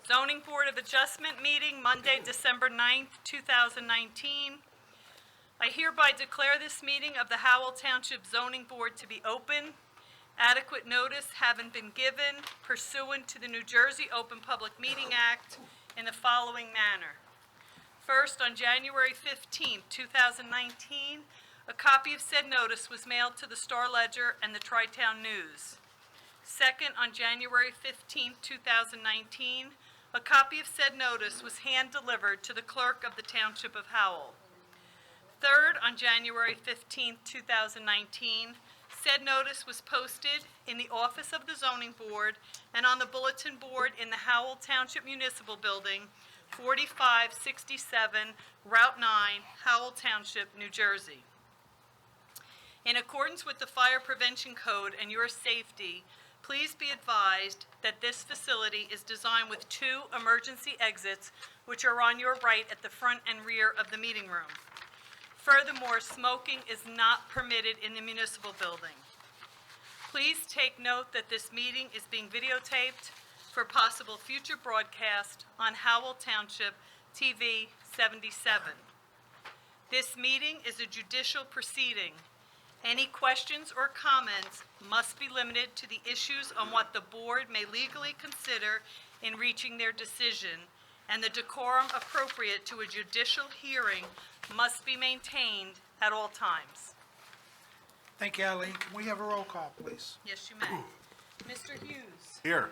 Zoning Board of Adjustment meeting, Monday, December 9th, 2019. I hereby declare this meeting of the Howell Township Zoning Board to be open. Adequate notice having been given pursuant to the New Jersey Open Public Meeting Act in the following manner. First, on January 15th, 2019, a copy of said notice was mailed to the Star Ledger and the Tri-Town News. Second, on January 15th, 2019, a copy of said notice was hand-delivered to the clerk of the Township of Howell. Third, on January 15th, 2019, said notice was posted in the office of the Zoning Board and on the bulletin board in the Howell Township Municipal Building, 4567 Route 9, Howell Township, New Jersey. In accordance with the Fire Prevention Code and your safety, please be advised that this facility is designed with 2 emergency exits, which are on your right at the front and rear of the meeting room. Furthermore, smoking is not permitted in the municipal building. Please take note that this meeting is being videotaped for possible future broadcast on Howell Township TV 77. This meeting is a judicial proceeding. Any questions or comments must be limited to the issues on what the board may legally consider in reaching their decision, and the decorum appropriate to a judicial hearing must be maintained at all times. Thank you, Eileen. Can we have a roll call, please? Yes, you may. Mr. Hughes. Here.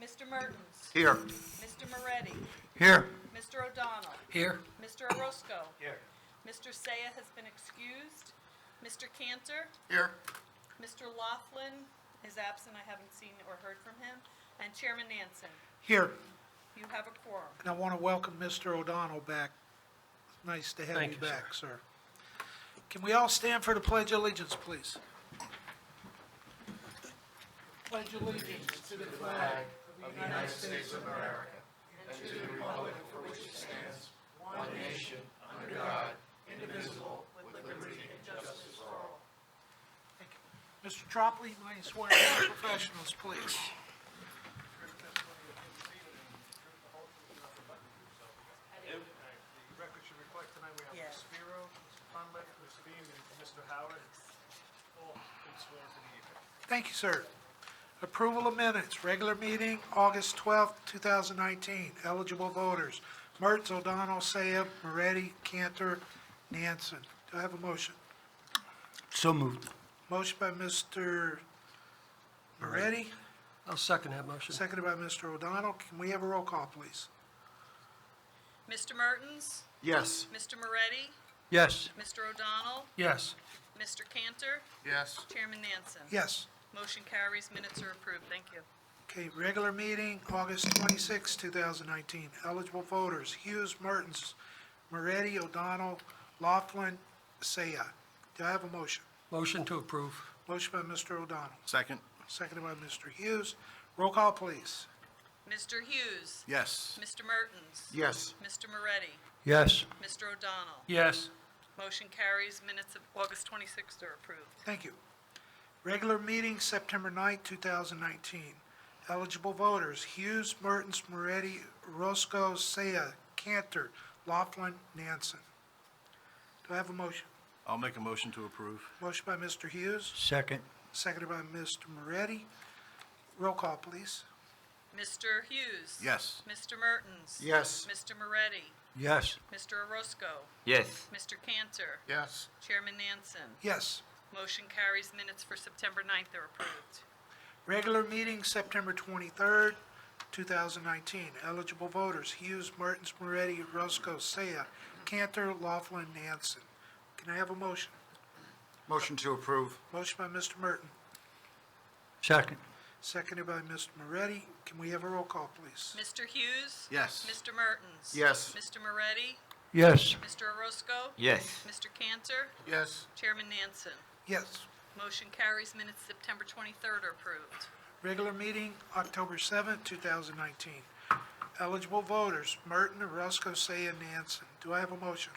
Mr. Mertens. Here. Mr. Moretti. Here. Mr. O'Donnell. Here. Mr. Orozco. Here. Mr. Saya has been excused. Mr. Cantor. Here. Mr. Laughlin is absent. I haven't seen or heard from him. And Chairman Nansen. Here. You have a quorum. And I want to welcome Mr. O'Donnell back. Nice to have Thank you you, back, sir. Can we all stand for the Pledge of Allegiance, please? Pledge allegiance to the flag of the United States of America and to the republic for which it stands, one nation, under God, indivisible, with liberty and justice for all. Thank you. Mr. Tropoli, may you swear in the professionals, please? The record should reflect tonight we have Yeah. Ms. Spiro, Mr. Conleth, Ms. Beam, and Mr. Howard, all been sworn to the evening. Thank you, sir. Approval of minutes, regular meeting, August 12th, 2019. Eligible voters, Mertz, O'Donnell, Sayeb, Moretti, Cantor, Nansen. Do I have a motion? So moved. Motion by Mr. Moretti, I'll second that motion. seconded by Mr. O'Donnell. Can we have a roll call, please? Mr. Mertens. Yes. Mr. Moretti. Yes. Mr. O'Donnell. Yes. Mr. Cantor. Yes. Chairman Nansen. Yes. Motion carries. Minutes are approved. Thank you. Okay, regular meeting, August 26, 2019. Eligible voters, Hughes, Mertens, Moretti, O'Donnell, Laughlin, Saya. Do I have a motion? Motion to approve. Motion by Mr. O'Donnell, Second. seconded by Mr. Hughes. Roll call, please. Mr. Hughes. Yes. Mr. Mertens. Yes. Mr. Moretti. Yes. Mr. O'Donnell. Yes. Motion carries. Minutes of August 26th are approved. Thank you. Regular meeting, September 9, 2019. Eligible voters, Hughes, Mertens, Moretti, Roscoe, Saya, Cantor, Laughlin, Nansen. Do I have a motion? I'll make a motion to approve. Motion by Mr. Hughes, Second. seconded by Mr. Moretti. Roll call, please. Mr. Hughes. Yes. Mr. Mertens. Yes. Mr. Moretti. Yes. Mr. Orozco. Yes. Mr. Cantor. Yes. Chairman Nansen. Yes. Motion carries. Minutes for September 9th are approved. Regular meeting, September 23rd, 2019. Eligible voters, Hughes, Mertens, Moretti, Roscoe, Saya, Cantor, Laughlin, Nansen. Can I have a motion? Motion to approve. Motion by Mr. Merton, Second. seconded by Mr. Moretti. Can we have a roll call, please? Mr. Hughes. Yes. Mr. Mertens. Yes. Mr. Moretti. Yes. Mr. Orozco. Yes. Mr. Cantor. Yes. Chairman Nansen. Yes. Motion carries. Minutes September 23rd are approved. Regular meeting, October 7th, 2019. Eligible voters, Merton, Roscoe, Saya, Nansen. Do I have a motion?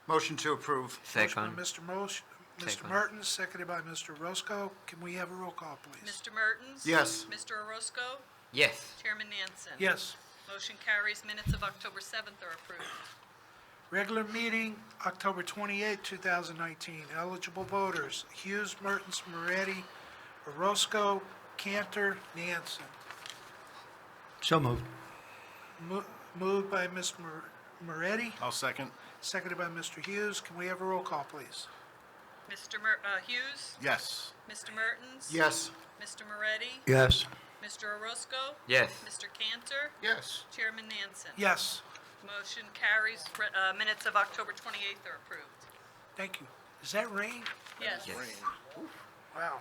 Motion to approve. Motion by Mr. Mertens, seconded by Mr. Roscoe. Can we have a roll call, please? Mr. Mertens. Yes. Mr. Orozco. Yes. Chairman Nansen. Yes. Motion carries. Minutes of October 7th are approved. Regular meeting, October 28, 2019. Eligible voters, Hughes, Mertens, Moretti, Orozco, Cantor, Nansen. So moved. Moved by Ms. Moretti, I'll second. seconded by Mr. Hughes. Can we have a roll call, please? Mr. Hughes? Yes. Mr. Mertens? Yes. Mr. Moretti? Yes. Mr. Orozco? Yes. Mr. Cantor? Yes. Chairman Nansen? Yes, Motion carries. Minutes of October 28th are approved. thank you. Is that rain? Yes. Wow.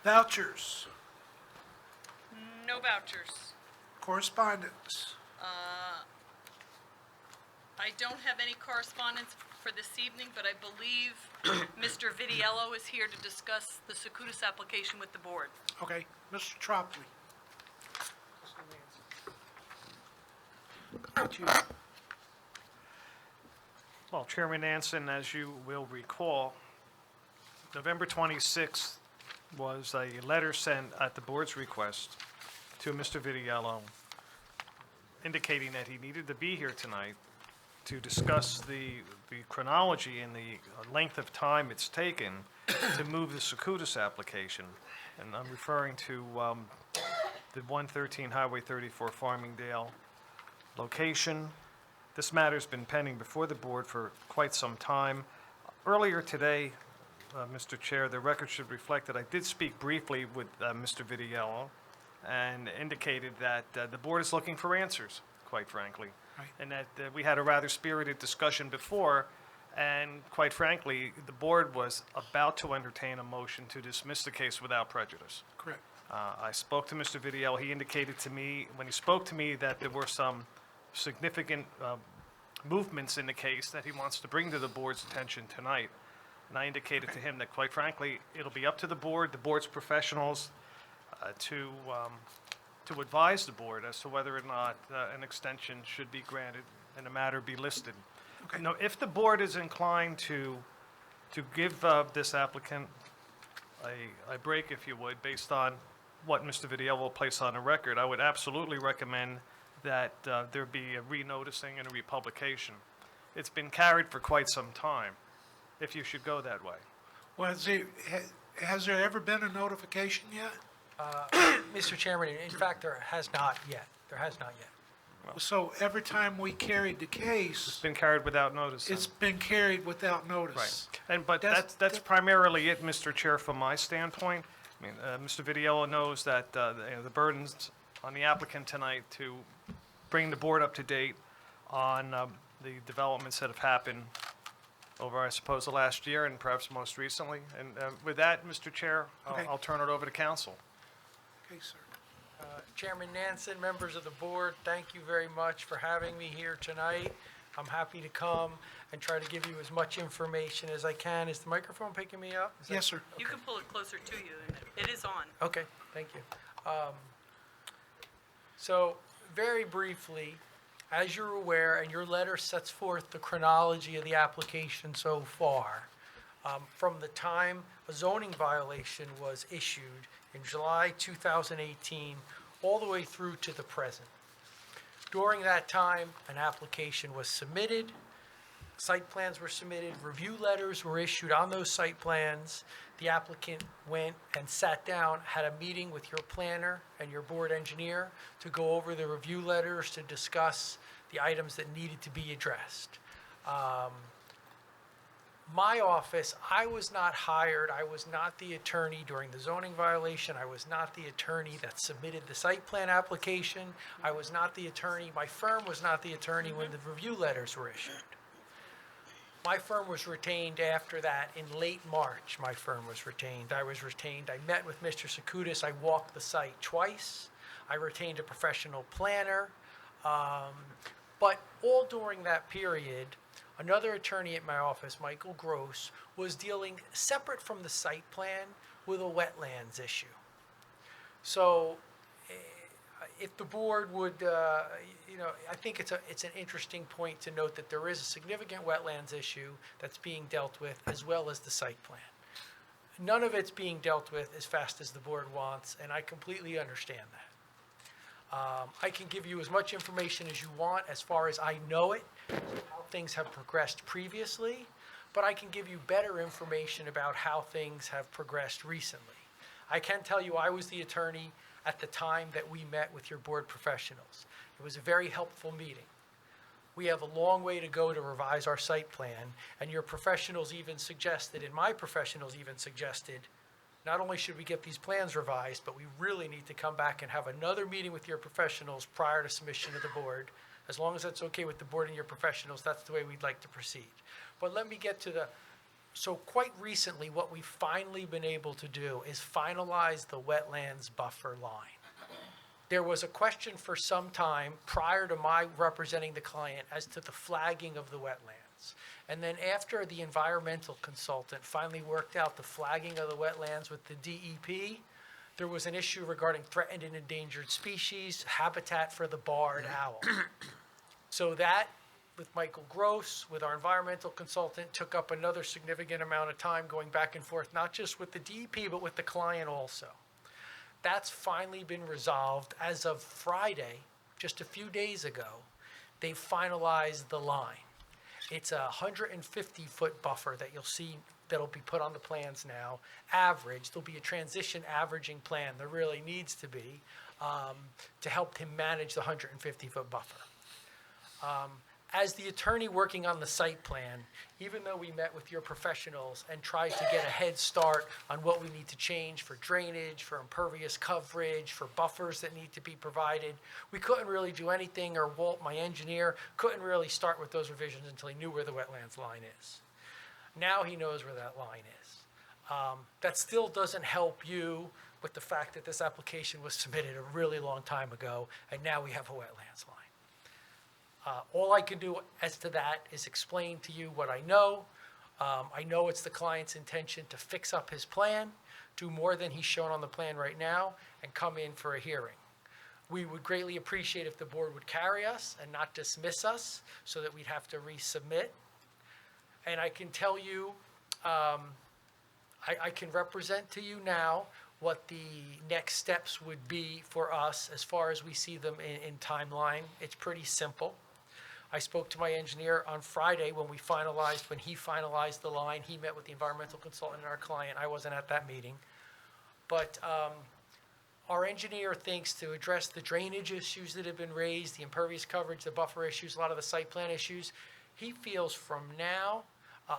Vouchers, No vouchers. correspondence. I don't have any correspondence for this evening, but I believe Mr. Vidiello is here to discuss the Secudis application with the board. Okay, Mr. Tropoli. Thank you. Well, Chairman Nansen, as you will recall, November 26th was a letter sent at the board's request to Mr. Vidiello indicating that he needed to be here tonight to discuss the chronology and the length of time it's taken to move the Secudis application. And I'm referring to the 113 Highway 34 Farmingdale location. This matter's been pending before the board for quite some time. Earlier today, Mr. Chair, the record should reflect that I did speak briefly with Mr. Vidiello and indicated that the board is looking for answers, quite frankly. Right. And that we had a rather spirited discussion before, and quite frankly, the board was about to entertain a motion to dismiss the case without prejudice. Correct. I spoke to Mr. Vidiello. He indicated to me, when he spoke to me, that there were some significant movements in the case that he wants to bring to the board's attention tonight. And I indicated to him that, quite frankly, it'll be up to the board's professionals, to advise the board as to whether or not an extension should be granted and the matter be listed. Okay. Now, if the board is inclined to give this applicant a break, if you would, based on what Mr. Vidiello will place on the record, I would absolutely recommend that there be a renoticing and a republication. It's been carried for quite some time, if you should go that way. Well, has there ever been a notification yet? Mr. Chairman, in fact, there has not yet. There has not yet. So every time we carried the case, It's been carried without notice. it's been carried without notice. Right. But That's- that's primarily it, Mr. Chair, from my standpoint. I mean, Mr. Vidiello knows that the burden's on the applicant tonight to bring the board up to date on the developments that have happened over, I suppose, the last year and perhaps most recently. And with that, Mr. Chair, Okay. I'll turn it over to council. Okay, sir. Chairman Nansen, members of the board, thank you very much for having me here tonight. I'm happy to come and try to give you as much information as I can. Is the microphone picking me up? Is that- Yes, sir. You can pull it closer to you, and it is on. Okay, thank you. So, very briefly, as you're aware, and your letter sets forth the chronology of the application so far, from the time a zoning violation was issued in July 2018, all the way through to the present. During that time, an application was submitted, site plans were submitted, review letters were issued on those site plans. The applicant went and sat down, had a meeting with your planner and your board engineer to go over the review letters, to discuss the items that needed to be addressed. My office, I was not hired, I was not the attorney during the zoning violation, I was not the attorney that submitted the site plan application, I was not the attorney, my firm was not the attorney when the review letters were issued. My firm was retained after that. In late March, my firm was retained. I was retained. I met with Mr. Secudis. I walked the site twice. I retained a professional planner. But all during that period, another attorney at my office, Michael Gross, was dealing separate from the site plan with a wetlands issue. So if the board would, I think it's an interesting point to note that there is a significant wetlands issue that's being dealt with, as well as the site plan. None of it's being dealt with as fast as the board wants, and I completely understand that. I can give you as much information as you want as far as I know it, how things have progressed previously, but I can give you better information about how things have progressed recently. I can tell you I was the attorney at the time that we met with your board professionals. It was a very helpful meeting. We have a long way to go to revise our site plan, and your professionals even suggested, and my professionals even suggested, not only should we get these plans revised, but we really need to come back and have another meeting with your professionals prior to submission to the board. As long as that's okay with the board and your professionals, that's the way we'd like to proceed. But let me get to so quite recently, what we've finally been able to do is finalize the wetlands buffer line. There was a question for some time prior to my representing the client as to the flagging of the wetlands. And then after the environmental consultant finally worked out the flagging of the wetlands with the DEP, there was an issue regarding threatened and endangered species, habitat for the barred owl. So that, with Michael Gross, with our environmental consultant, took up another significant amount of time going back and forth, not just with the DEP, but with the client also. That's finally been resolved as of Friday, just a few days ago. They finalized the line. It's a 150-foot buffer that you'll see that'll be put on the plans now. Average, there'll be a transition averaging plan. There really needs to be to help him manage the 150-foot buffer. As the attorney working on the site plan, even though we met with your professionals and tried to get a head start on what we need to change for drainage, for impervious coverage, for buffers that need to be provided, we couldn't really do anything, or Walt, my engineer, couldn't really start with those revisions until he knew where the wetlands line is. Now he knows where that line is. That still doesn't help you with the fact that this application was submitted a really long time ago, and now we have a wetlands line. All I can do as to that is explain to you what I know. I know it's the client's intention to fix up his plan, do more than he's shown on the plan right now, and come in for a hearing. We would greatly appreciate if the board would carry us and not dismiss us so that we'd have to resubmit. And I can tell you, I can represent to you now what the next steps would be for us as far as we see them in timeline. It's pretty simple. I spoke to my engineer on Friday when he finalized the line. He met with the environmental consultant and our client. I wasn't at that meeting. But our engineer thinks to address the drainage issues that have been raised, the impervious coverage, the buffer issues, a lot of the site plan issues, he feels from now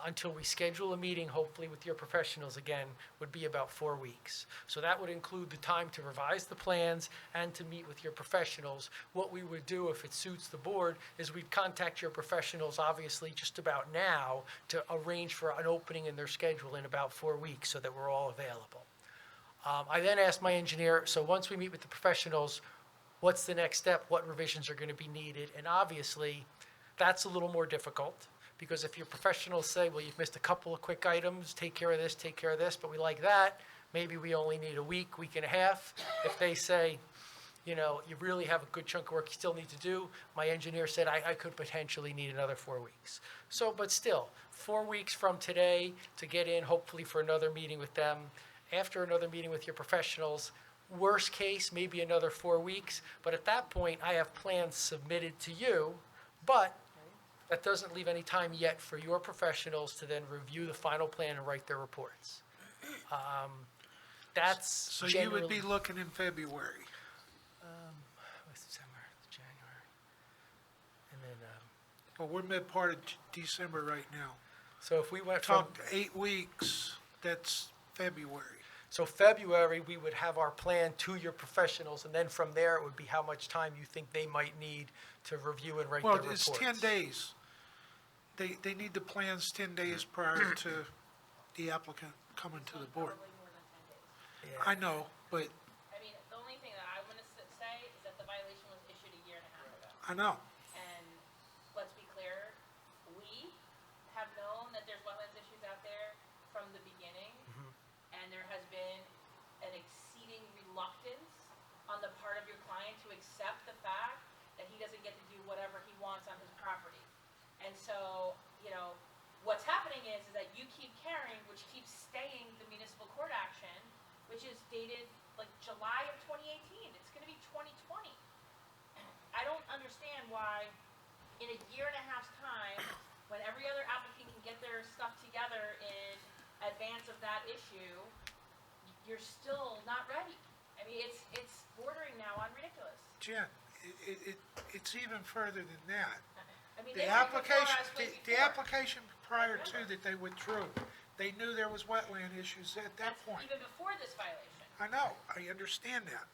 until we schedule a meeting, hopefully with your professionals again, would be about 4 weeks. So that would include the time to revise the plans and to meet with your professionals. What we would do, if it suits the board, is we'd contact your professionals, obviously, just about now to arrange for an opening in their schedule in about 4 weeks so that we're all available. I then asked my engineer, so once we meet with the professionals, what's the next step? What revisions are going to be needed? And obviously, that's a little more difficult. Because if your professionals say, well, you've missed a couple of quick items, take care of this, but we like that, maybe we only need a week and a half. If they say, you really have a good chunk of work you still need to do, my engineer said I could potentially need another 4 weeks. So, but still, 4 weeks from today to get in, hopefully for another meeting with them. After another meeting with your professionals, worst case, maybe another 4 weeks. But at that point, I have plans submitted to you, but that doesn't leave any time yet for your professionals to then review the final plan and write their reports. That's So you would be looking in February. December, January, and then Well, we're mid-part of December right now. so if we went from Talk 8 weeks, that's February. so February, we would have our plan to your professionals, and then from there it would be how much time you think they might need to review and write Well, their reports. it's 10 days. They need the plans 10 days prior to the applicant coming to the board. Probably more than 10 days. Yeah. I know, but I mean, the only thing that I want to say is that the violation was issued a year and a half ago. I know. And let's be clear, we have known that there's wetlands issues out there from the beginning. And there has been an exceeding reluctance on the part of your client to accept the fact that he doesn't get to do whatever he wants on his property. And so, what's happening is that you keep carrying, which keeps staying the municipal court action, which is dated like July of 2018. It's going to be 2020. in a year and a half's time, when every other applicant can get their stuff together in advance of that issue, you're still not ready. I mean, it's bordering now on ridiculous. Jen, it's even further than that. I mean, The they were before application, us way the before. application prior to that they withdrew, they knew there was wetland issues at that That's point. even before this violation. I know, I understand that.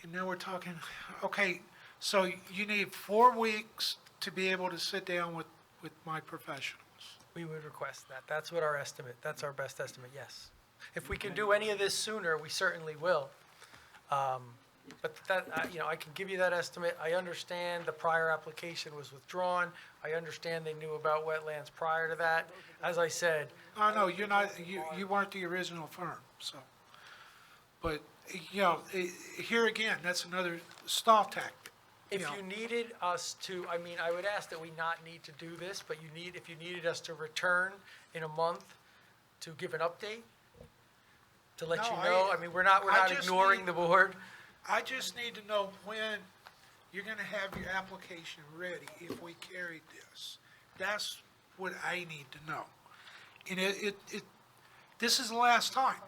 And now we're talking, okay, so you need 4 weeks to be able to sit down with my professionals. We would request that. That's what our estimate, that's our best estimate, yes. If we can do any of this sooner, we certainly will. But that, I can give you that estimate. I understand the prior application was withdrawn. I understand they knew about wetlands prior to that. As I said, Oh, no, you're not, you weren't the original firm, so. But, here again, that's another stall tactic. if know. you needed us to, I would ask that we not need to do this, but if you needed us to return in a month to give an update, to let you No, know, we're not I just ignoring need- the board. I just need to know when you're gonna have your application ready if we carried this. That's what I need to know. And this is the last time.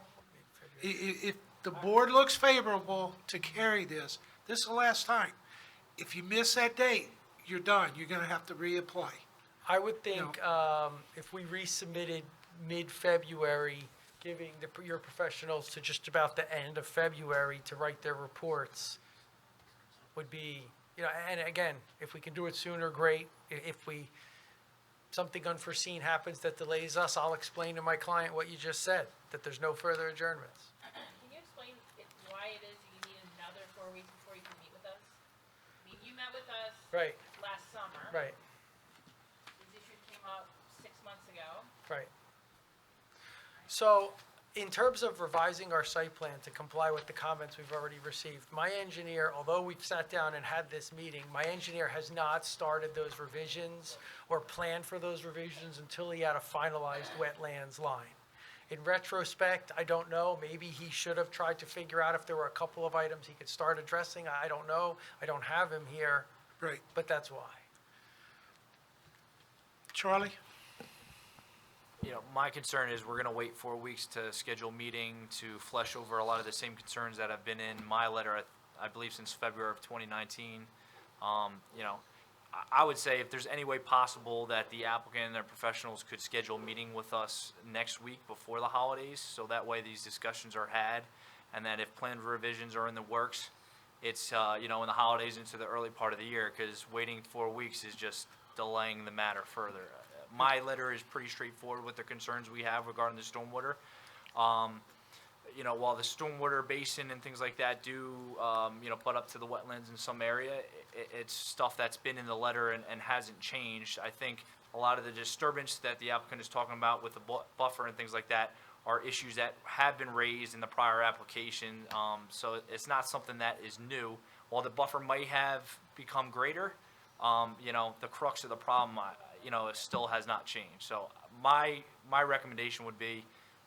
If the board looks favorable to carry this, this is the last time. If you miss that date, you're done. You're gonna have to reapply. I would think if we resubmitted mid-February, giving your professionals to just about the end of February to write their reports would be, and again, if we can do it sooner, great. If something unforeseen happens that delays us, I'll explain to my client what you just said, that there's no further adjournments. Can you explain why it is you need another 4 weeks before you can meet with us? I mean, you met with us Right, last summer. right, These issues came up 6 months ago. right. So, in terms of revising our site plan to comply with the comments we've already received, my engineer, although we've sat down and had this meeting, my engineer has not started those revisions or planned for those revisions until he had a finalized wetlands line. In retrospect, I don't know, maybe he should have tried to figure out if there were a couple of items he could start addressing. I don't know. I don't have him here, Right. but that's why. Charlie? My concern is we're going to wait 4 weeks to schedule a meeting to flesh over a lot of the same concerns that have been in my letter, I believe, since February of 2019. I would say if there's any way possible that the applicant and their professionals could schedule a meeting with us next week before the holidays, so that way these discussions are had, and that if planned revisions are in the works, it's, in the holidays into the early part of the year, because waiting 4 weeks is just delaying the matter further. My letter is pretty straightforward with the concerns we have regarding the stormwater. While the stormwater basin and things like that do, butt up to the wetlands in some area, it's stuff that's been in the letter and hasn't changed. I think a lot of the disturbance that the applicant is talking about with the buffer and things like that are issues that have been raised in the prior application. So it's not something that is new. While the buffer might have become greater, the crux of the problem, it still has not changed. So my recommendation would be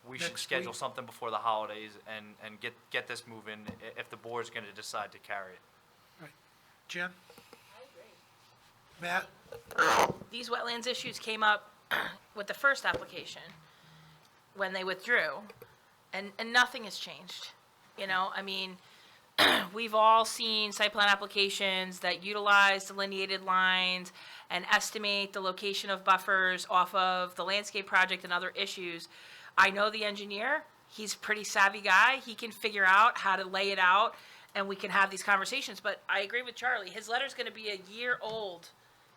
we should Next schedule week? something before the holidays and get this moving if the board's going to decide to carry it. Right. Jen? I agree. Matt? These wetlands issues came up with the first application when they withdrew, and nothing has changed. We've all seen site plan applications that utilize delineated lines and estimate the location of buffers off of the landscape project and other issues. I know the engineer, he's a pretty savvy guy, he can figure out how to lay it out, and we can have these conversations, but I agree with Charlie, his letter's gonna be a year old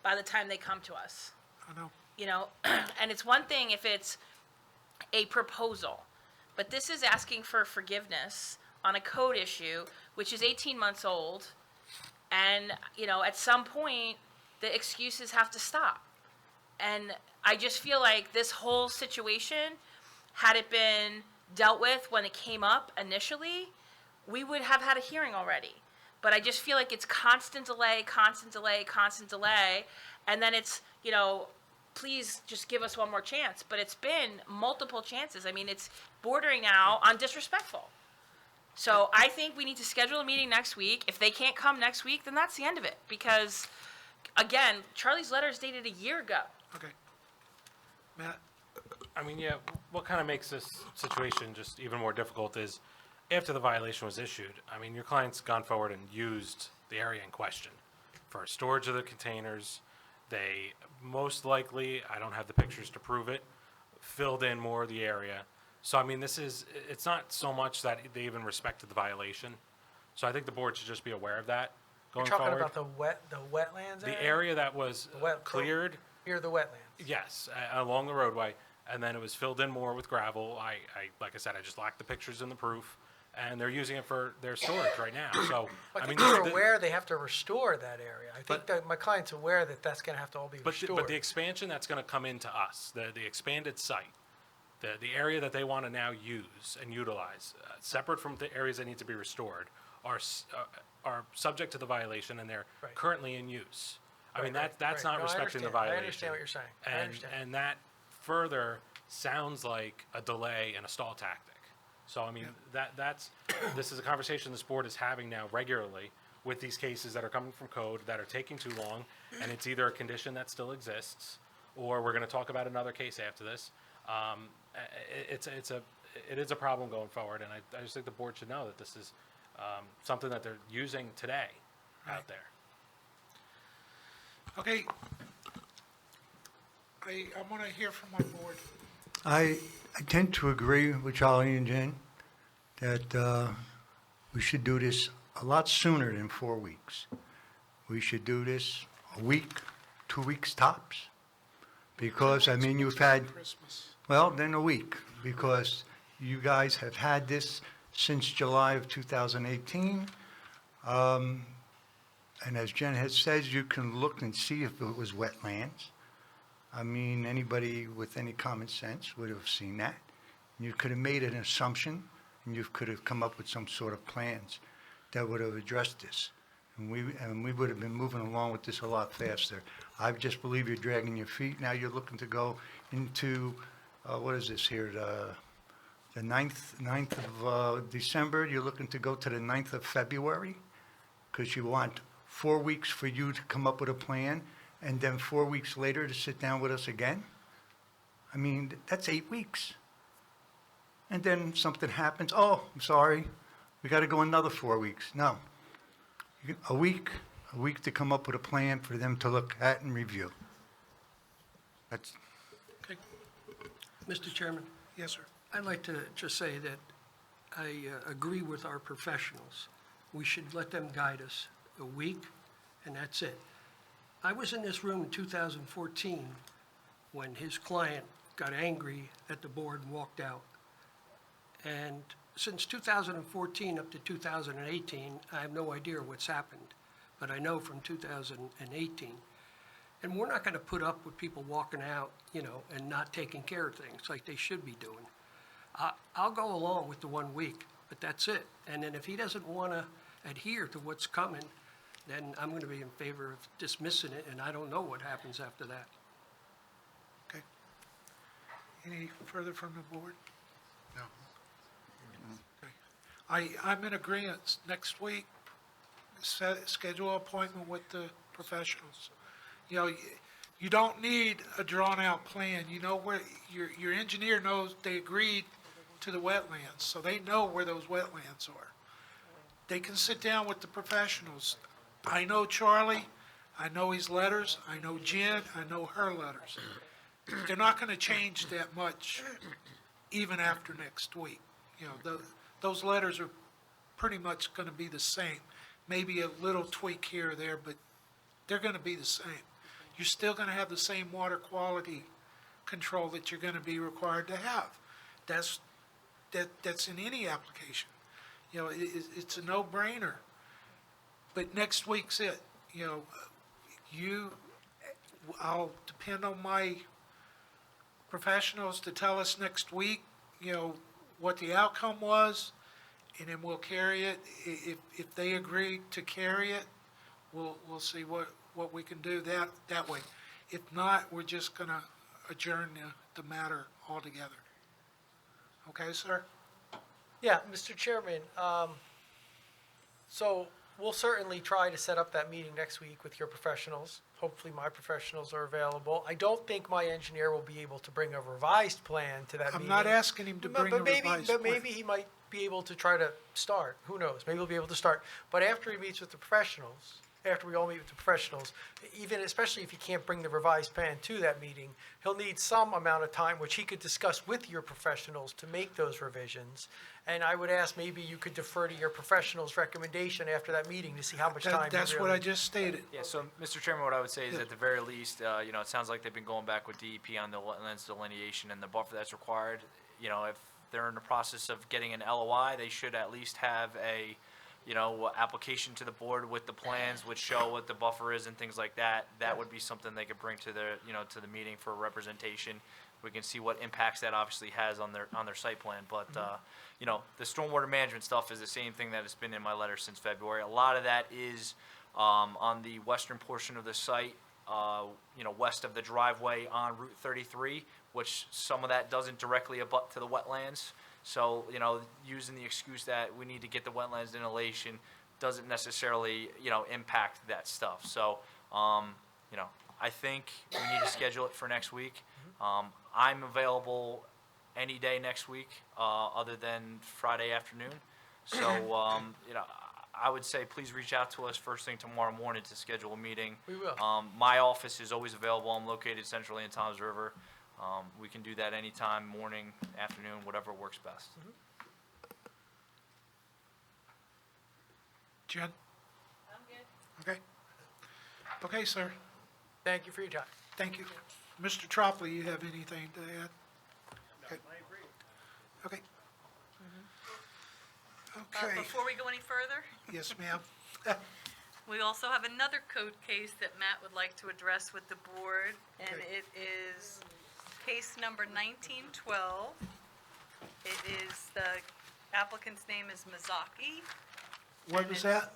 by the time they come to us. I know. And it's one thing if it's a proposal, but this is asking for forgiveness on a code issue, which is 18 months old, and, at some point, the excuses have to stop. And I just feel like this whole situation, had it been dealt with when it came up initially, we would have had a hearing already. But I just feel like it's constant delay, constant delay, constant delay, and then it's, please just give us one more chance. But it's been multiple chances. It's bordering now on disrespectful. So I think we need to schedule a meeting next week. If they can't come next week, then that's the end of it. Because, again, Charlie's letter is dated a year ago. Okay. Matt? I mean, yeah, what kind of makes this situation just even more difficult is after the violation was issued, I mean, your client's gone forward and used the area in question for storage of the containers. They most likely, I don't have the pictures to prove it, filled in more of the area. So, I mean, it's not so much that they even respected the violation. So I think the board should just be aware of that You're going talking forward. about the wetlands area? The area that was cleared, Near the wetlands? yes, along the roadway, and then it was filled in more with gravel. Like I said, I just lacked the pictures and the proof, and they're using it for their storage right now, so, I I mean. think they're aware they have to restore that area. I think But- that my client's aware that that's gonna have to all be But the restored. expansion that's gonna come into us, the expanded site, the area that they wanna now use and utilize, separate from the areas that need to be restored, are subject to the violation and they're Right. currently in use. I mean, Right, that's right. not No, I respecting the understand. violation. I understand what you're saying. I understand. And that further sounds like a delay and a stall tactic. So, I mean, this is a conversation this board is having now regularly with these cases that are coming from code that are taking too long, and it's either a condition that still exists, or we're gonna talk about another case after this. It is a problem going forward, and I just think the board should know that this is, something that they're using today out there. Okay. I want to hear from my board. I tend to agree with Charlie and Jen that we should do this a lot sooner than 4 weeks. We should do this a week, 2 weeks tops. Because, I mean, you've had, Christmas. well, then a week, because you guys have had this since July of 2018. And as Jen has said, you can look and see if it was wetlands. I mean, anybody with any common sense would have seen that. You could have made an assumption, and you could have come up with some sort of plans that would have addressed this. And we would have been moving along with this a lot faster. I just believe you're dragging your feet. Now you're looking to go into, what is this here, the 9th of December? You're looking to go to the 9th of February? Because you want 4 weeks for you to come up with a plan, and then 4 weeks later to sit down with us again? I mean, that's 8 weeks. And then something happens, oh, I'm sorry, we got to go another 4 weeks. No. A week to come up with a plan for them to look at and review. That's, Okay. Mr. Chairman, Yes, sir. I'd like to just say that I agree with our professionals. We should let them guide us a week, and that's it. I was in this room in 2014 when his client got angry at the board and walked out. And since 2014 up to 2018, I have no idea what's happened, but I know from 2018. And we're not going to put up with people walking out, and not taking care of things like they should be doing. I'll go along with the 1 week, but that's it. And then if he doesn't want to adhere to what's coming, then I'm going to be in favor of dismissing it, and I don't know what happens after that. Okay. Any further from the board? No. Okay. I'm in agreement. Next week, schedule an appointment with the professionals. You don't need a drawn-out plan. You know where, your engineer knows they agreed to the wetlands, so they know where those wetlands are. They can sit down with the professionals. I know Charlie, I know his letters, I know Jen, I know her letters. They're not gonna change that much even after next week. Those letters are pretty much gonna be the same. Maybe a little tweak here or there, but they're gonna be the same. You're still gonna have the same water quality control that you're gonna be required to have. That's in any application. It's a no-brainer. But next week's it. I'll depend on my professionals to tell us next week, what the outcome was, and then we'll carry it. If they agree to carry it, we'll see what we can do that way. If not, we're just gonna adjourn the matter altogether. Okay, sir? Yeah, Mr. Chairman, so We'll certainly try to set up that meeting next week with your professionals. Hopefully, my professionals are available. I don't think my engineer will be able to bring a revised plan to that I'm meeting. not asking him to But- bring a but maybe- revised But plan. maybe he might be able to try to start. Who knows? Maybe he'll be able to start. But after he meets with the professionals, after we all meet with the professionals, even especially if he can't bring the revised plan to that meeting, he'll need some amount of time, which he could discuss with your professionals to make those revisions. And I would ask maybe you could defer to your professionals' recommendation after that meeting to see how much time. That's what I just stated. Yeah, so, Mr. Chairman, what I would say is at the very least, you know, it sounds like they've been going back with DEP on the wetlands delineation and the buffer that's required. You know, if they're in the process of getting an LOI, they should at least have a, you know, application to the board with the plans which show what the buffer is and things like that. That would be something they could bring to the, you know, to the meeting for representation. We can see what impacts that obviously has on their site plan, but, you know, the stormwater management stuff is the same thing that has been in my letter since February. A lot of that is, on the western portion of the site, you know, west of the driveway on Route 33, which some of that doesn't directly abut to the wetlands. So, you know, using the excuse that we need to get the wetlands delineation doesn't necessarily, you know, impact that stuff. So, you know, I think we need to schedule it for next week. I'm available any day next week, other than Friday afternoon. So, you know, I would say please reach out to us first thing tomorrow morning to schedule a meeting. We will. My office is always available. I'm located centrally in Toms River. We can do that anytime, morning, afternoon, whatever works best. Jen? I'm good. Okay. Okay, sir. Thank you for your time. Thank you. Mr. Tropoli, you have anything to add? Okay. I agree. Okay. Okay. Before we go any further, Yes, ma'am. we also have another code case that Matt would like to address with the board, and Okay. it is case number 1912. It is, the applicant's name is Mazzocchi. What was that?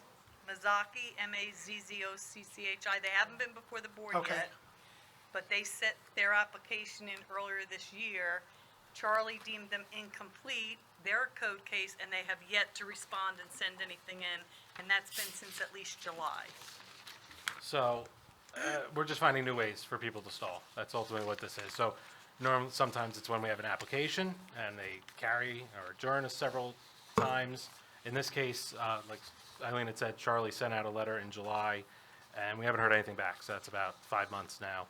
Mazzocchi, Mazzocchi. They haven't been before the board Okay. yet, but they set their application in earlier this year. Charlie deemed them incomplete, their code case, and they have yet to respond and send anything in, and that's been since at least July. So, we're just finding new ways for people to stall. That's ultimately what this is. So, sometimes it's when we have an application and they carry or adjourn us several times. In this case, like Eileen had said, Charlie sent out a letter in July, and we haven't heard anything back, so that's about 5 months now.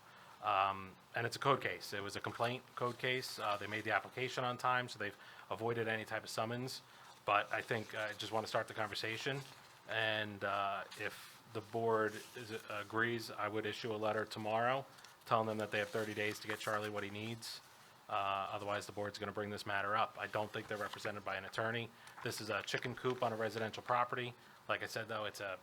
And it's a code case. It was a complaint code case. They made the application on time, so they've avoided any type of summons. But I think I just want to start the conversation, and if the board agrees, I would issue a letter tomorrow telling them that they have 30 days to get Charlie what he needs. Otherwise, the board's going to bring this matter up. I don't think they're represented by an attorney. This is a chicken coop on a residential property. Like I said, though, it's a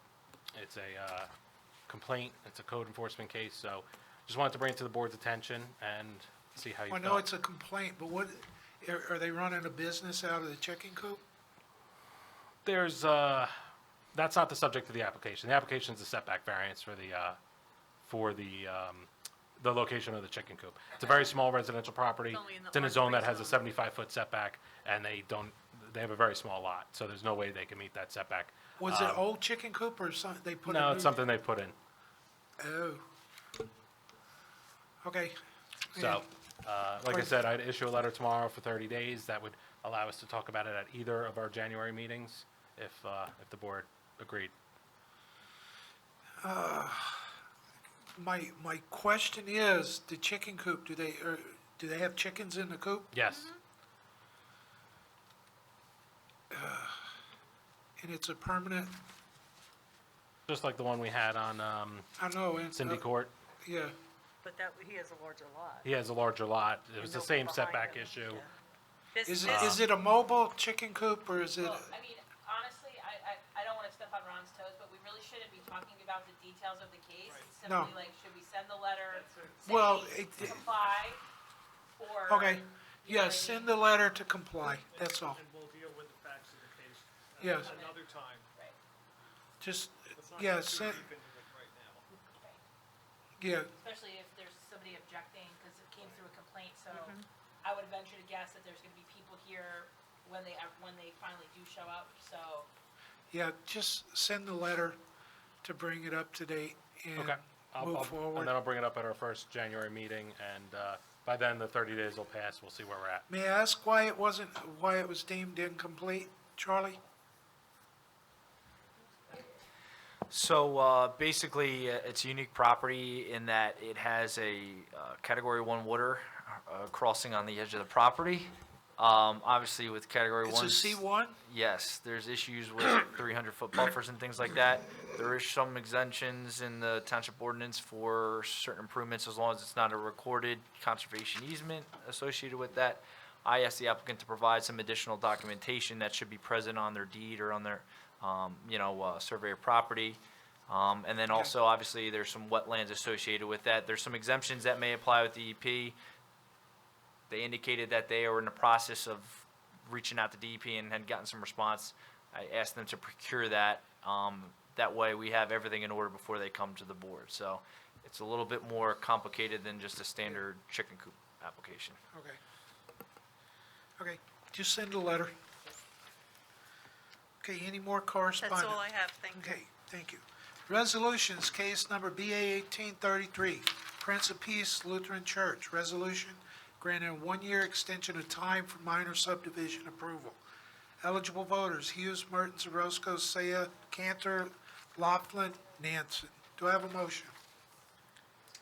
complaint. It's a code enforcement case, so just wanted to bring it to the board's attention and see how you I felt. know it's a complaint, but what, are they running a business out of the chicken coop? There's, that's not the subject of the application. The application is a setback variance for the location of the chicken coop. It's a very small residential property. It's only in the It's in a zone that R3 has a 75-foot setback, and they have a very small lot, so there's no way they can meet that setback. Was it old chicken coop or something they put in? No, it's something they put in. Oh. Okay. So, like I said, I'd issue a letter tomorrow for 30 days. That would allow us to talk about it at either of our January meetings, if the board agreed. My question is, the chicken coop, do they have chickens in the coop? Yes. And it's a permanent, Just like the one we had on I know. and, Cindy Court. Yeah. But he has a larger lot. He has a larger lot. It was the And same behind setback him, issue. yeah. Is it a mobile chicken coop or is it? Well, I mean, honestly, I don't want to step on Ron's toes, but we really shouldn't be talking about the details of the case. It's No. simply like, should we send the letter, Well, say it- comply, or? Okay, yes, send the letter to comply, that's all. And we'll deal with the facts of the case Yes, another time. Right, just, Let's not yeah, get too send, deep into it right now. right. yeah, Especially if there's somebody objecting, because it came through a complaint, so I would venture to guess that there's gonna be people here when they finally do show up, so. Yeah, just send the letter to bring it up to date and Okay. move And forward. then I'll bring it up at our first January meeting, and by then, the 30 days will pass. We'll see where we're at. May I ask why it was deemed incomplete, Charlie? So basically, it's a unique property in that it has a Category 1 water crossing on the edge of the property. Obviously, with Category 1. It's a C1? Yes, there's issues with 300-foot buffers and things like that. There is some exemptions in the township ordinance for certain improvements as long as it's not a recorded conservation easement associated with that. I asked the applicant to provide some additional documentation that should be present on their deed or on their, survey of property. And then also, obviously, there's some wetlands associated with that. There's some exemptions that may apply with DEP. They indicated that they are in the process of reaching out to DEP and had gotten some response. I asked them to procure that. That way, we have everything in order before they come to the board. So it's a little bit more complicated than just a standard chicken coop application. Okay. Okay, just send a letter. Okay, any more correspondence? That's all I have, thank you. Okay, thank you. Resolutions, case number BA 1833, Prince of Peace Lutheran Church. Resolution granting a one-year extension of time for minor subdivision approval. Eligible voters, Hughes, Mertens, Orozco, Saya, Cantor, Laughlin, Nansen. Do I have a motion?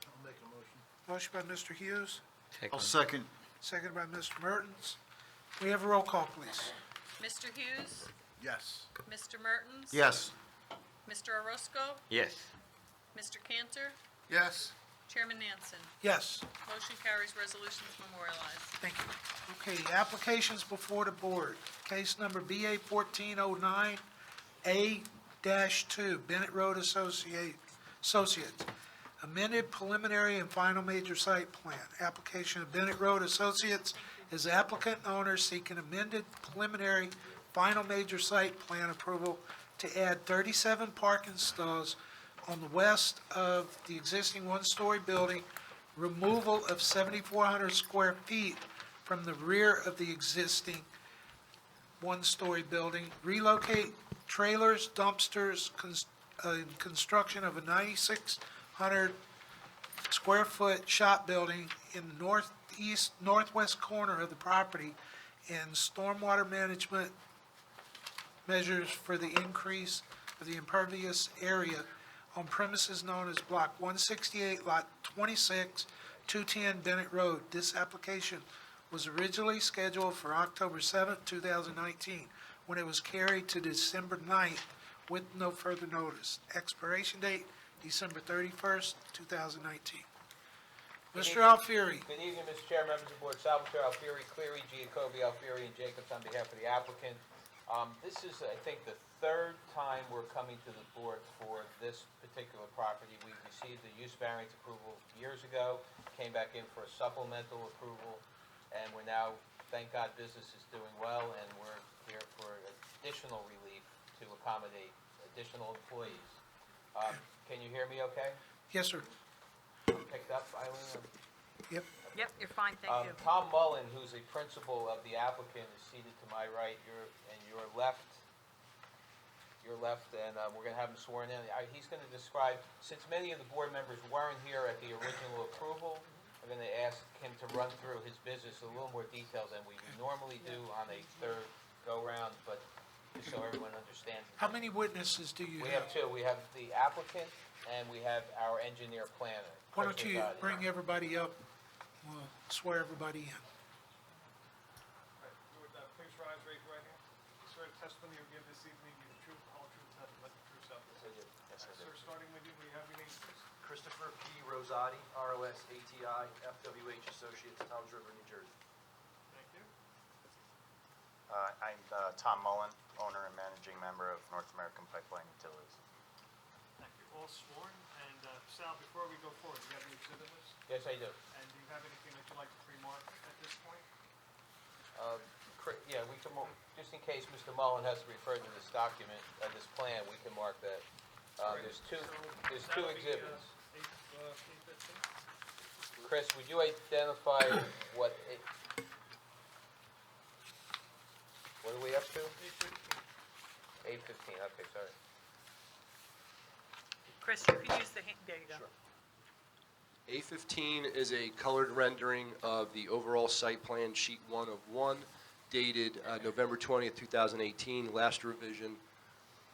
I'll make a motion. Motion by Mr. Hughes, I'll second. seconded by Mr. Mertens. We have a roll call, please. Mr. Hughes, Yes. Mr. Mertens. Yes. Mr. Orozco, Yes. Mr. Cantor, Yes. Chairman Nansen. Yes, Motion carries, resolutions memorialized. thank you. Okay, applications before the board. Case number BA 1409, A-2, Bennett Road Associates. Amended preliminary and final major site plan. Application of Bennett Road Associates is applicant and owner seeking amended preliminary final major site plan approval to add 37 parking stalls on the west of the existing one-story building, removal of 7,400 square feet from the rear of the existing one-story building, relocate trailers, dumpsters, construction of a 9,600 square foot shop building in the northwest corner of the property, and stormwater management measures for the increase of the impervious area on premises known as Block 168, Lot 26, 210 Bennett Road. This application was originally scheduled for October 7th, 2019, when it was carried to December 9th with no further notice. Expiration date, December 31st, 2019. Mr. Alfieri. Good evening, Mr. Chair, members of the board. Salvatore Alfieri, Cleary, Giacobi, Alfieri, and Jacobs on behalf of the applicant. This is, I think, the third time we're coming to the board for this particular property. We received the use variance approval years ago, came back in for a supplemental approval, and we're now, thank God, business is doing well, and we're here for additional relief to accommodate additional employees. Can you hear me okay? Yes, sir. Picked up, Eileen? Yep. Yep, you're fine, thank you. Tom Mullen, who's a principal of the applicant, is seated to my right, your left, and we're going to have him sworn in. He's going to describe, since many of the board members weren't here at the original approval, I'm going to ask him to run through his business in a little more detail than we normally do on a third go-round, but just so everyone understands. How many witnesses do you We have? have two. We have the applicant, and we have our engineer planner. Why don't Chris you Rosati. bring everybody up? We'll swear everybody in. Please rise, raise your right hand. Swear the testimony you give this evening is the truth, the whole truth, and nothing but the truth, so help you God. Yes, I do. Sir, starting with you, we have your name, please. Christopher P. Rosati, ROSATI, FWH Associates, Towns River, New Jersey. Thank you. I'm Tom Mullen, owner and managing member of North American Pipeline Utilities. Thank you. All sworn, and Sal, before we go forward, do you have any exhibit list? Yes, I do. And do you have anything that you'd like to remark at this point? Yeah, we can, just in case Mr. Mullen has to refer to this document, this plan, we can mark that. There's two exhibits. Chris, would you identify what are we up to? A15, okay, sorry. Chris, you can use the, there you go. A15 is a colored rendering of the overall site plan, sheet 1 of 1, dated November 20th, 2018, last revision,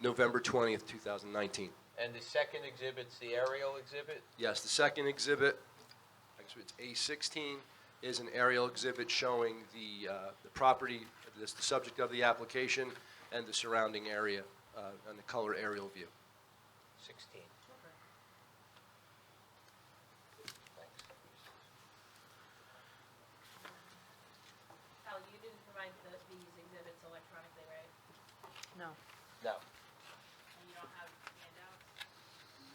November 20th, 2019. And the second exhibit's the aerial exhibit? Yes, the second exhibit, actually it's A16, is an aerial exhibit showing the property, the subject of the application, and the surrounding area, and the color aerial view. 16. Thanks. Hal, you didn't provide these exhibits electronically, right? No. No. And you don't have handouts?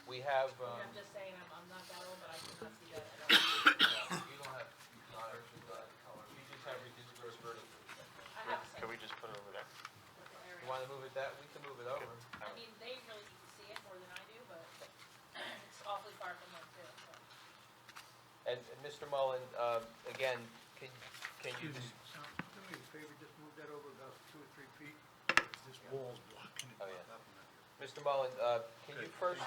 We have, I'm just saying, I'm not that old, but I cannot see that at all. you don't have, color. We just have reduced vertical. I have the Can same we just put it over there? area. You want to move it that, we can move it over. I mean, they really need to see it more than I do, but it's awfully far from them too, so. And Mr. Mullen, again, can you Excuse me, just, so, do me a favor, just move that over about 2 or 3 feet. This wall's blocking it. oh, yeah. Mr. Mullen, can you first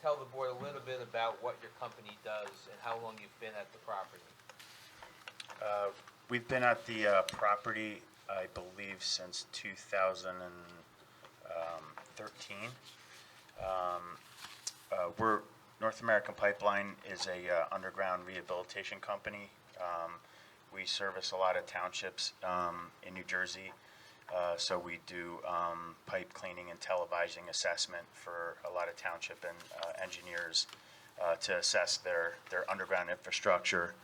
tell the board a little bit about what your company does and how long you've been at the property? We've been at the property, I believe, since 2013. We're North American Pipeline is a underground rehabilitation company. We service a lot of townships in New Jersey, so we do pipe cleaning and televising assessment for a lot of township and engineers to assess their underground infrastructure.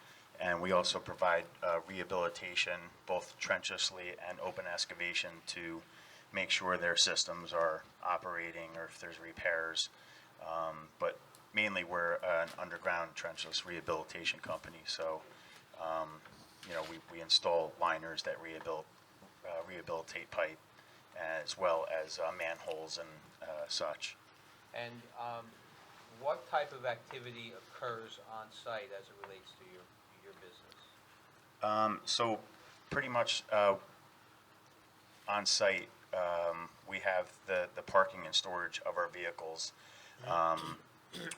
And we also provide rehabilitation, both trenchlessly and open excavation, to make sure their systems are operating or if there's repairs. But mainly we're an underground trenchless rehabilitation company. So, you know, we install liners that rehabilitate pipe, as well as manholes and such. And what type of activity occurs on site as it relates to your business? So pretty much on site, we have the parking and storage of our vehicles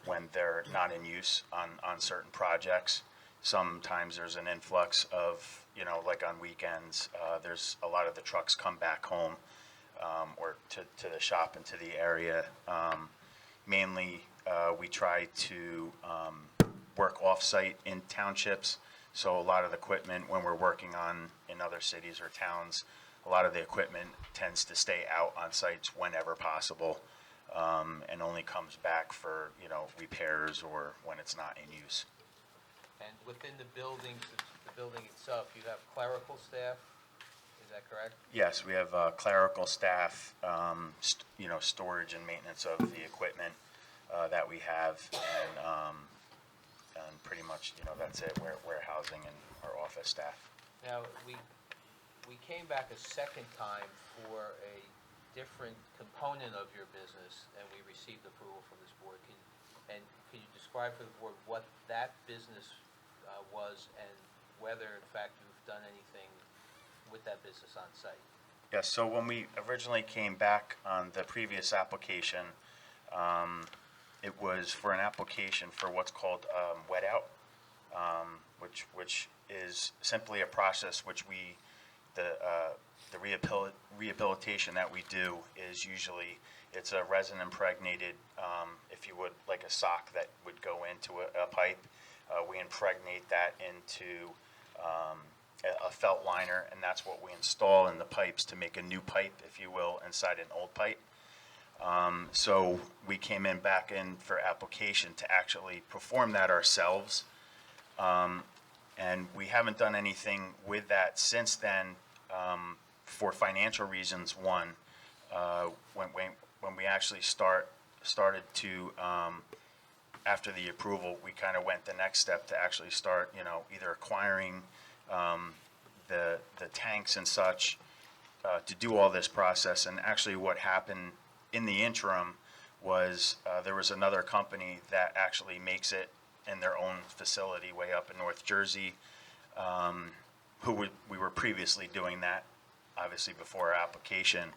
when they're not in use on certain projects. Sometimes there's an influx of, you know, like on weekends, there's a lot of the trucks come back home or to the shop and to the area. Mainly, we try to work off-site in townships. So a lot of the equipment, when we're working on in other cities or towns, a lot of the equipment tends to stay out on sites whenever possible, and only comes back for, you know, repairs or when it's not in use. And within the building itself, you have clerical staff, is that correct? Yes, we have clerical staff, you know, storage and maintenance of the equipment that we have, and pretty much, you know, that's it. Warehousing and our office staff. Now, we came back a second time for a different component of your business, and we received approval from this board. Can you describe for the board what that business was, and whether, in fact, you've done anything with that business on site? Yes, so when we originally came back on the previous application, it was for an application for what's called wet out, which is simply a process which the rehabilitation that we do is usually, it's a resin impregnated, if you would, like a sock that would go into a pipe. We impregnate that into a felt liner, and that's what we install in the pipes to make a new pipe, if you will, inside an old pipe. So we came back in for application to actually perform that ourselves. And we haven't done anything with that since then, for financial reasons. One, when we actually started to, after the approval, we kind of went the next step to actually start, you know, either acquiring the tanks and such to do all this process. And actually what happened in the interim was there was another company that actually makes it in their own facility way up in North Jersey, we were previously doing that, obviously before our application.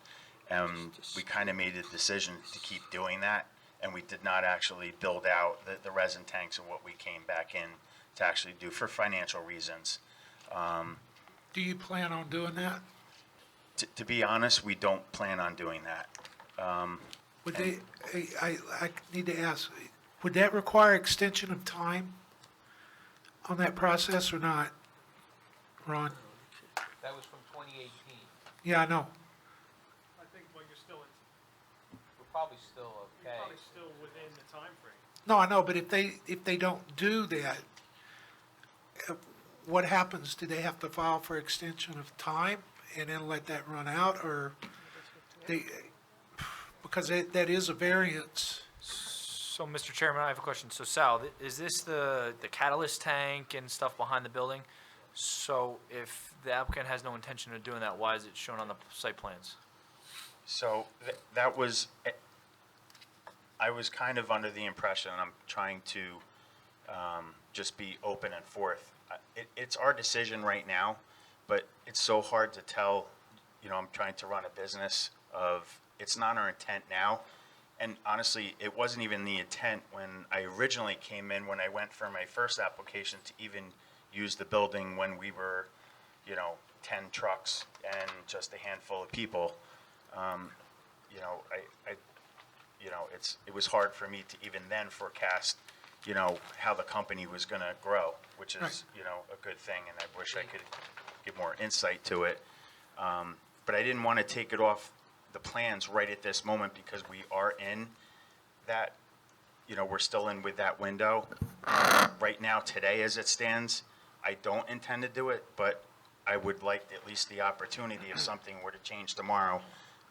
And we kind of made the decision to keep doing that, and we did not actually build out the resin tanks and what we came back in to actually do for financial reasons. Do you plan on doing that? To be honest, we don't plan on doing that. Would they, I need to ask, would that require extension of time on that process or not, Ron? That was from 2018. Yeah, I know. I think, well, you're still, We're probably still okay. still within the timeframe. No, I know, but if they don't do that, what happens? Do they have to file for extension of time and then let that run out, or they, because that is a variance. So, Mr. Chairman, I have a question. So, Sal, is this the catalyst tank and stuff behind the building? So, if the applicant has no intention of doing that, why is it shown on the site plans? So that was, I was kind of under the impression, and I'm trying to just be open and forth. It's our decision right now, but it's so hard to tell, I'm trying to run a business of, it's not our intent now. And honestly, it wasn't even the intent when I originally came in, when I went for my first application to even use the building when we were, 10 trucks and just a handful of people. It was hard for me to even then forecast, how the company was going to grow, which is, Right. A good thing, and I wish I could give more insight to it. But I didn't want to take it off the plans right at this moment because we are in that, we're still in with that window. Right now, today, as it stands, I don't intend to do it, but I would like at least the opportunity if something were to change tomorrow.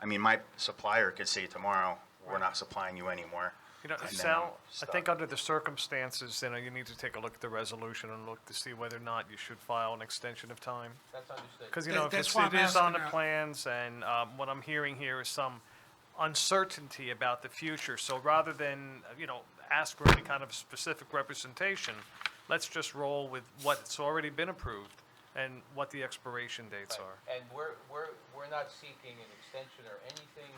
I mean, my supplier could say tomorrow, we're not supplying you anymore. You know, and then Sal, I'm I stuck. think under the circumstances, you need to take a look at the resolution and look to see whether or not you should file an extension of time. That's understood. Because, That- if that's it's, why it I'm is on the asking that. plans, and what I'm hearing here is some uncertainty about the future. So rather than, ask for any kind of specific representation, let's just roll with what's already been approved and what the expiration dates are. And we're not seeking an extension or anything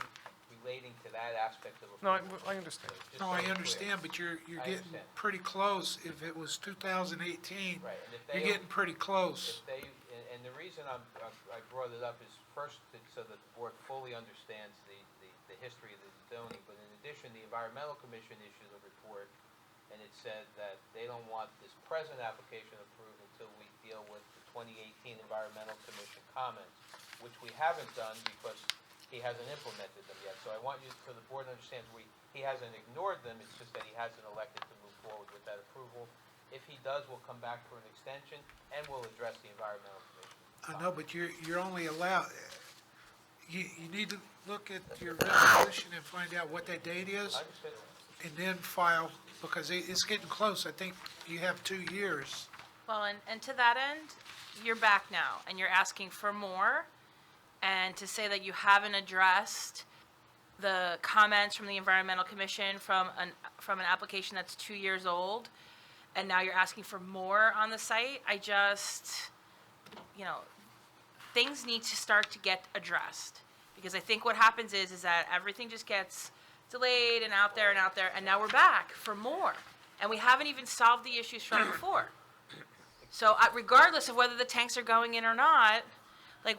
relating to that aspect of No, approval. I understand. Just No, so I we're clear. understand, but you're I getting understand. pretty close. If it was 2018, Right, and if you're they, getting pretty close. if they, and the reason I brought it up is first, so that the board fully understands the history of the zoning, but in addition, the Environmental Commission issued a report, and it said that they don't want this present application approved until we deal with the 2018 Environmental Commission comments, which we haven't done because he hasn't implemented them yet. So I want you, so the board understands, he hasn't ignored them, it's just that he hasn't elected to move forward with that approval. If he does, we'll come back for an extension, and we'll address the Environmental Commission. I know, but you're only allowed, you need to look at your resolution and find out what that date is, I understand. and then file, because it's getting close. I think you have 2 years. Well, and to that end, you're back now, and you're asking for more, and to say that you haven't addressed the comments from the Environmental Commission from an application that's 2 years old, and now you're asking for more on the site, I just, things need to start to get addressed. Because I think what happens is that everything just gets delayed and out there, and now we're back for more. And we haven't even solved the issues from before. So regardless of whether the tanks are going in or not,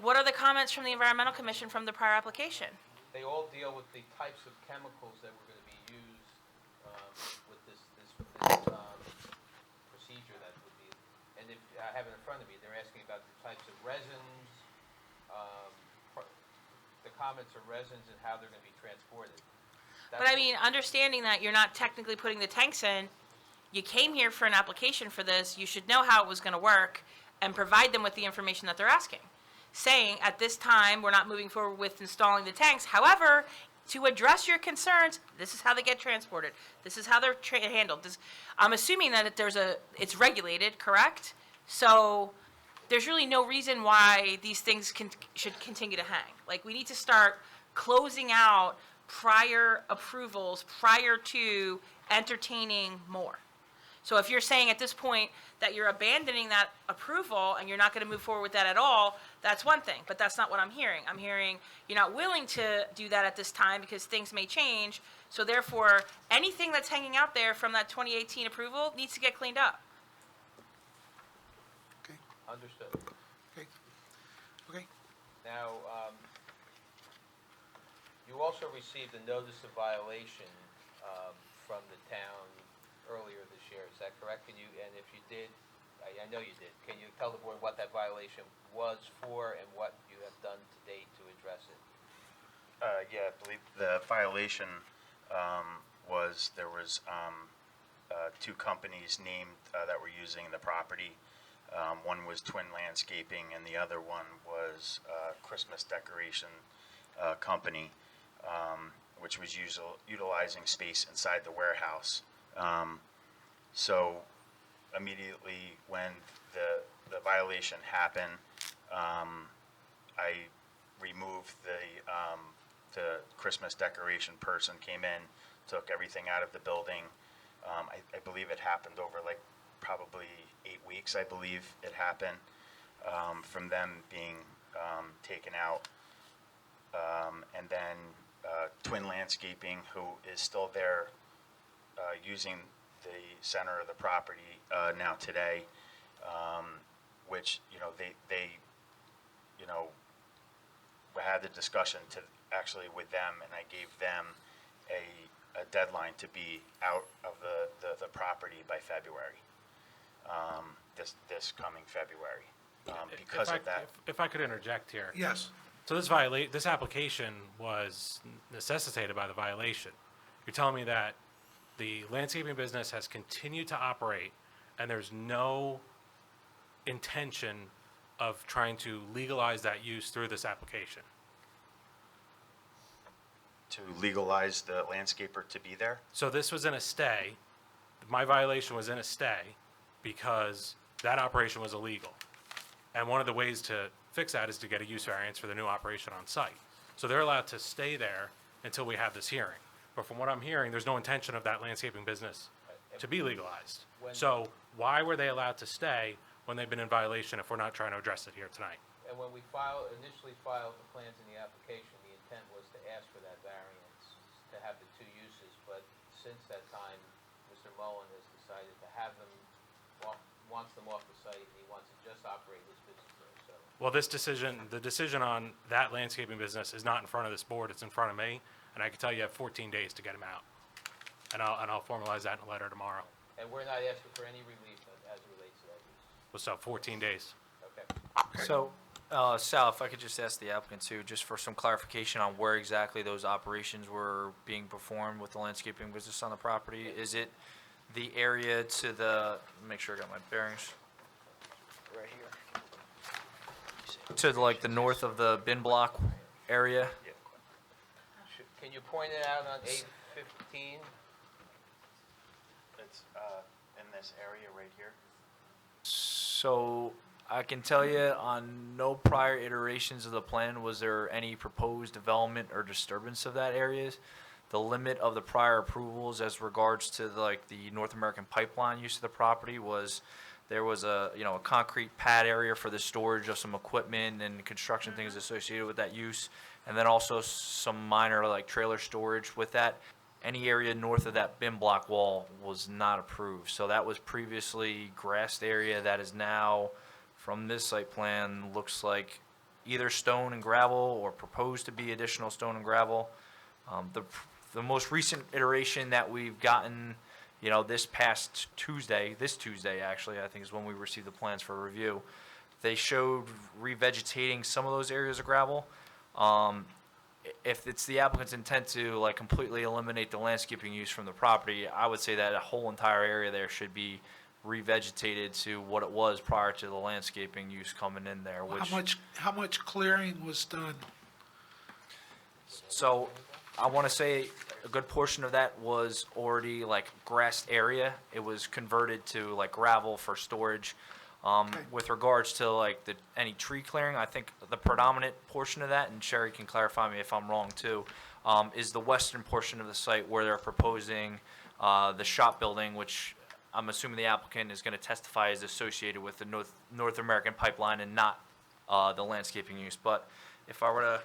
what are the comments from the Environmental Commission from the prior application? They all deal with the types of chemicals that were going to be used with this procedure that would be. And if I have it in front of me, they're asking about the types of resins. The comments are resins and how they're going to be transported. But I mean, understanding that you're not technically putting the tanks in, you came here for an application for this, you should know how it was going to work and provide them with the information that they're asking. Saying, at this time, we're not moving forward with installing the tanks. However, to address your concerns, this is how they get transported. This is how they're handled. I'm assuming that it's regulated, correct? So there's really no reason why these things should continue to hang. We need to start closing out prior approvals prior to entertaining more. So if you're saying at this point that you're abandoning that approval and you're not going to move forward with that at all, that's one thing, but that's not what I'm hearing. I'm hearing you're not willing to do that at this time because things may change, so therefore, anything that's hanging out there from that 2018 approval needs to get cleaned up. Okay, Understood. okay, okay. Now, you also received a notice of violation from the town earlier this year, is that correct? Can you, and if you did, I know you did, can you tell the board what that violation was for and what you have done to date to address it? Yeah, I believe the violation was there was two companies named that were using the property. One was Twin Landscaping, and the other one was Christmas Decoration Company, which was utilizing space inside the warehouse. So immediately when the violation happened, I removed the Christmas decoration person, came in, took everything out of the building. I believe it happened over like probably 8 weeks, I believe it happened, from them being taken out. And then Twin Landscaping, who is still there using the center of the property now today, which, they had the discussion to actually with them, and I gave them a deadline to be out of the property by February, this coming February, because of that. If I could interject here. Yes, So this application was necessitated by the violation. You're telling me that the landscaping business has continued to operate and there's no intention of trying to legalize that use through this application? To legalize the landscaper to be there? So this was in a stay. My violation was in a stay because that operation was illegal. And one of the ways to fix that is to get a use variance for the new operation on site. So they're allowed to stay there until we have this hearing. But from what I'm hearing, there's no intention of that landscaping business to be legalized. So why were they allowed to stay when they've been in violation if we're not trying to address it here tonight? And when we initially filed the plans in the application, the intent was to ask for that variance, to have the two uses, but since that time, Mr. Mullen has decided to have them, wants them off the site, and he wants to just operate his business there, so. Well, the decision on that landscaping business is not in front of this board, it's in front of me, and I can tell you have 14 days to get them out. And I'll formalize that in a letter tomorrow. And we're not asking for any relief as it relates to that use. So 14 days. Okay. So, Sal, if I could just ask the applicant too, just for some clarification on where exactly those operations were being performed with the landscaping business on the property. Is it the area to the, make sure I got my bearings. Right here. To the north of the bin block area? Can you point it out on 815? It's in this area right here. So I can tell you on no prior iterations of the plan was there any proposed development or disturbance of that area. The limit of the prior approvals as regards to the North American pipeline use of the property was there was a concrete pad area for the storage of some equipment and construction things associated with that use, and then also some minor trailer storage with that. Any area north of that bin block wall was not approved. So that was previously grassed area that is now, from this site plan, looks like either stone and gravel or proposed to be additional stone and gravel. The most recent iteration that we've gotten, this past Tuesday, actually, I think is when we received the plans for review, they showed revegetating some of those areas of gravel. If it's the applicant's intent to completely eliminate the landscaping use from the property, I would say that a whole entire area there should be revegetated to what it was prior to the landscaping use coming in there, which. how much clearing was done? So I want to say a good portion of that was already grassed area. It was converted to gravel for storage. With regards to any tree clearing, I think the predominant portion of that, and Sherry can clarify me if I'm wrong too, is the western portion of the site where they're proposing the shop building, which I'm assuming the applicant is going to testify as associated with the North American pipeline and not the landscaping use. But if I were to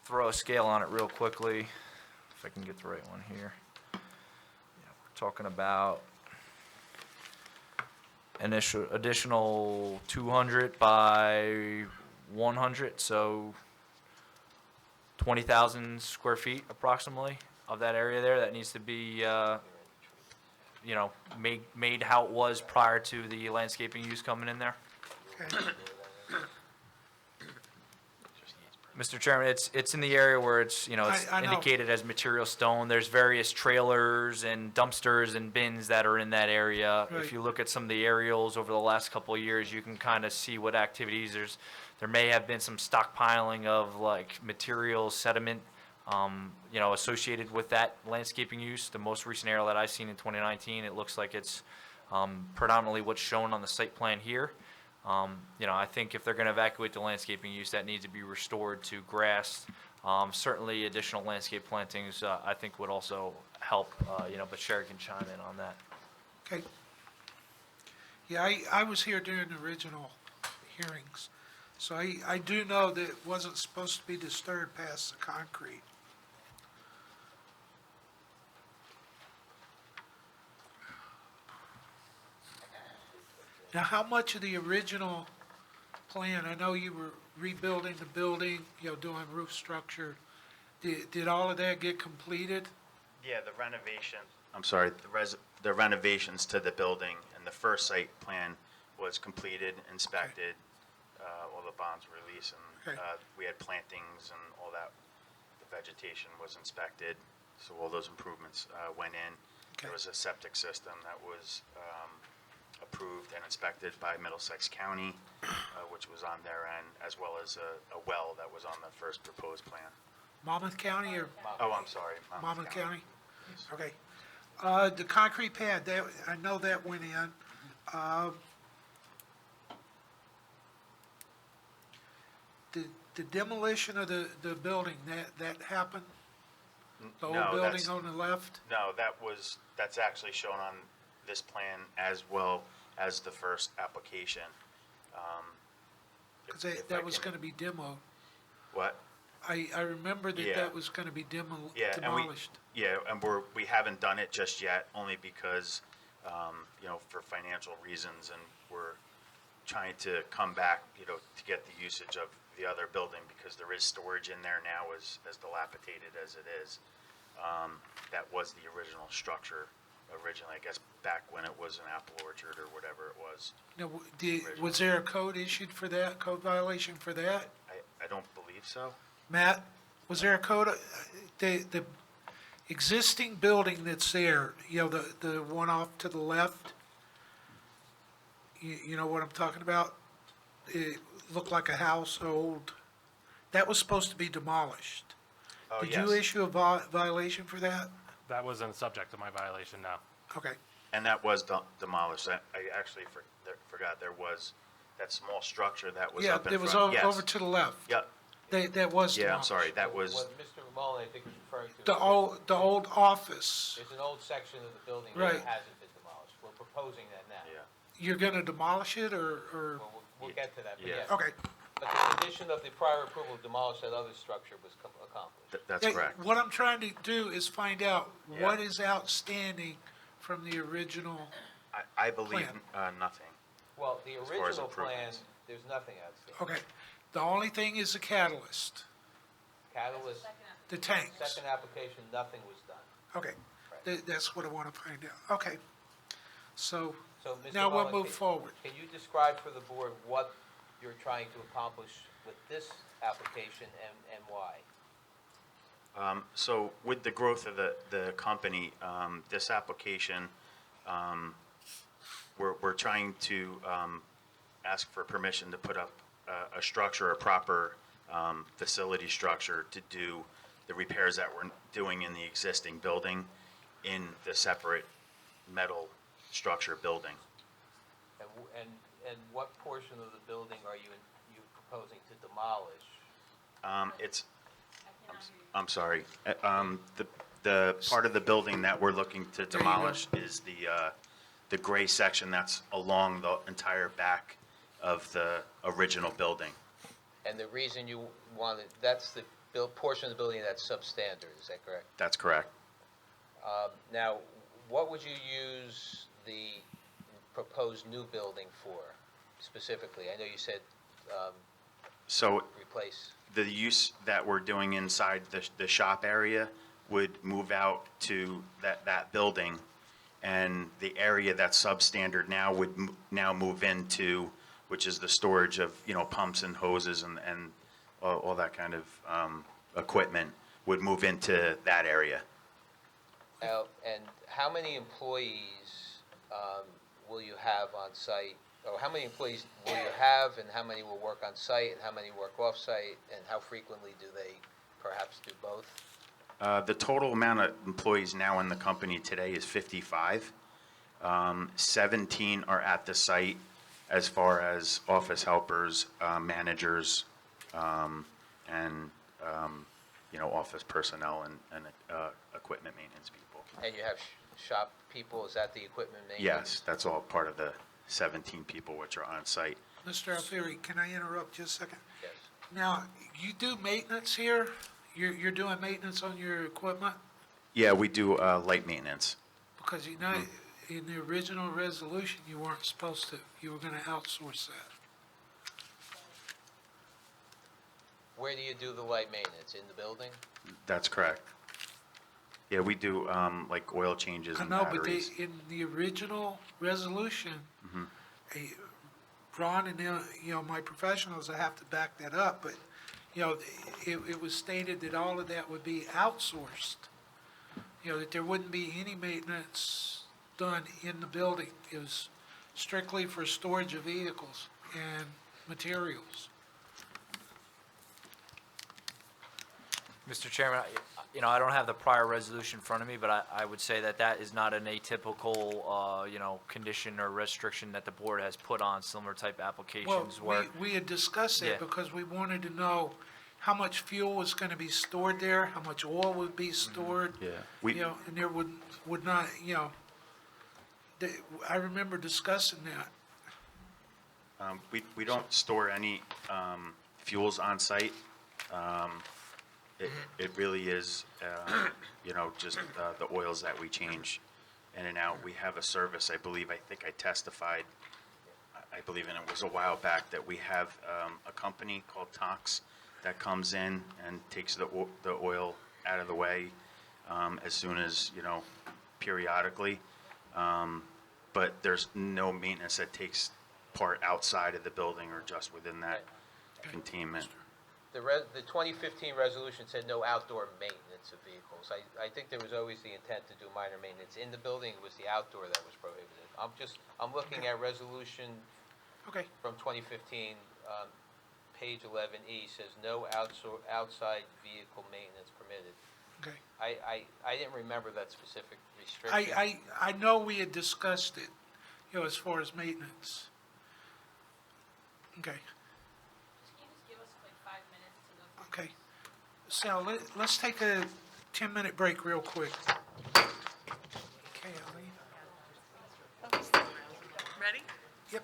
throw a scale on it real quickly, if I can get the right one here. Yeah, we're talking about additional 200 by 100, so 20,000 square feet approximately of that area there that needs to be, made how it was prior to the landscaping use coming in there. Okay. Mr. Chairman, it's in the area where it's, it's I know. indicated as material stone. There's various trailers and dumpsters and bins that are in that area. Right. If you look at some of the aerials over the last couple of years, you can kind of see what activities there may have been some stockpiling of like material sediment, associated with that landscaping use. The most recent aerial that I've seen in 2019, it looks like it's predominantly what's shown on the site plan here. I think if they're going to evacuate the landscaping use, that needs to be restored to grass. Certainly additional landscape plantings, I think would also help, but Sherry can chime in on that. Okay. Yeah, I was here during the original hearings, so I do know that it wasn't supposed to be disturbed past the concrete. Now, how much of the original plan, I know you were rebuilding the building, doing roof structure, did all of that get completed? Yeah, the renovation, I'm sorry, the renovations to the building and the first site plan was completed, inspected, all the bonds were released, and Okay. we had plantings and all that. The vegetation was inspected, so all those improvements went in. Okay. There was a septic system that was approved and inspected by Middlesex County, which was on their end, as well as a well that was on the first proposed plan. Monmouth County or Oh, I'm sorry. Monmouth County? Okay. The concrete pad, I know that went in. The demolition of the building, that happened? The old No, building that's- on the left? No, that's actually shown on this plan as well as the first application. Because if I that was can- going to be demoed. What? I remember that Yeah. that was going to be Yeah, and demolished. we haven't done it just yet, only because, for financial reasons, and we're trying to come back, to get the usage of the other building, because there is storage in there now, as dilapidated as it is. That was the original structure, originally, I guess, back when it was an apple orchard or whatever it was. Now, was there a code issued for that, code violation for that? I don't believe so. Matt, was there a code, the existing building that's there, the one off to the left? You know what I'm talking about? It looked like a house, old, that was supposed to be demolished. Oh, Did yes. you issue a violation for that? That wasn't subject to my violation, no. Okay, And that was demolished. I actually forgot there was that small structure that was yeah, up in it was front. Yes. over to the left. Yep. That was Yeah, I'm demolished. sorry, that was, What Mr. Mullen, I think, is referring to. The old office, There's an old section of the building Right. that hasn't been demolished. We're proposing that now. yeah. you're gonna demolish it, or, Well, we'll get to that, but Yeah. yes. okay. But the condition of the prior approval to demolish that other structure was accomplished. That's Hey, correct. what I'm trying to do is find out Yeah. what is outstanding from the original. I believe Plan. nothing. Well, the As far as original plan, improvements. there's nothing outstanding. Okay, the only thing is the catalyst, Catalyst, the tanks. second application, nothing was done. Okay, that's what I want to find out. Okay, so So, Mr. now we'll Mullen, move forward. Can you describe for the board what you're trying to accomplish with this application and why? So with the growth of the company, this application, we're trying to ask for permission to put up a structure, a proper facility structure to do the repairs that we're doing in the existing building in the separate metal structure building. And what portion of the building are you proposing to demolish? It's, I'm sorry, The part of the building that we're looking to you go. demolish is the gray section that's along the entire back of the original building. And the reason you wanted, that's the portion of the building that's substandard, is that correct? That's correct. Now, what would you use the proposed new building for specifically? I know you said So replace. the use that we're doing inside the shop area would move out to that building, and the area that's substandard now would now move into, which is the storage of, pumps and hoses and all that kind of equipment, would move into that area. Now, and how many employees will you have on site? Or how many employees will you have, and how many will work on site, and how many work off site, and how frequently do they perhaps do both? The total amount of employees now in the company today is 55. 17 are at the site as far as office helpers, managers, and, office personnel and equipment maintenance people. And you have shop people, is that the equipment maintenance? Yes, that's all part of the 17 people which are on site. Mr. Alfieri, can I interrupt just a second? Yes. Now, you do maintenance here? You're doing maintenance on your equipment? Yeah, we do light maintenance. Because in the original resolution, you weren't supposed to. You were going to outsource that. Where do you do the light maintenance? In the building? That's correct. Yeah, we do like oil changes I and know, but batteries. in the original resolution, Ron and my professionals, I have to back that up, but it was stated that all of that would be outsourced. That there wouldn't be any maintenance done in the building. It was strictly for storage of vehicles and materials. Mr. Chairman, I don't have the prior resolution in front of me, but I would say that is not an atypical, condition or restriction that the board has put on similar type Well, applications where, we had discussed Yeah. that because we wanted to know how much fuel was going to be stored there, how much oil would be stored. Yeah. We- And there would not, I remember discussing that. We don't store any fuels on site. It really is, just the oils that we change in and out. We have a service, I think I testified, I believe, and it was a while back, that we have a company called Tox that comes in and takes the oil out of the way as soon as, periodically. But there's no maintenance that takes part outside of the building or just within that containment. The 2015 resolution said no outdoor maintenance of vehicles. I think there was always the intent to do minor maintenance in the building. It was the outdoor that was prohibited. I'm looking at resolution Okay. from 2015, page 11E, says no outside vehicle maintenance permitted. Okay. I didn't remember that specific restriction. I know we had discussed it, as far as maintenance. Okay, Can you just give us like 5 minutes to go through? okay. Sal, let's take a 10-minute break real quick. Okay, Eileen? Ready? Yep.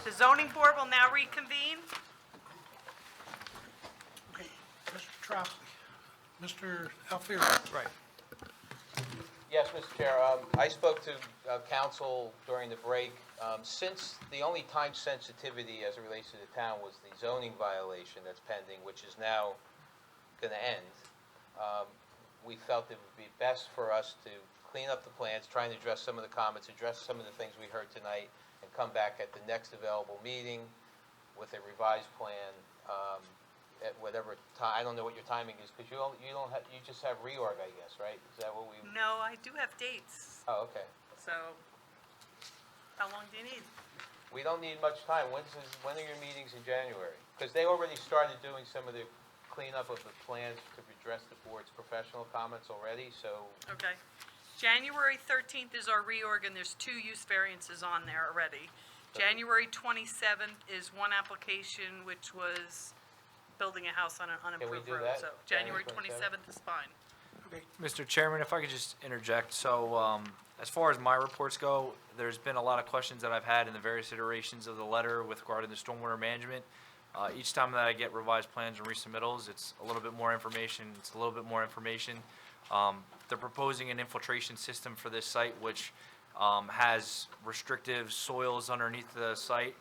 The zoning board will now reconvene. Okay, Mr. Tropoli, Mr. Alfieri. Right. Yes, Mr. Chair. I spoke to council during the break. Since the only time sensitivity as it relates to the town was the zoning violation that's pending, which is now going to end, we felt it would be best for us to clean up the plans, try and address some of the comments, address some of the things we heard tonight, and come back at the next available meeting with a revised plan at whatever time. I don't know what your timing is, because you just have reorg, I guess, right? Is that what we? No, I do have dates, Oh, okay. so how long do you need? We don't need much time. When are your meetings in January? Because they already started doing some of the cleanup of the plans to address the board's professional comments already, so. Okay. January 13th is our reorg, and there's 2 use variances on there already. January 27th is one application, which was building a house on an unimproved do road. that? So January January 27th? 27th is fine. Mr. Chairman, if I could just interject, so, as far as my reports go, there's been a lot of questions that I've had in the various iterations of the letter with regard to the stormwater management. Each time that I get revised plans and resubmittals, it's a little bit more information, They're proposing an infiltration system for this site, which, has restrictive soils underneath the site.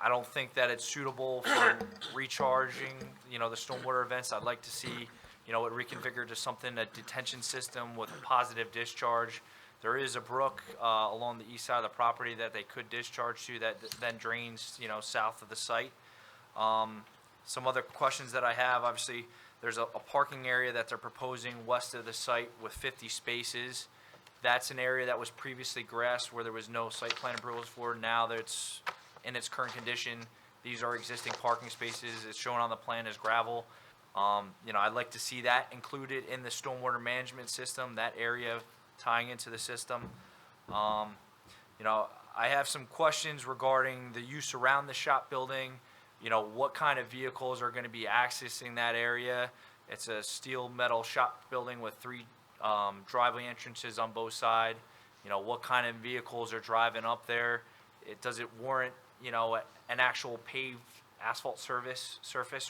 I don't think that it's suitable for recharging, the stormwater events. I'd like to see, it reconfigured to something, a detention system with a positive discharge. There is a brook, along the east side of the property that they could discharge to that then drains, south of the site. Some other questions that I have, obviously, there's a parking area that they're proposing west of the site with 50 spaces. That's an area that was previously grass where there was no site plan approvals for. Now that it's in its current condition, these are existing parking spaces. It's shown on the plan as gravel. I'd like to see that included in the stormwater management system, that area tying into the system. I have some questions regarding the use around the shop building. What kind of vehicles are going to be accessing that area? It's a steel metal shop building with 3 driveway entrances on both sides. What kind of vehicles are driving up there? Does it warrant, an actual paved asphalt surface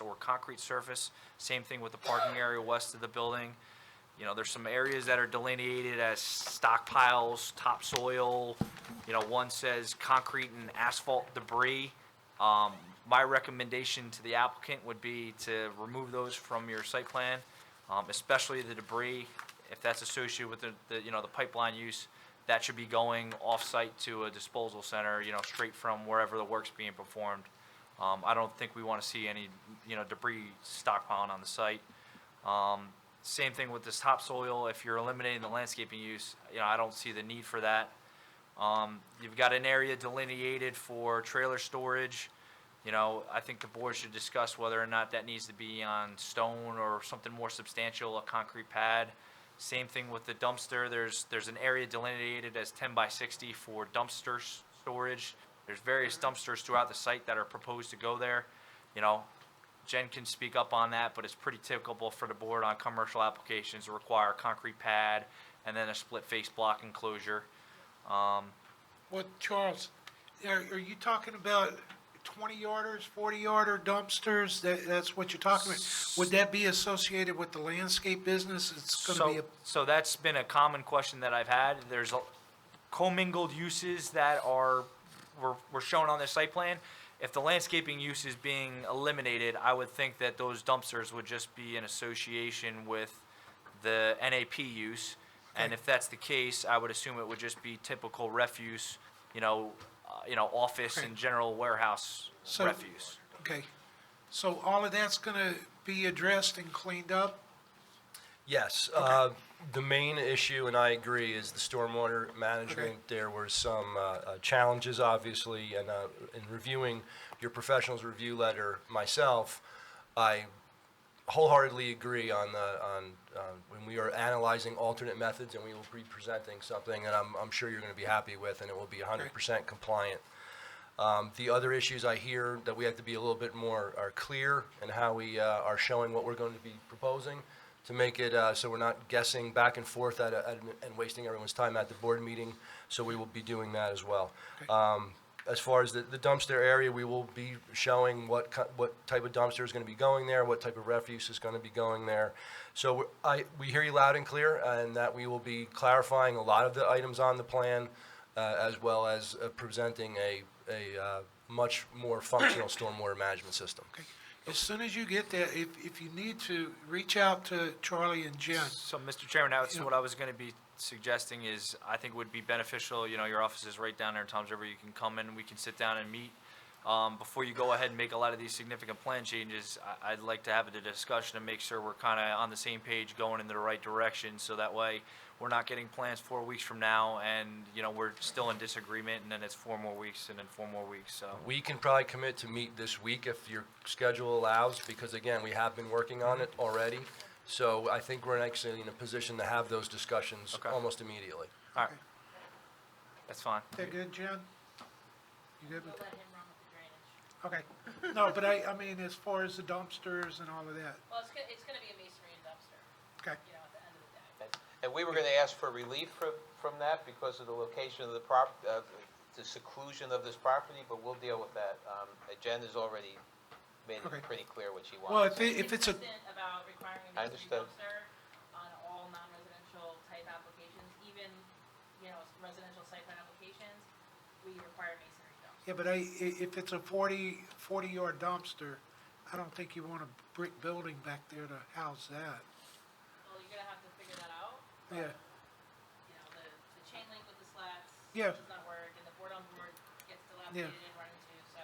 or concrete surface? Same thing with the parking area west of the building. There's some areas that are delineated as stockpiles, topsoil. One says concrete and asphalt debris. My recommendation to the applicant would be to remove those from your site plan, especially the debris. If that's associated with the pipeline use, that should be going off-site to a disposal center, straight from wherever the work's being performed. I don't think we want to see any, debris stockpiling on the site. Same thing with this topsoil. If you're eliminating the landscaping use, I don't see the need for that. You've got an area delineated for trailer storage. I think the board should discuss whether or not that needs to be on stone or something more substantial, a concrete pad. Same thing with the dumpster. There's an area delineated as 10 by 60 for dumpster storage. There's various dumpsters throughout the site that are proposed to go there. Jen can speak up on that, but it's pretty typical for the board on commercial applications to require a concrete pad and then a split face block enclosure. Well, Charles, are you talking about 20-yarders, 40-yarder dumpsters? That's what you're talking about? Would that be associated with the landscape business? It's going to be So that's been a common question that I've had. There's commingled uses that were shown on the site plan. If the landscaping use is being eliminated, I would think that those dumpsters would just be in association with the NAP use. And if that's the case, I would assume it would just be typical refuse, office and general warehouse refuse. Okay. So all of that's going to be addressed and cleaned up? Yes, the main issue, and I agree, is the stormwater management. Okay. There were some challenges, obviously, and in reviewing your professional's review letter myself, I wholeheartedly agree on when we are analyzing alternate methods, and we will be presenting something that I'm sure you're going to be happy with, and it will be 100% compliant. The other issues I hear that we have to be a little bit more clear in how we are showing what we're going to be proposing to make it so we're not guessing back and forth and wasting everyone's time at the board meeting. So we will be doing that as well. As far as the dumpster area, we will be showing what type of dumpster is going to be going there, what type of refuse is going to be going there. So we hear you loud and clear, and that we will be clarifying a lot of the items on the plan, as well as presenting a much more functional stormwater management system. Okay. As soon as you get that, if you need to, reach out to Charlie and Jen. So, Mr. Chairman, that's what I was going to be suggesting is I think would be beneficial, your office is right down there in Toms River. You can come in, we can sit down and meet. Before you go ahead and make a lot of these significant plan changes, I'd like to have a discussion and make sure we're kind of on the same page going in the right direction, so that way we're not getting plans 4 weeks from now and, we're still in disagreement, and then it's 4 more weeks and then 4 more weeks, so. We can probably commit to meet this week if your schedule allows, because again, we have been working on it already. So I think we're actually in a position to have those discussions almost immediately. All right. That's fine. That good, Jen? You good with We'll that? let him run with the drainage. Okay. No, but I mean, as far as the dumpsters and all of that. Well, it's gonna be a masonry and dumpster, Okay. you know, at the end of the day. And we were gonna ask for relief from that because of the location of the the seclusion of this property, but we'll deal with that. Jen has already made Okay. it pretty clear what she wants. Well, if it's a, Consistent about requiring a I masonry understood. dumpster on all non-residential type applications, even, you know, residential site plan applications, we require masonry dumpster. yeah, but if it's a 40-yard dumpster, I don't think you want a brick building back there to house that. Well, you're gonna have to figure that out. Yeah, You know, the chain link with the slats Yeah. does not work, and the board on board gets dilapidated and run into, so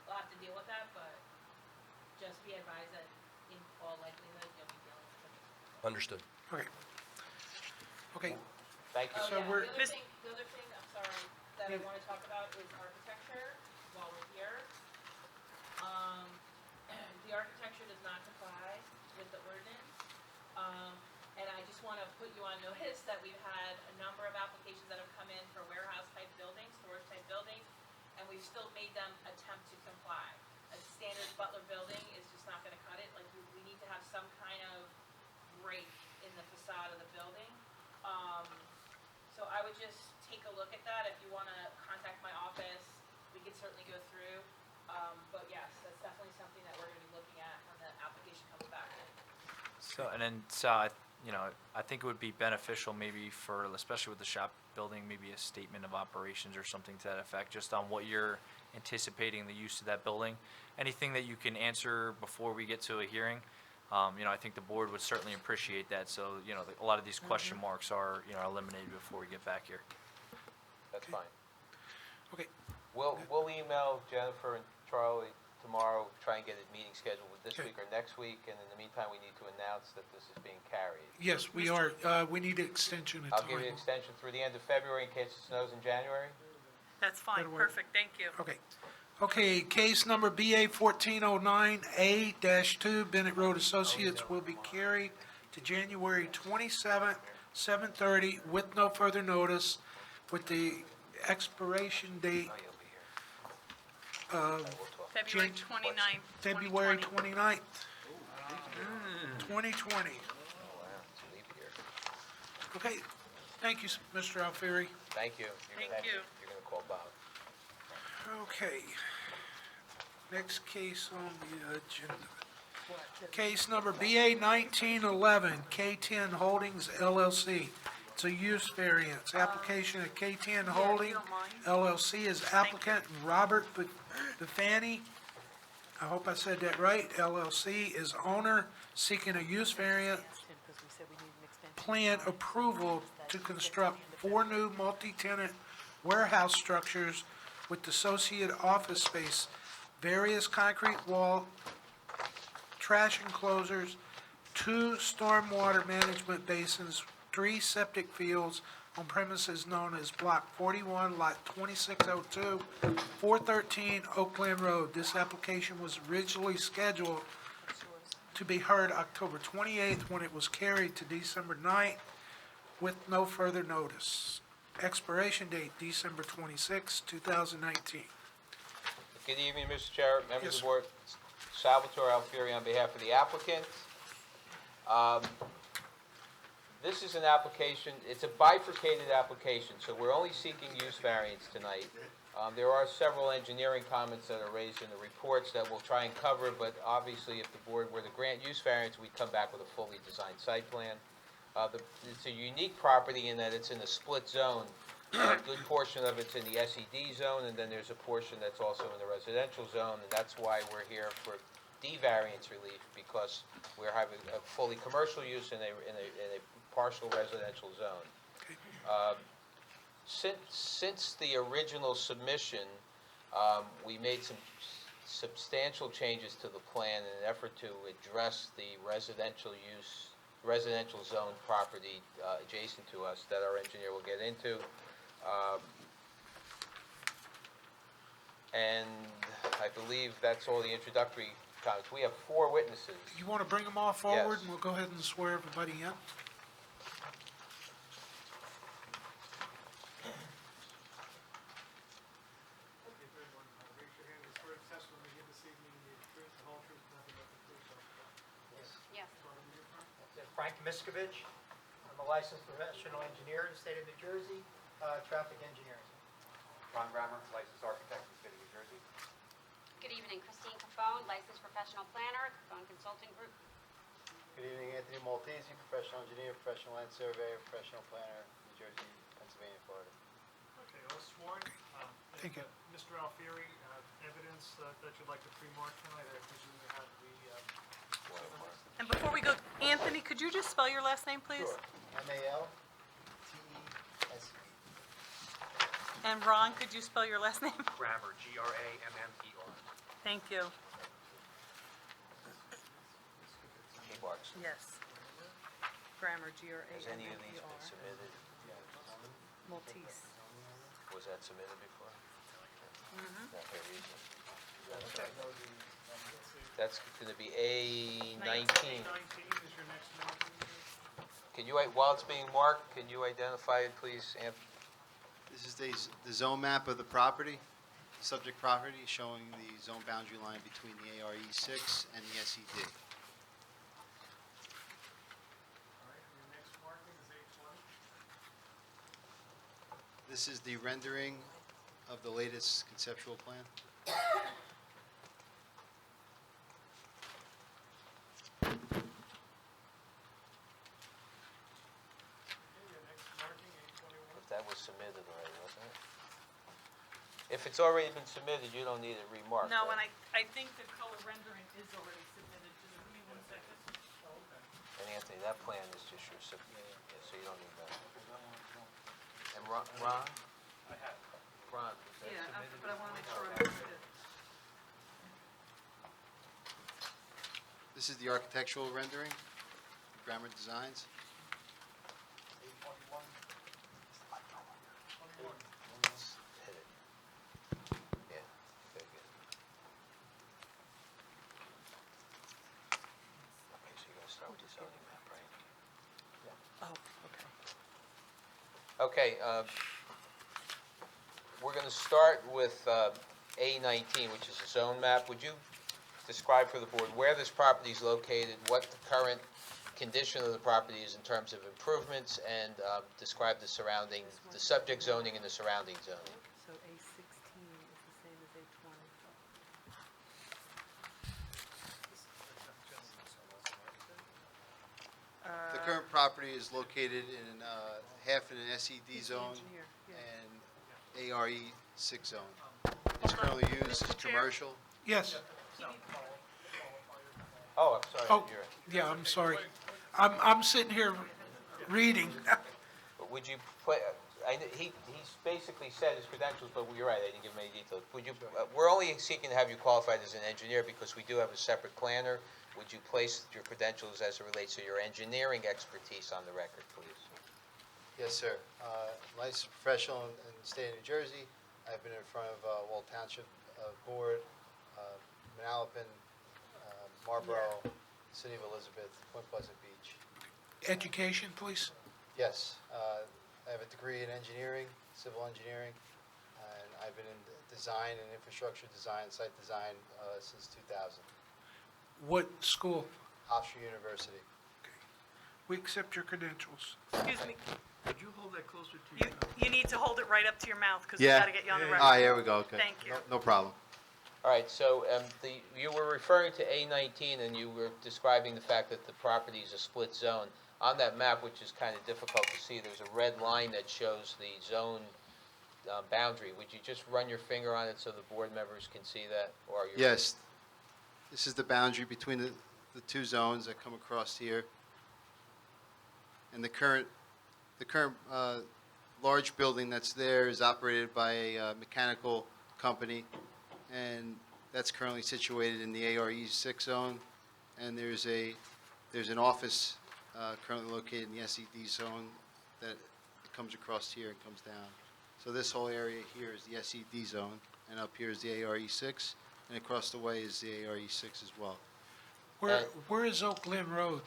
we'll have to deal with that, but just be advised that in all likelihood, you'll be dealing with it. Understood. okay. Okay, Thank you. Oh, So yeah, we're- the other thing, I'm sorry, that I Yeah. wanna talk about is architecture while we're here. The architecture does not comply with the ordinance. And I just wanna put you on notice that we've had a number of applications that have come in for warehouse type buildings, storage type buildings, and we've still made them attempt to comply. A standard Butler building is just not gonna cut it, like, we need to have some kind of break in the facade of the building. So I would just take a look at that. If you wanna contact my office, we could certainly go through. But yes, that's definitely something that we're gonna be looking at when the application comes back in. So, and then, so, you know, I think it would be beneficial maybe for, especially with the shop building, maybe a statement of operations or something to that effect, just on what you're anticipating the use of that building. Anything that you can answer before we get to a hearing, you know, I think the board would certainly appreciate that, so, you know, a lot of these question marks are, you know, eliminated before we get back here. That's fine. okay, We'll email Jennifer and Charlie tomorrow, try and get a meeting scheduled with this Okay. week or next week, and in the meantime, we need to announce that this is being carried. yes, we are, we need an extension of I'll give you an time. extension through the end of February in case it snows in January. That's fine, That'll work. perfect, thank you. Okay. Okay, case number BA 1409A-2, Bennett Road Associates will be carried to January 27th, 7:30, with no further notice, with the expiration date of February Jan- 29th, February 2020. 29th, 2020. Leap year. Okay, thank you, Mr. Alfieri. Thank you. Thank you. You're gonna call Bob. Okay. Next case on the agenda. Case number BA 1911, K10 Holdings LLC. It's a use variance. Application of K10 Holding LLC is applicant, and Robert Bufani, I hope I said that right, LLC is owner, seeking a use variance plan approval to construct 4 new multi-tenant warehouse structures with associated office space, various concrete wall, trash enclosures, 2 stormwater management basins, 3 septic fields on premises known as Block 41, Lot 2602, 413 Oakland Road. This application was originally scheduled to be heard October 28th, when it was carried to December 9th with no further notice. Expiration date, December 26, 2019. Good evening, Mr. Chair, members Yes, of the board. Salvatore Alfieri on behalf of the applicant. This is an application, it's a bifurcated application, so we're only seeking use variance tonight. There are several engineering comments that are raised in the reports that we'll try and cover, but obviously if the board were to grant use variance, we'd come back with a fully designed site plan. It's a unique property in that it's in a split zone. A good portion of it's in the SED zone, and then there's a portion that's also in the residential zone, and that's why we're here for D-variance relief, because we're having a fully commercial use in a partial residential zone. Since the original submission, we made some substantial changes to the plan in an effort to address the residential zone property adjacent to us that our engineer will get into. And I believe that's all the introductory comments. We have 4 witnesses. You want to bring them all forward, Yes. and we'll go ahead and swear everybody in? Miskovich. I'm a licensed professional engineer in the state of New Jersey, traffic engineering. Ron Grammer, licensed architect in the city of New Jersey. Good evening, Christine Capone, licensed professional planner, Capone Consulting Group. Good evening, Anthony Maltese, professional engineer, professional land surveyor, professional planner, New Jersey, Pennsylvania, Florida. Okay, all sworn. Thank you. Mr. Alfieri, evidence that you'd like to pre-mark tonight, I presume you have the... And before we go, Anthony, could you just spell your last name, please? Sure. Maltese. And Ron, could you spell your last name? Grammer, Grammer. Thank you. K-Barks. Yes. Grammar, Has any of these been Grammar. submitted? Maltese. Was that submitted before? Not very easy. That's going to be A19. 19 is your next one. Can you, while it's being marked, can you identify it, please, Anthony? This is the zone map of the property, subject property, showing the zone boundary line between the ARE 6 and the SED. All right, and your next marking is 820. This is the rendering of the latest conceptual plan. Your next marking, 821. But that was submitted already, wasn't it? If it's already been submitted, you don't need it remarked. No, right? and I think the color rendering is already submitted. Just give me 1 second. And Anthony, that plan is just your, yeah, so you don't need that. And Ron? I have. Ron, was that Yeah, submitted? but I want to make sure I marked it. This is the architectural rendering, Grammar Designs. Hit it. Yeah, very good. Okay, so you're gonna start with the zoning map, right? Oh, okay. Okay, we're gonna start with A19, which is a zone map. Would you describe for the board where this property is located, what the current condition of the property is in terms of improvements, and describe the surrounding, the subject zoning and the surrounding zoning? So A16 is the same as A20. The current property is located in half in an SED zone engineer, yeah. and ARE 6 zone. It's currently used as commercial. Yes. Oh, I'm sorry. Oh, you're- yeah, I'm sorry. I'm sitting here reading. But would you play, he's basically said his credentials, but you're right, I didn't give him any details. Would you, we're only seeking to have you qualified as an engineer because we do have a separate planner. Would you place your credentials as it relates to your engineering expertise on the record, please? Yes, sir. Licensed professional in the state of New Jersey. I've been in front of Howell Township Board, Manalapan, Marlboro, City of Elizabeth, Point Pleasant Beach. Education, please. Yes, I have a degree in engineering, civil engineering, and I've been in design and infrastructure design, site design since 2000. What school? Hofstra University. We accept your credentials. Excuse me, Could you hold that closer to you, your mouth? you need to hold it right up to your mouth because we Yeah. got to get you on the Yeah, record. Ah, here we go, okay. Thank you. No problem. All right, so you were referring to A19 and you were describing the fact that the property is a split zone. On that map, which is kind of difficult to see, there's a red line that shows the zone boundary. Would you just run your finger on it so the board members can see that? Or you're- Yes, this is the boundary between the two zones that come across here. And the current large building that's there is operated by a mechanical company, and that's currently situated in the ARE 6 zone. And there's an office currently located in the SED zone that comes across here and comes down. So this whole area here is the SED zone, and up here is the ARE 6, and across the way is the ARE 6 as well. Where is Oak Glen Road?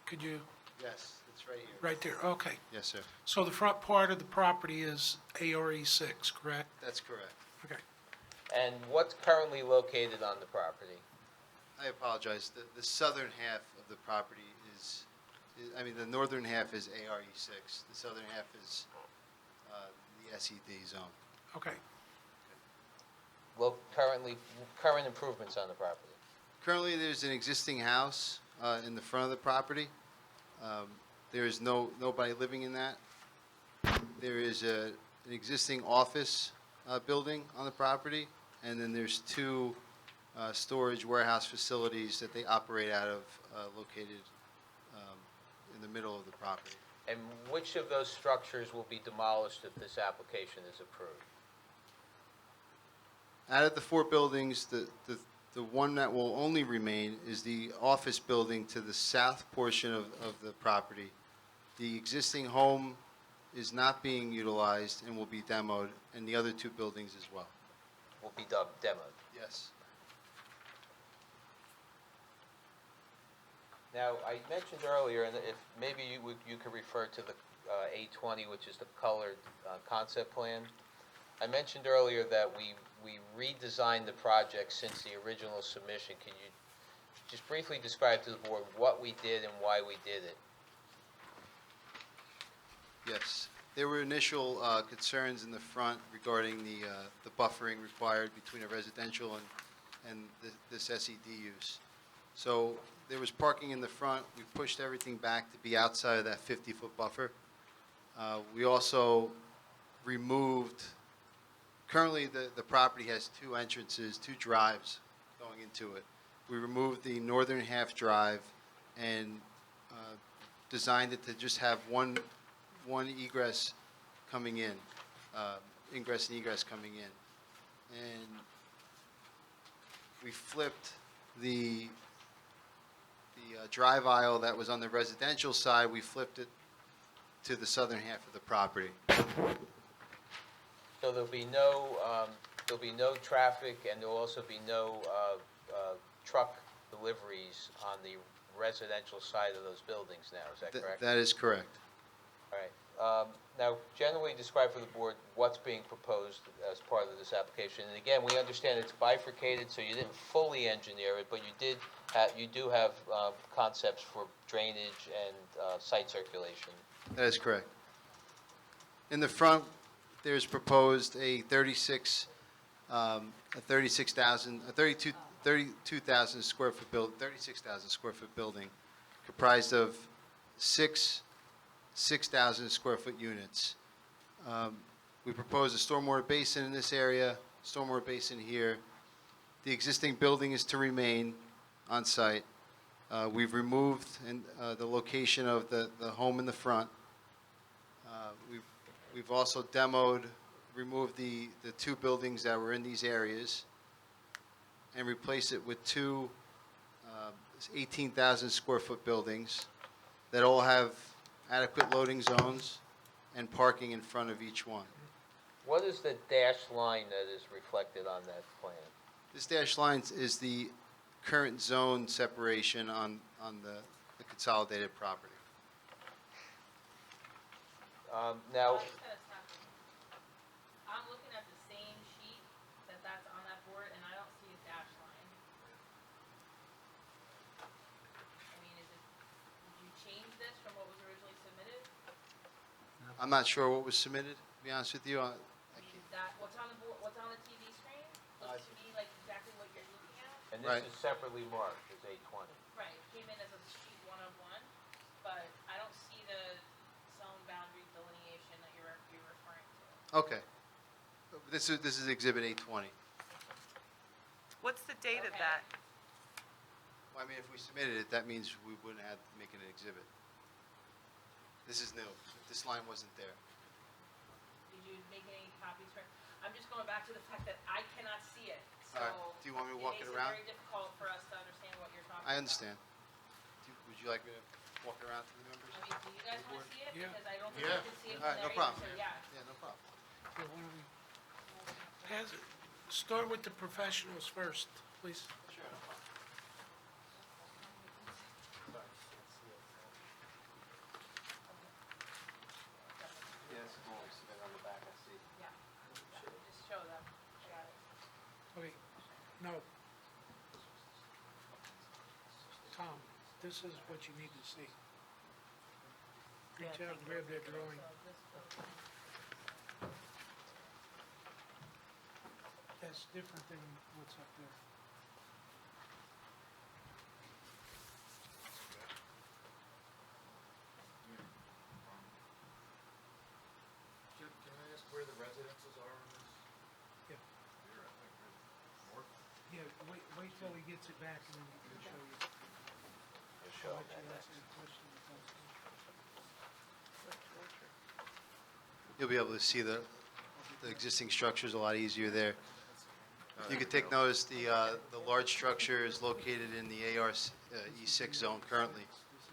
Could you, Yes, it's right here. right there, okay. Yes, sir. So the front part of the property is ARE 6, correct? That's correct. Okay. And what's currently located on the property? I apologize. The southern half of the property is the northern half is ARE6. The southern half is the SED zone. Okay. Well, current improvements on the property. Currently, there's an existing house in the front of the property. There is nobody living in that. There is an existing office building on the property, and then there's two storage warehouse facilities that they operate out of, located in the middle of the property. And which of those structures will be demolished if this application is approved? Out of the four buildings, the one that will only remain is the office building to the south portion of the property. The existing home is not being utilized and will be demoed, and the other two buildings as well. Will be demoed? Yes. Now, I mentioned earlier, and if maybe you could refer to the A20, which is the colored concept plan. I mentioned earlier that we redesigned the project since the original submission. Can you just briefly describe to the board what we did and why we did it? Yes. There were initial concerns in the front regarding the buffering required between a residential and this SED use. So there was parking in the front. We pushed everything back to be outside of that 50-foot buffer. We also removed, currently the property has two entrances, two drives going into it. We removed the northern half drive and designed it to just have one egress coming in, ingress and egress coming in. And we flipped the drive aisle that was on the residential side, we flipped it to the southern half of the property. So there'll be no traffic, and there'll also be no truck deliveries on the residential side of those buildings now, is that correct? That is correct. All right. Now, generally describe for the board what's being proposed as part of this application. And again, we understand it's bifurcated, so you didn't fully engineer it, but you do have concepts for drainage and site circulation. That is correct. In the front, there's proposed a 32,000 square foot building, 36,000 square foot building, comprised of six 6,000 square foot units. We propose a stormwater basin in this area, stormwater basin here. The existing building is to remain on site. We've removed the location of the home in the front. We've also removed the two buildings that were in these areas and replaced it with two 18,000 square foot buildings that all have adequate loading zones and parking in front of each one. What is the dashed line that is reflected on that plan? This dashed line is the current zone separation on the consolidated property. Now, I'm looking at the same sheet that's on that board, and I don't see a dash line. I mean, did you change this from what was originally submitted? I'm not sure what was submitted, to be honest with you. What's on the board, what's on the TV screen? Looks to me like exactly what you're looking at. and this Right. is separately marked as A20. Right, it came in as a sheet 1 of 1, but I don't see the zone boundary delineation that you're referring to. Okay. This is Exhibit 820. What's the date of Okay. that? Well, I mean, if we submitted it, that means we wouldn't have to make it an exhibit. This is new. This line wasn't there. Did you make any copies for, I'm just going back to the fact that I cannot see it, so. All right. Do you want me to walk it around? It makes it very difficult for us to understand what you're talking about. I understand. Would you like me to walk it around to the members? I mean, do you guys want to see it? Yeah. Because I don't think Yeah. you can see it All right, from no there problem. either, so yeah. Yeah, no problem. Start with the professionals first, please. Sure. Yeah, this is what we submitted on the back, I see. Yeah, just show them, I got it. Okay, no. Tom, this is what you need to see. Reach out and grab that drawing. That's different than what's up there. Can I ask where the residences are on this? Yeah. Here, I think there's north. Yeah, wait till he gets it back and then he can show you. Show I'll let them you that ask any question that comes to you. You'll be able to see the existing structures a lot easier there. You could take notice, the large structure is located in the AR E6 zone currently. This is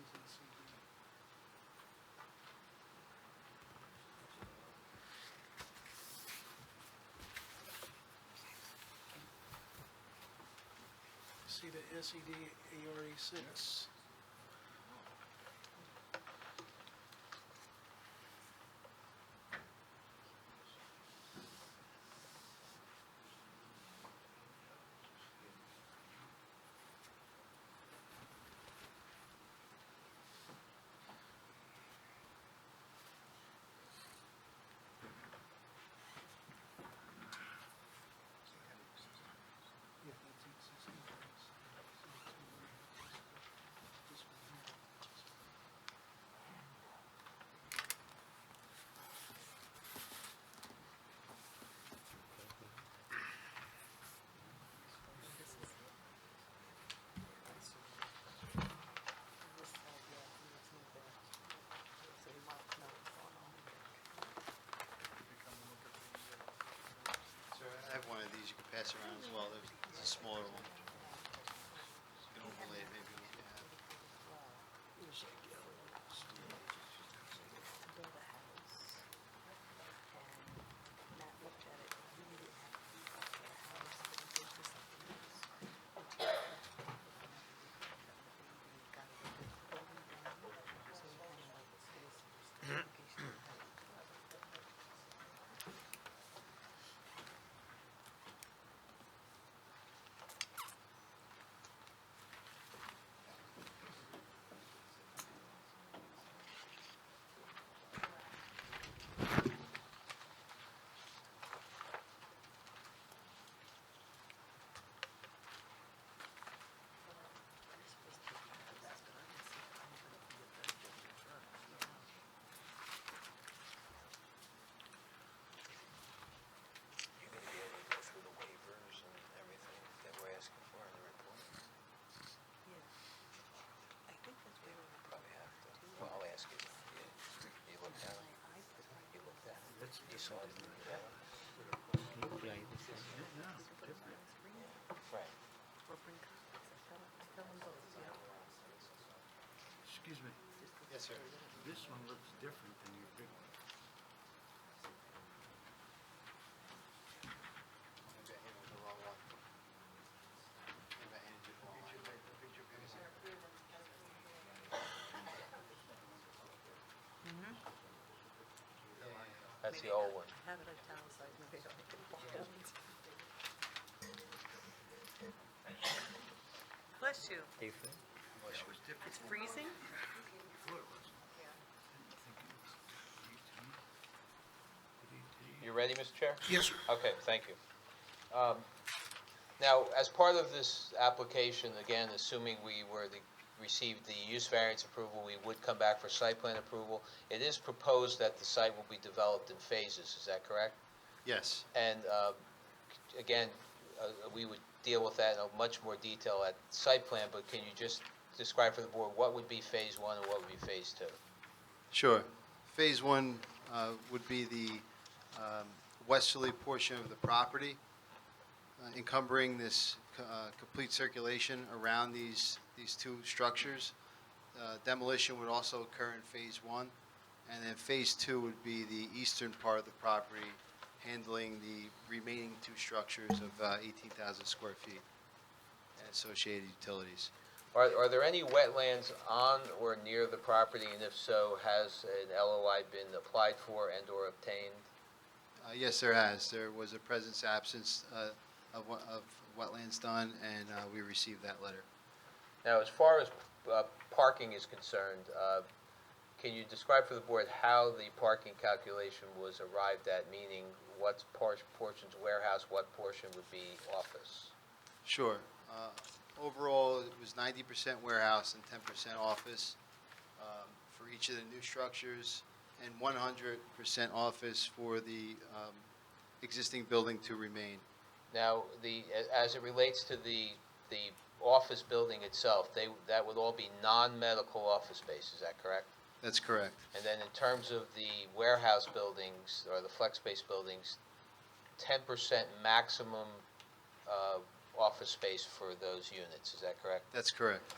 in CD. See the SED ARE6. Yeah, that's existing. This one here. Sir, I have one of these you can pass around as well. There's a smaller one. You can overlay it maybe what you have. You're gonna be able to go through the waivers and everything that we're asking for in the report? Probably have to. Well, I'll ask you. You looked at it? You looked at it? You saw it? Yeah. Right. Excuse me, Yes, sir. this one looks different than your big one. Maybe I handled the wrong one. Maybe I handed you the wrong one. That's the old one. Have it italicized, maybe I can walk down. Bless you. It's freezing? You ready, Mr. Chair? Yes, sir. Okay, thank you. Now, as part of this application, again, assuming we received the use variance approval, we would come back for site plan approval. It is proposed that the site will be developed in phases, is that correct? Yes. And again, we would deal with that in much more detail at site plan, but can you just describe for the board what would be phase one and what would be phase two? Sure. Phase one would be the westerly portion of the property, encumbering this complete circulation around these two structures. Demolition would also occur in phase one, and then phase two would be the eastern part of the property, handling the remaining two structures of 18,000 square feet and associated utilities. Are there any wetlands on or near the property, and if so, has an LOI been applied for and/or obtained? Yes, there has. There was a presence-absence of wetlands done, and we received that letter. Now, as far as parking is concerned, can you describe for the board how the parking calculation was arrived at, meaning what portion's warehouse, what portion would be office? Sure. Overall, it was 90% warehouse and 10% office for each of the new structures, and 100% office for the existing building to remain. Now, as it relates to the office building itself, that would all be non-medical office space, is that correct? That's correct. And then in terms of the warehouse buildings, or the flex space buildings, 10% maximum office space for those units, is that correct? That's correct.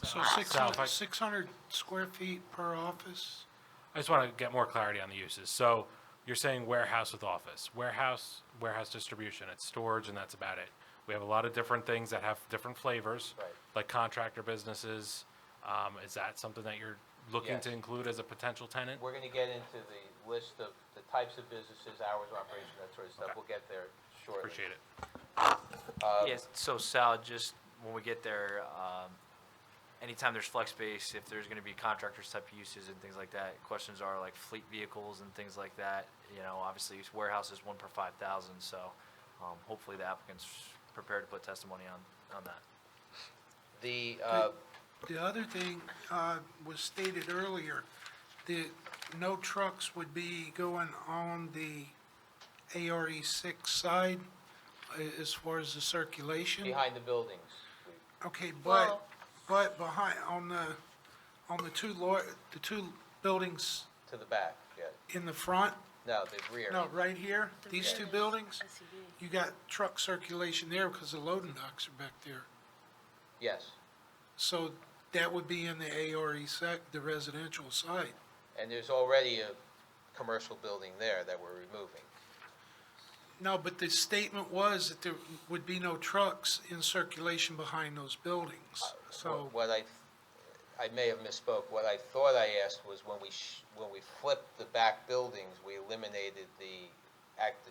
So Sal, if I- 600 square feet per office? I just want to get more clarity on the uses. So you're saying warehouse with office, warehouse distribution, it's storage, and that's about it. We have a lot of different things that have different flavors, Right. like contractor businesses. Is that something that you're looking to Yes. include as a potential tenant? We're going to get into the list of the types of businesses, hours of operation, that sort of stuff. Okay. We'll get there shortly. Appreciate it. Yes, so Sal, just when we get there, anytime there's flex space, if there's gonna be contractors type uses and things like that, questions are like fleet vehicles and things like that. You know, obviously, warehouse is 1 per 5,000, so, hopefully the applicant's prepared to put testimony on that. The, The other thing was stated earlier, that no trucks would be going on the ARE6 side as far as the circulation. behind the buildings, Okay, Well- but behind, on the two buildings to the back, yeah. in the front, No, the rear. no, right here, these two buildings, SED. you got truck circulation there because the loading docks are back there. Yes, So that would be in the ARE the residential side. and there's already a commercial building there that we're removing. No, but the statement was that there would be no trucks in circulation behind those buildings. So, What I may have misspoke. What I thought I asked was when we flipped the back buildings, we eliminated the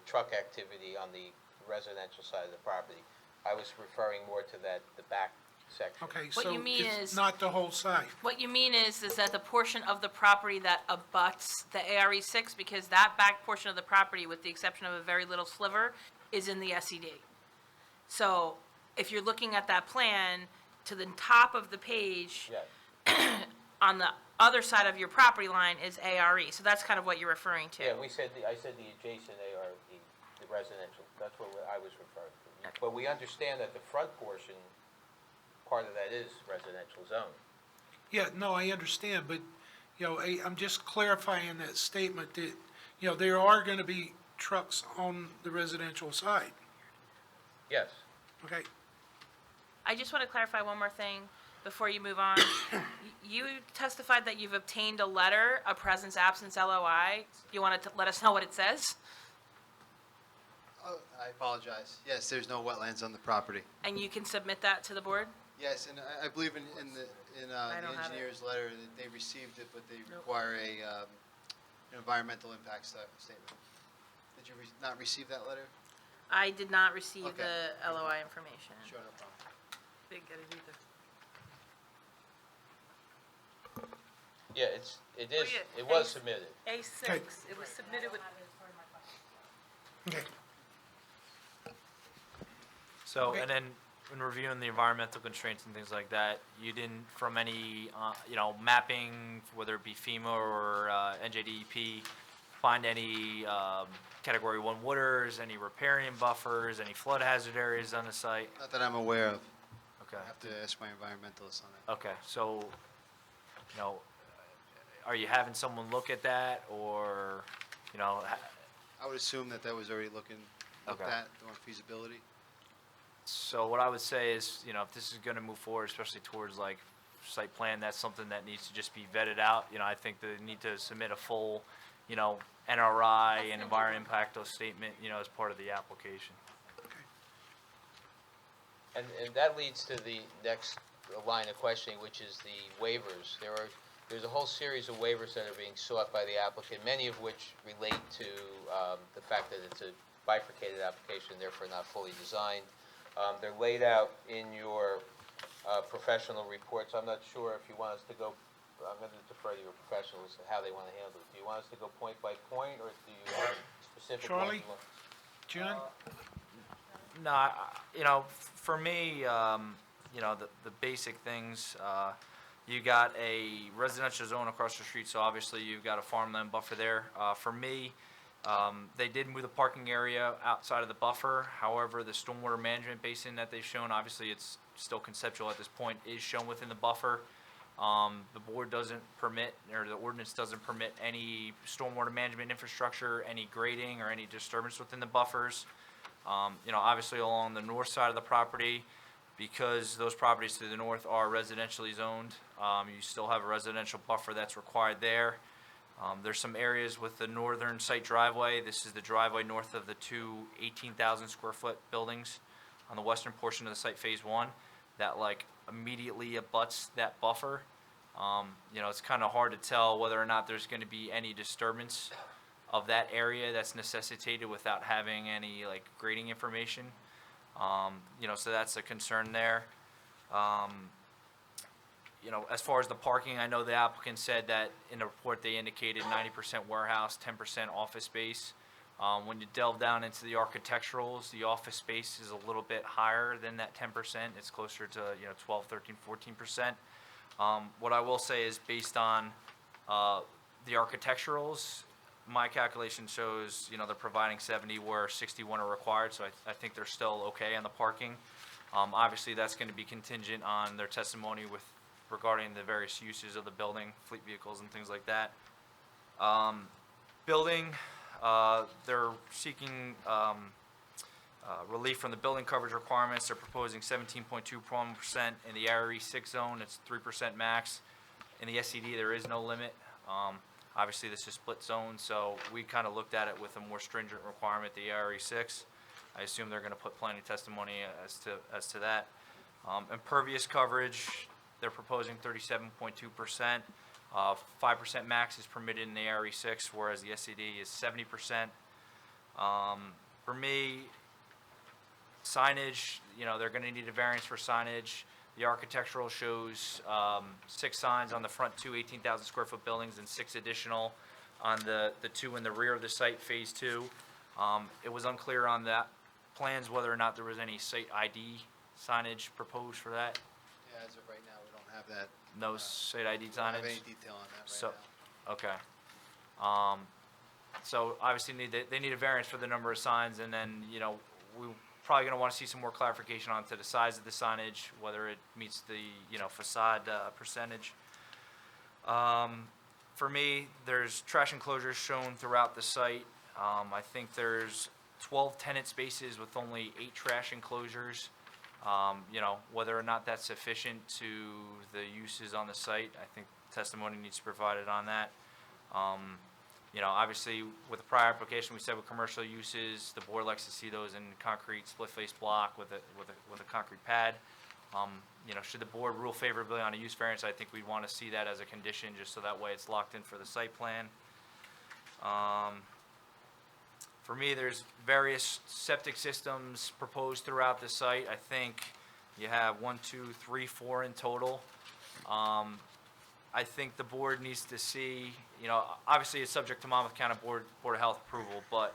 truck activity on the residential side of the property. I was referring more to the back section. okay, What so you mean it's is- not the whole site. What you mean is that the portion of the property that abuts the ARE6, because that back portion of the property, with the exception of a very little sliver, is in the SED. So if you're looking at that plan, to the top of the page, Yeah, on the other side of your property line is ARE. So that's kind of what you're referring to. yeah, I said the adjacent AR, the residential, that's what I was referring to. But we understand that the front portion, part of that is residential zone. Yeah, no, I understand, but, I'm just clarifying that statement that, there are going to be trucks on the residential side, Yes. okay? I just want to clarify one more thing before you move on. You testified that you've obtained a letter, a presence-absence LOI. You want to let us know what it says? Oh, I apologize. Yes, there's no wetlands on the property. And you can submit that to the board? Yes, and I believe in the I don't have it. engineer's letter that they received it, but they require an environmental impact statement. Did you not receive that letter? I did not receive Okay. the LOI information. Sure, no problem. Didn't get it either. Yeah, it is, yeah, it was A- submitted. A6, it was submitted with, Okay. So, Okay. and then when reviewing the environmental constraints and things like that, you didn't, from any, mapping, whether it be FEMA or NJDEP, find any Category 1 waters, any riparian buffers, any flood hazard areas on the site? Not that I'm aware of. Okay. I have to ask my environmentalist on that. Okay, so, are you having someone look at that, or, I would assume that was already looked Okay. at during feasibility. so what I would say is, if this is gonna move forward, especially towards like site plan, that's something that needs to just be vetted out. I think they need to submit a full, NRI and environmental impact statement, as part of the application. And that leads to the next line of questioning, which is the waivers. There's a whole series of waivers that are being sought by the applicant, many of which relate to the fact that it's a bifurcated application, therefore not fully designed. They're laid out in your professional reports. I'm not sure if you want us to go I'm gonna defer to your professionals and how they wanna handle it. Do you want us to go point by point, or do you have specific ones Charlie? you want? John? No, for me, the basic things, you got a residential zone across the street, so obviously you've got a farmland buffer there. For me, they did move the parking area outside of the buffer. However, the stormwater management basin that they've shown, obviously it's still conceptual at this point, is shown within the buffer. The board doesn't permit, or the ordinance doesn't permit any stormwater management infrastructure, any grading, or any disturbance within the buffers. Obviously along the north side of the property, because those properties to the north are residentially zoned, you still have a residential buffer that's required there. There's some areas with the northern site driveway. This is the driveway north of the two 18,000 square foot buildings on the western portion of the site, phase one, that like immediately abuts that buffer. It's kind of hard to tell whether or not there's going to be any disturbance of that area that's necessitated without having any like grading information. So that's a concern there. As far as the parking, I know the applicant said that in the report they indicated 90% warehouse, 10% office space. When you delve down into the architecturals, the office space is a little bit higher than that 10%. It's closer to 12, 13, 14%. What I will say is based on the architecturals, my calculation shows they're providing 70 where 61 are required, so I think they're still okay on the parking. Obviously, that's going to be contingent on their testimony regarding the various uses of the building, fleet vehicles and things like that. Building, they're seeking relief from the building coverage requirements. They're proposing 17.21% in the ARE 6 zone. It's 3% max. In the SCD, there is no limit. Obviously, this is split zone, so we kind of looked at it with a more stringent requirement, the ARE 6. I assume they're going to put plenty of testimony as to that. Impervious coverage, they're proposing 37.2%. 5% max is permitted in the ARE 6, whereas the SCD is 70%. For me, signage, they're going to need a variance for signage. The architectural shows 6 signs on the front two 18,000 square foot buildings and 6 additional on the 2 in the rear of the site, phase 2. It was unclear on that plans whether or not there was any site ID signage proposed for that. Yeah, as of right now, we don't have that. No site ID We don't have signage? any detail on that So, right okay. So obviously they need a variance for the number of signs, and then, we're probably gonna wanna see some more clarification onto the size of the signage, whether it meets the, facade, percentage. For me, there's trash enclosures shown throughout the site. I think there's 12 tenant spaces with only 8 trash enclosures. Whether or not that's sufficient to the uses on the site, I think testimony needs to be provided on that. Obviously, with the prior application, we said with commercial uses, the board likes to see those in concrete split-face block with a concrete pad. Should the board rule favorably on a use variance, I think we'd want to see that as a condition, just so that way it's locked in for the site plan. For me, there's various septic systems proposed throughout the site. I think you have 1, 2, 3, 4 in total. I think the board needs to see, obviously it's subject to Monmouth County Board of Health approval, but,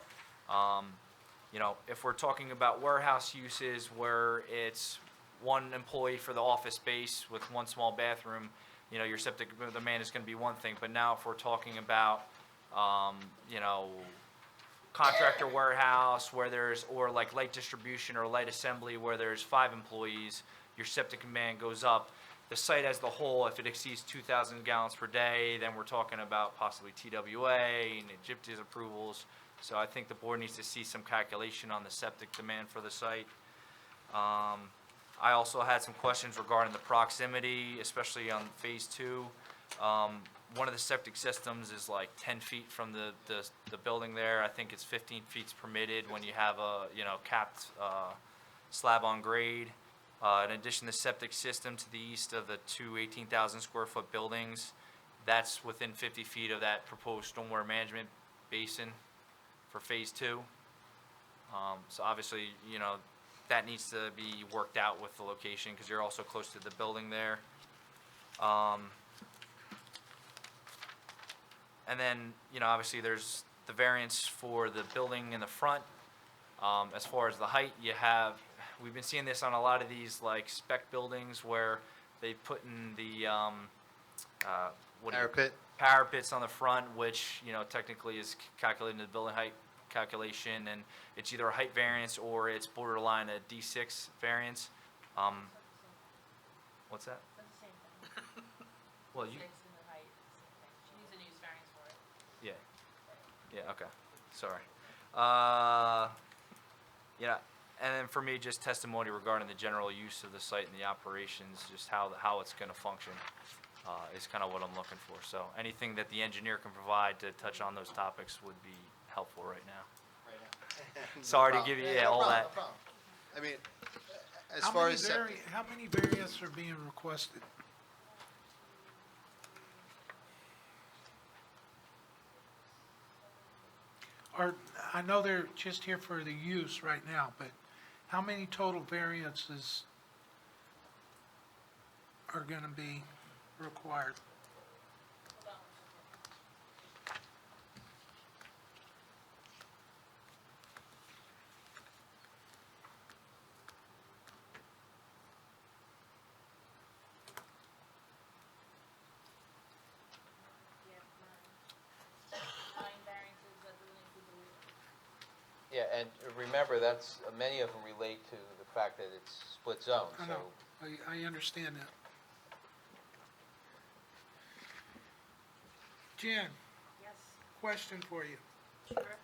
if we're talking about warehouse uses where it's 1 employee for the office space with 1 small bathroom, your septic demand is gonna be one thing. But now if we're talking about, contractor warehouse where there's, or like light distribution or light assembly where there's 5 employees, your septic demand goes up. The site as the whole, if it exceeds 2,000 gallons per day, then we're talking about possibly TWA and Egyptian approvals. So I think the board needs to see some calculation on the septic demand for the site. I also had some questions regarding the proximity, especially on phase 2. One of the septic systems is like 10 feet from the building there. I think it's 15 feet permitted when you have a, capped slab on grade. In addition, the septic system to the east of the 2 18,000 square foot buildings, that's within 50 feet of that proposed stormwater management basin for phase 2. So obviously, that needs to be worked out with the location because you're also close to the building there. And then, obviously, there's the variance for the building in the front. As far as the height, we've been seeing this on a lot of these, like, spec buildings where they put in the, Parapet? parapets on the front, which, technically is calculated in the building height calculation, and it's either a height variance or it's borderline a D6 variance. What's that? That's the same thing. Well, you, Six in the height, same thing. She needs a new variance for it. yeah, okay, sorry. And then for me, just testimony regarding the general use of the site and the operations, just how it's gonna function, is kind of what I'm looking for. So anything that the engineer can provide to touch on those topics would be helpful right now. No Sorry to problem. give you, No all problem, that. no problem. I mean, as How far many as septic, how many variants are being requested? I know they're just here for the use right now, but how many total variances are going to be required? Nine variances that doesn't include the roof. Yeah, and remember, many of them relate to the fact that it's split zone, I so. know, I understand that. Jan, Yes. question for you. Sure.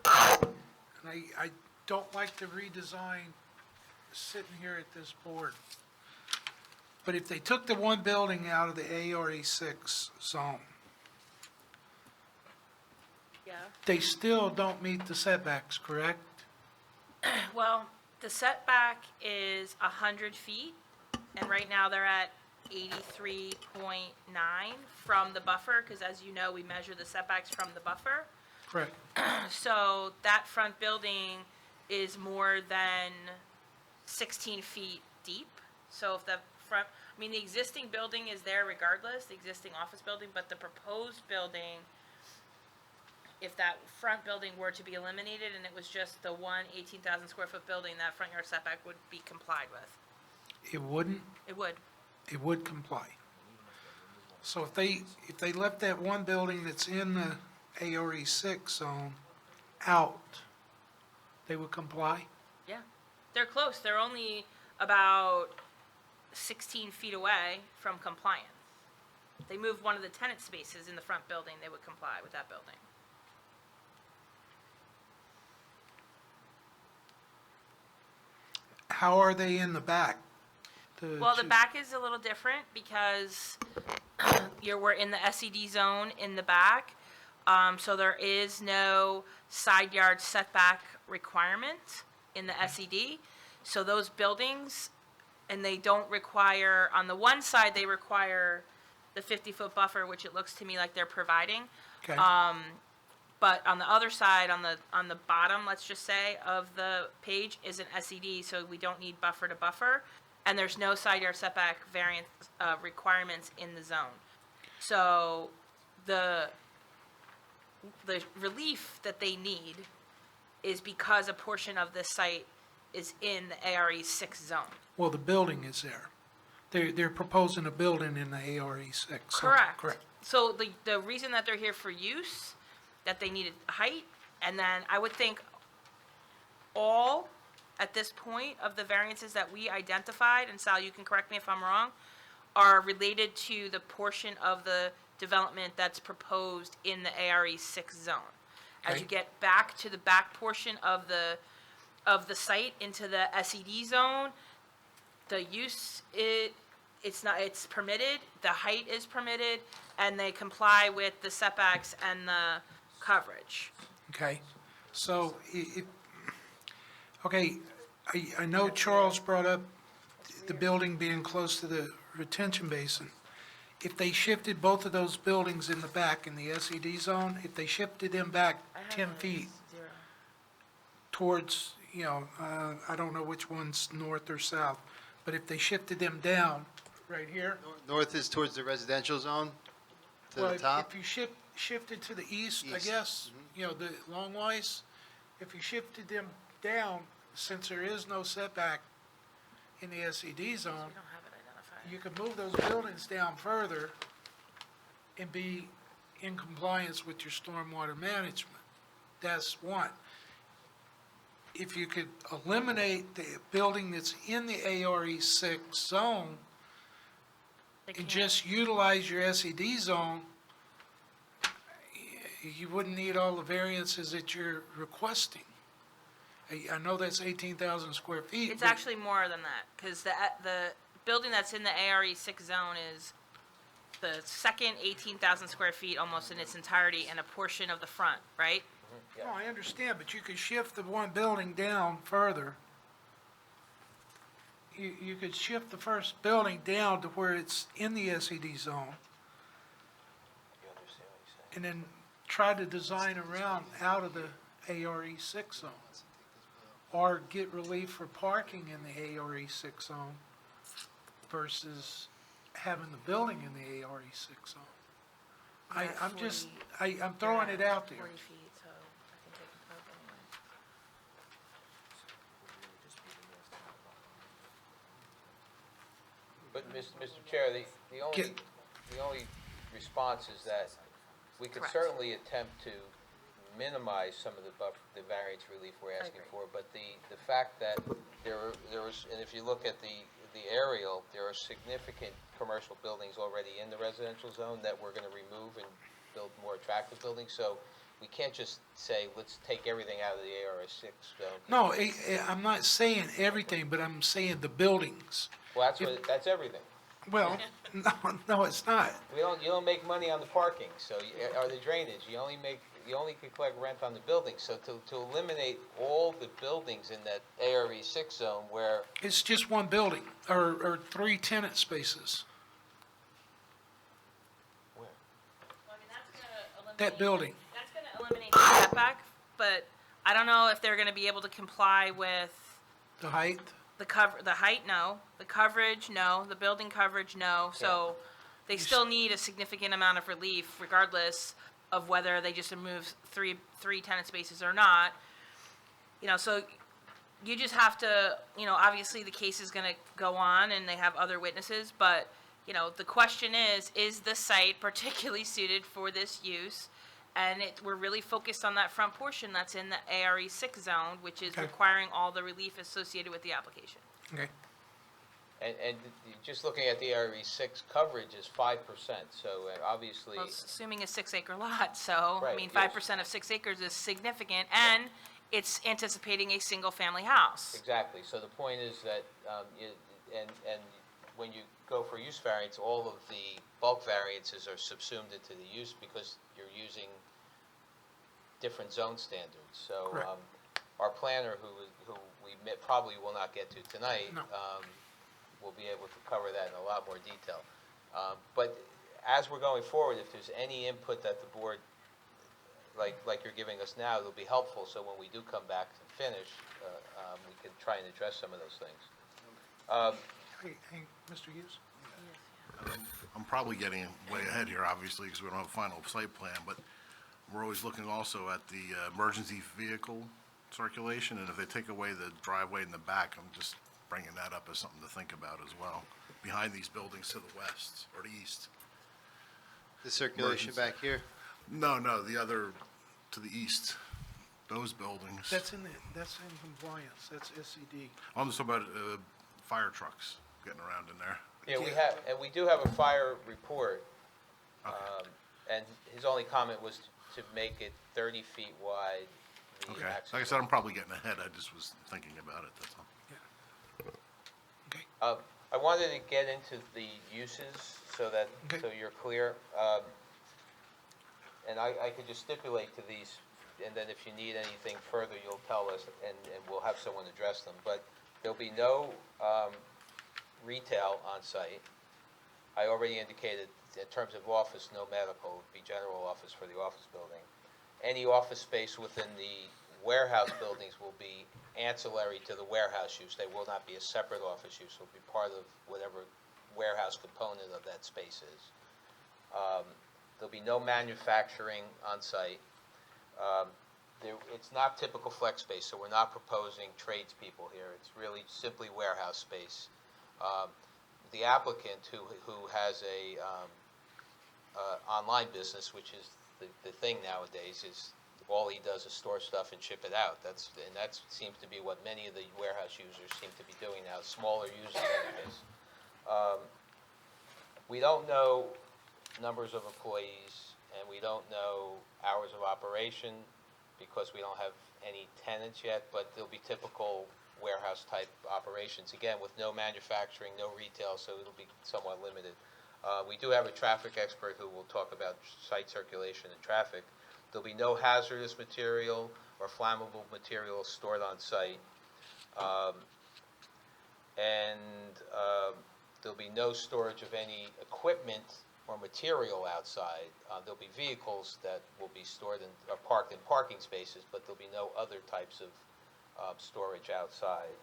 And I don't like the redesign sitting here at this board. But if they took the one building out of the ARE6 zone, Yeah. they still don't meet the setbacks, correct? Well, the setback is 100 feet, and right now they're at 83.9 from the buffer, because as you know, we measure the setbacks from the buffer. Correct. So that front building is more than 16 feet deep. So if the front, the existing building is there regardless, the existing office building, but the proposed building, if that front building were to be eliminated and it was just the one 18,000 square foot building, that front yard setback would be complied with. It wouldn't? It would. It would comply. So if they left that one building that's in the ARE6 zone out, they would comply? Yeah. They're close. They're only about 16 feet away from compliance. If they moved one of the tenant spaces in the front building, they would comply with that building. How are they in the back? Well, the back is a little different because we're in the SED zone in the back. So there is no side yard setback requirement in the SED. So those buildings, and they don't require, on the one side, they require the 50-foot buffer, which it looks to me like they're providing. Okay. But on the other side, on the bottom, let's just say, of the page is an SED, so we don't need buffer to buffer. And there's no side yard setback variance requirements in the zone. So the relief that they need is because a portion of this site is in the ARE6 zone. Well, the building is there. They're proposing a building in the ARE6 zone. Correct. Correct. So the reason that they're here for use, that they needed height, and then I would think all, at this point, of the variances that we identified, and Sal, you can correct me if I'm wrong, are related to the portion of the development that's proposed in the ARE6 zone. As Okay. you get back to the back portion of the site into the SED zone, the use, it's permitted, the height is permitted, and they comply with the setbacks and the coverage. Okay. So okay, I know Charles brought up the building being close to the retention basin. If they shifted both of those buildings in the back in the SED zone, if they shifted them back 10 feet towards, I don't know which one's north or south, but if they shifted them down right here. north is towards the residential zone, to Well, the top? shifted to the east, I East. guess, you know, the Longwise, if you shifted them down, since there is no setback in the SED zone, you could move those buildings down further and be in compliance with your stormwater management. That's one. If you could eliminate the building that's in the ARE6 zone and just utilize your SED zone, you wouldn't need all the variances that you're requesting. I know that's 18,000 square feet. It's but- actually more than that, because the building that's in the ARE6 zone is the second 18,000 square feet almost in its entirety and a portion of the front, right? No, I understand, but you could shift the one building down further. You could shift the first building down to where it's in the SED zone. And then try to design around out of the ARE6 zone. Or get relief for parking in the ARE6 zone versus having the building in the ARE6 zone. I'm throwing it out there. 40 feet, so I think they can park anyway. But, Mr. Chair, the only response is that we could Correct. certainly attempt to minimize some of the variance relief we're asking for, but the fact that there was, and if you look at the aerial, there are significant commercial buildings already in the residential zone that we're gonna remove and build more attractive buildings, so we can't just say, let's take everything out of the AR6 zone. No, I'm not saying everything, but I'm saying the buildings. Well, that's everything. Well, no, it's not. You don't make money on the parking, so, or the drainage, you only can collect rent on the buildings. So to eliminate all the buildings in that ARE6 zone where, It's just one building, or 3 tenant spaces. where? Well, I mean, that's gonna eliminate. That building. That's gonna eliminate the setback, but I don't know if they're gonna be able to comply with The height? the height, no. The coverage, no. The building coverage, no. So they still need a significant amount of relief regardless of whether they just remove three tenant spaces or not. You know, so you just have to, you know, obviously the case is gonna go on and they have other witnesses, but, you know, the question is the site particularly suited for this use? And we're really focused on that front portion that's in the ARE6 zone, which is Okay. requiring all the relief associated with the application. Okay. And just looking at the ARE6 coverage is 5%, so obviously. Well, it's assuming a 6-acre lot, so, I Right, mean, yes. 5% of 6 acres is significant, and it's anticipating a single-family house. Exactly, so the point is that, and when you go for use variance, all of the bulk variances are subsumed into the use because you're using different zone standards. So, Correct. our planner, who probably will not get to tonight, No. will be able to cover that in a lot more detail. But as we're going forward, if there's any input that the board, like you're giving us now, it'll be helpful, so when we do come back to finish, we can try and address some of those things. Hey, Mr. Hughes? I'm probably getting way ahead here, obviously, because we don't have a final site plan, but we're always looking also at the emergency vehicle circulation, and if they take away the driveway in the back, I'm just bringing that up as something to think about as well, behind these buildings to the west or the east. The circulation Emergency. back here? No, the other, to the east, those buildings. That's in compliance, that's SED. I'm just talking about fire trucks getting around in there. Yeah, we do have a fire report, and his only comment was to make it 30 feet wide. the Okay, access like I said, I'm probably getting ahead, I just was thinking about it, that's all. I wanted to get into the uses so that, Okay. so you're clear. And I could just stipulate to these, and then if you need anything further, you'll tell us, and we'll have someone address them. But there'll be no retail on site. I already indicated, in terms of office, no medical, it would be general office for the office building. Any office space within the warehouse buildings will be ancillary to the warehouse use. They will not be a separate office use. It'll be part of whatever warehouse component of that space is. There'll be no manufacturing on site. It's not typical flex space, so we're not proposing tradespeople here. It's really simply warehouse space. The applicant, who has a online business, which is the thing nowadays, is all he does is store stuff and ship it out. That seems to be what many of the warehouse users seem to be doing now, smaller users anyways. We don't know numbers of employees, and we don't know hours of operation because we don't have any tenants yet, but there'll be typical warehouse-type operations, again, with no manufacturing, no retail, so it'll be somewhat limited. We do have a traffic expert who will talk about site circulation and traffic. There'll be no hazardous material or flammable material stored on site. There'll be no storage of any equipment or material outside. There'll be vehicles that will be stored or parked in parking spaces, but there'll be no other types of storage outside.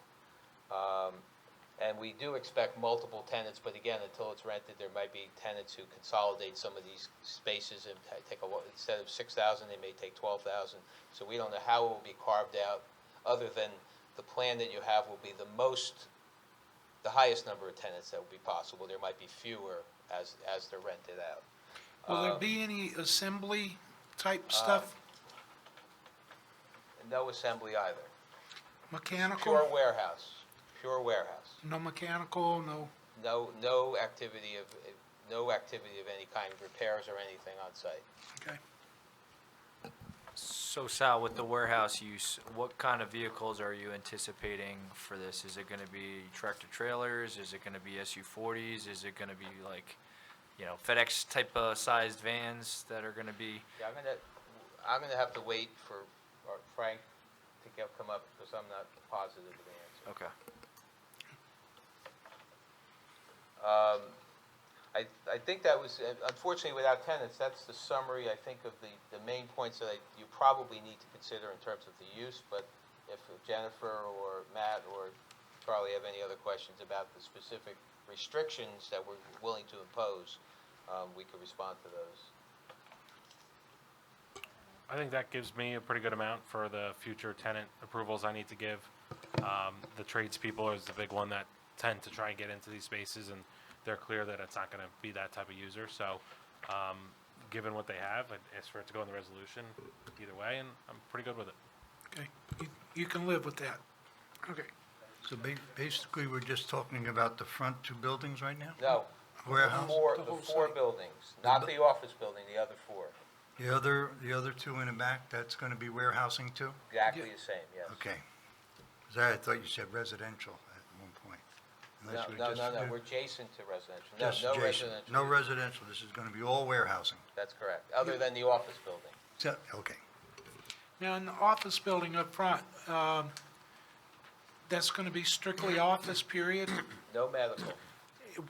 And we do expect multiple tenants, but again, until it's rented, there might be tenants who consolidate some of these spaces and instead of 6,000, they may take 12,000. So we don't know how it will be carved out, other than the plan that you have will be the highest number of tenants that will be possible. There might be fewer as they're rented out. Will there be any assembly type stuff? No assembly either. Mechanical? Pure warehouse. No mechanical, no? No activity of any kind, repairs or anything on site. Okay. So Sal, with the warehouse use, what kind of vehicles are you anticipating for this? Is it gonna be tractor trailers? Is it gonna be SU-40s? Is it gonna be like, FedEx type of sized vans that are gonna be? Yeah, I'm gonna have to wait for Frank to come up, because I'm not positive of the answer. Okay. I think that was, unfortunately, without tenants, that's the summary, I think, of the main points that you probably need to consider in terms of the use, but if Jennifer or Matt or Charlie have any other questions about the specific restrictions that we're willing to impose, we could respond to those. I think that gives me a pretty good amount for the future tenant approvals I need to give. The tradespeople is the big one that tend to try and get into these spaces, and they're clear that it's not going to be that type of user. So, given what they have, I'd ask for it to go in the resolution either way, and I'm pretty good with it. Okay, you can live with that. Okay. So basically, we're just talking about the front two buildings right now? No. Warehouse? The four buildings, not the office building, the other four. The other two in the back, that's going to be warehousing too? Exactly the same, yes. Okay. 'Cause I thought you said residential at one point. Unless we just- No, we're adjacent to residential. Just No adjacent. residential. No residential, this is going to be all warehousing. That's correct, other than the office building. So, okay. Now, in the office building up front, that's going to be strictly office, period? No medical.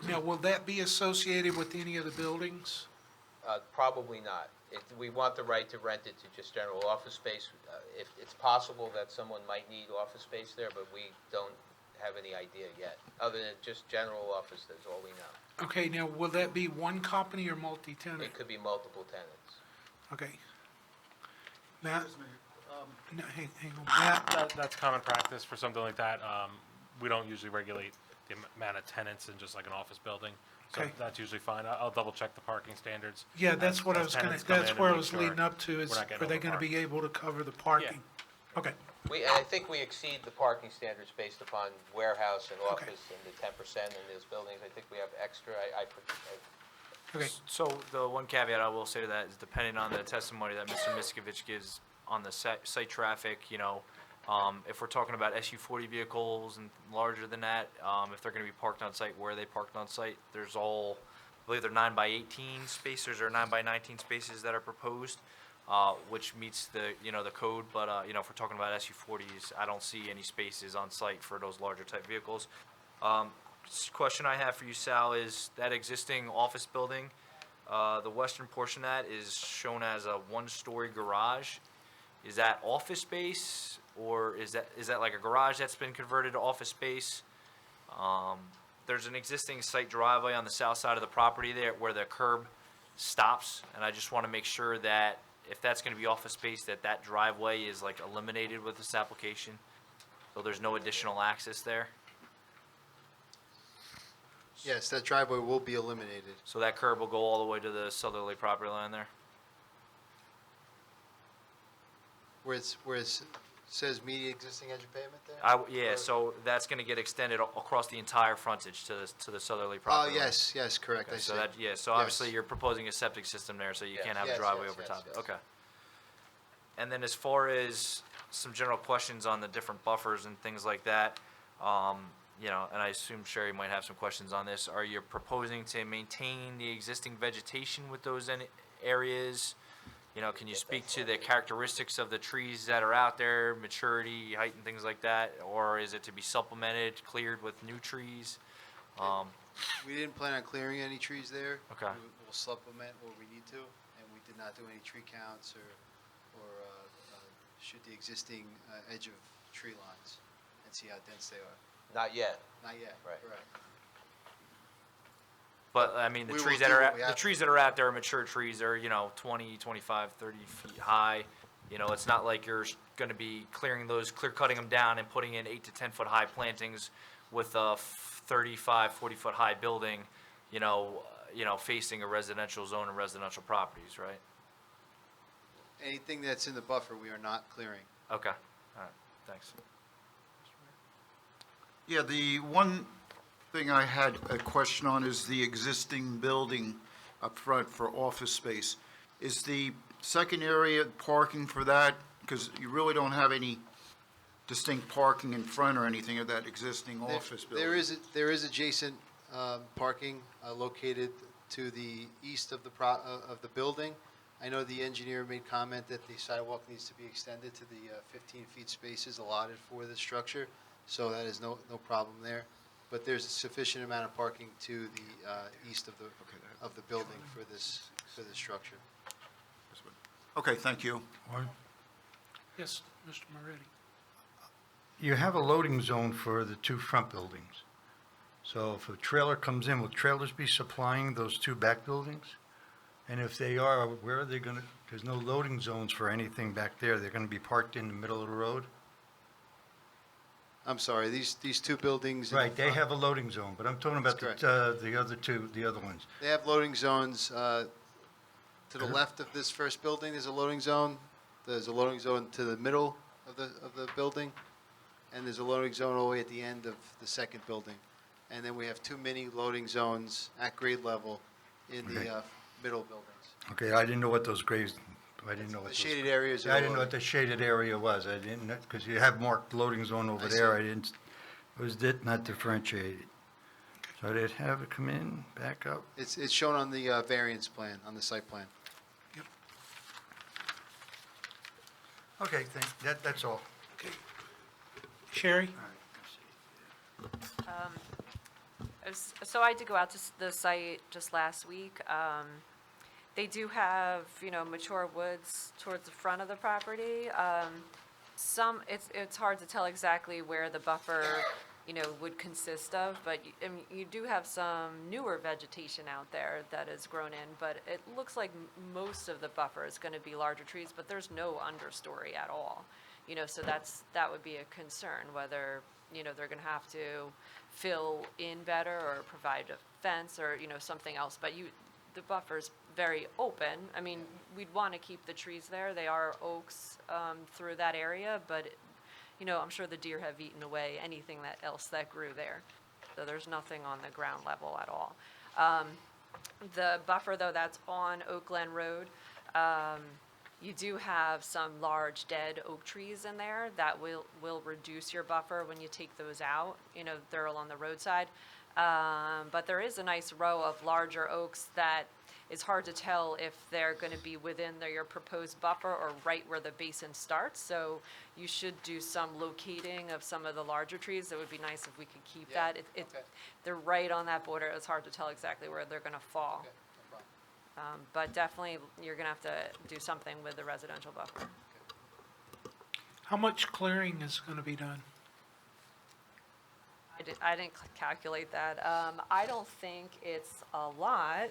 Now, will that be associated with any of the buildings? Probably not. We want the right to rent it to just general office space. If it's possible that someone might need office space there, but we don't have any idea yet, other than just general office, that's all we know. Okay, now, will that be one company or multi-tenant? It could be multiple tenants. Okay. Matt? No, hang on. Matt? That's common practice for something like that. We don't usually regulate the amount of tenants in just like an office building. So Okay. that's usually fine. I'll double check the parking standards. Yeah, that's as- what I as was gonna, tenants come in that's and where I make was sure leading up to, is we're not getting are they gonna be overparked. able to cover the parking? Okay, And I think we exceed the parking standards based upon warehouse and Okay. office and the 10% in those buildings. I think we have extra, okay. So the one caveat I will say to that is, depending on the testimony that Mr. Miskovich gives on the site traffic, if we're talking about SU-40 vehicles and larger than that, if they're going to be parked on site, where are they parked on site? There's I believe they're 9x18 spaces or 9x19 spaces that are proposed, which meets the code. But if we're talking about SU-40s, I don't see any spaces on site for those larger type vehicles. Question I have for you, Sal, is that existing office building, the western portion of that is shown as a one-story garage. Is that office space, or is that like a garage that's been converted to office space? There's an existing site driveway on the south side of the property there where the curb stops, and I just want to make sure that if that's going to be office space, that that driveway is like eliminated with this application, so there's no additional access there. Yes, that driveway will be eliminated. So that curb will go all the way to the southerly property line there? Where it says media existing edge of pavement there? Yeah, so that's going to get extended across the entire frontage to the southerly Oh, property line. yes, correct, I Okay, see. so that, yeah, so Yes. obviously you're proposing a septic system there, so you can't have a Yes, driveway yes, over yes, top. yes. Okay. And then as far as some general questions on the different buffers and things like that, you know, and I assume Sherry might have some questions on this. Are you proposing to maintain the existing vegetation with those areas? You know, can you speak to the characteristics of the trees that are out there, maturity, height, and things like that? Or is it to be supplemented, cleared with new trees? We didn't plan on clearing any trees there. Okay. We'll supplement where we need to, and we did not do any tree counts or shoot the existing edge of tree lines and see how dense they are. Not yet. Not yet, Right. correct. But, I mean, the We will trees do that are, what we the have trees to. that are out there are mature trees, are, you know, 20, 25, 30 feet high. You know, it's not like you're gonna be clearing those, clear cutting them down and putting in 8 to 10 foot high plantings with a 35, 40 foot high building, you know, facing a residential zone and residential properties, right? Anything that's in the buffer, we are not clearing. Okay, all right, thanks. Yeah, the one thing I had a question on is the existing building up front for office space. Is the second area parking for that? Because you really don't have any distinct parking in front or anything of that existing office building. There is adjacent parking located to the east of the building. I know the engineer made comment that the sidewalk needs to be extended to the 15 feet spaces allotted for the structure, so that is no problem there. But there's a sufficient amount of parking to the east of the building for this structure. Okay, thank you. Yes, Mr. Moretti. You have a loading zone for the two front buildings. So if a trailer comes in, will trailers be supplying those two back buildings? And if they are, where are they going to, there's no loading zones for anything back there. They're going to be parked in the middle of the road? I'm sorry, these two buildings. in the Right, they front- have a loading zone, but I'm talking about That's the other ones. They have loading zones. To the left of this first building, there's a loading zone. There's a loading zone to the middle of the building. And there's a loading zone all the way at the end of the second building. And then we have two mini loading zones at grade level in the Okay. middle buildings. Okay, I didn't know what those graves, I didn't know what The those. shaded areas Yeah, I are didn't know what the shaded area was. I didn't, because you have marked loading zone over I there. see. I didn't, not differentiated. So they'd have it come in, back up. It's shown on the variance plan, on the site plan. Okay, that's all. Sherry? So I did go out to the site just last week. They do have, mature woods towards the front of the property. It's hard to tell exactly where the buffer, would consist of, but you do have some newer vegetation out there that is grown in, but it looks like most of the buffer is going to be larger trees, but there's no understory at all. So that would be a concern, whether, they're going to have to fill in better or provide a fence or, something else. But the buffer's very open. I mean, we'd want to keep the trees there. They are oaks through that area, but, I'm sure the deer have eaten away anything else that grew there. So there's nothing on the ground level at all. The buffer, though, that's on Oak Glen Road, you do have some large dead oak trees in there that will reduce your buffer when you take those out. They're along the roadside. But there is a nice row of larger oaks that is hard to tell if they're going to be within your proposed buffer or right where the basin starts. So you should do some locating of some of the larger trees. It would be nice if we could keep that. They're right on that border. It's hard to tell exactly where they're going to fall. But definitely, you're going to have to do something with the residential buffer. How much clearing is going to be done? I didn't calculate that. I don't think it's a lot.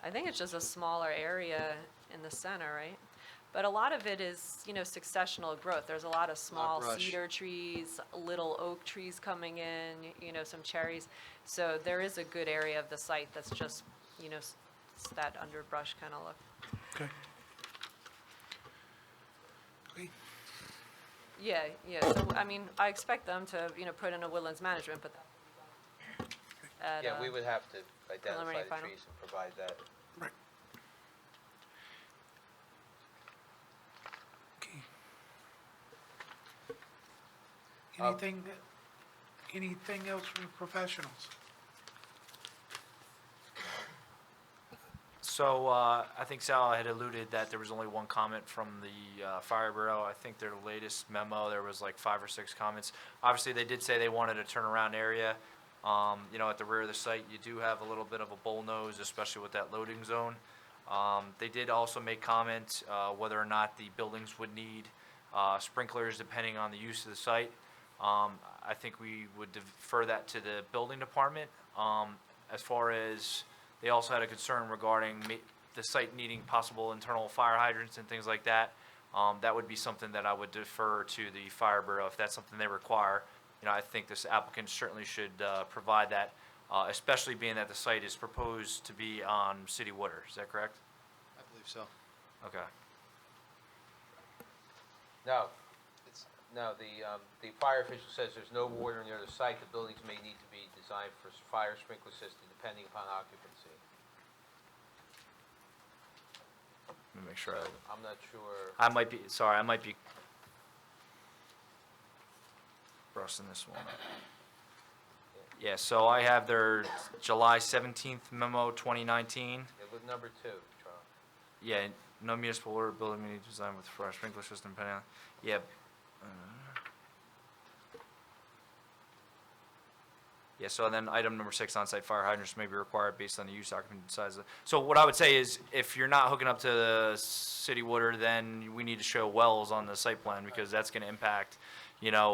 I think it's just a smaller area in the center, right? But a lot of it is, successional growth. There's a lot of small brush. cedar trees, little oak trees coming in, some cherries. So there is a good area of the site that's just, that underbrush kind of look. Okay. Okay. Yeah, so, I expect them to, put in a woodlands management, but at, Yeah, we would have to identify preliminary the final. trees and provide that. Right. Okay. Anything else from the professionals? So, I think Sal had alluded that there was only one comment from the Fire Bureau. I think their latest memo, there was like 5 or 6 comments. Obviously, they did say they wanted a turnaround area. At the rear of the site, you do have a little bit of a bull nose, especially with that loading zone. They did also make comment whether or not the buildings would need sprinklers depending on the use of the site. I think we would defer that to the building department. As far as they also had a concern regarding the site needing possible internal fire hydrants and things like that. That would be something that I would defer to the Fire Bureau if that's something they require. I think this applicant certainly should provide that, especially being that the site is proposed to be on city water. Is that correct? I believe so. Okay. No, the fire official says there's no water near the site. The buildings may need to be designed for fire sprinkler system depending upon occupancy. Let me make sure. I'm not sure. I might be brushing this one up. Yeah, so I have their July 17th memo 2019. With number 2, Charles. Yeah, no municipal water building may need design with fire sprinkler system depending on, yeah. Yeah, so then item number 6, on-site fire hydrants may be required based on the use, occupancy, size of. So what I would say is, if you're not hooking up to the city water, then we need to show wells on the site plan, because that's gonna impact,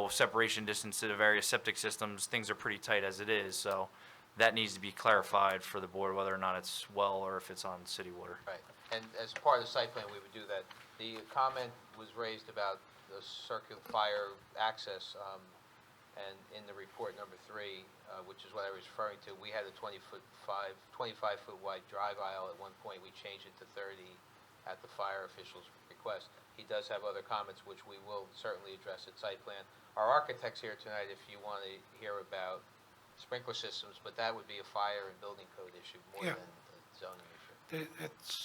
separation distance to the various septic systems. Things are pretty tight as it is, so that needs to be clarified for the board, whether or not it's well or if it's on city water. Right, and as part of the site plan, we would do that. The comment was raised about the circular fire access, and in the report number 3, which is what I was referring to, we had a 25-foot wide drive aisle at one point. We changed it to 30 at the fire official's request. He does have other comments, which we will certainly address at site plan. Our architect's here tonight if you want to hear about sprinkler systems, but that would be a fire and building code issue more Yeah. than a zoning issue.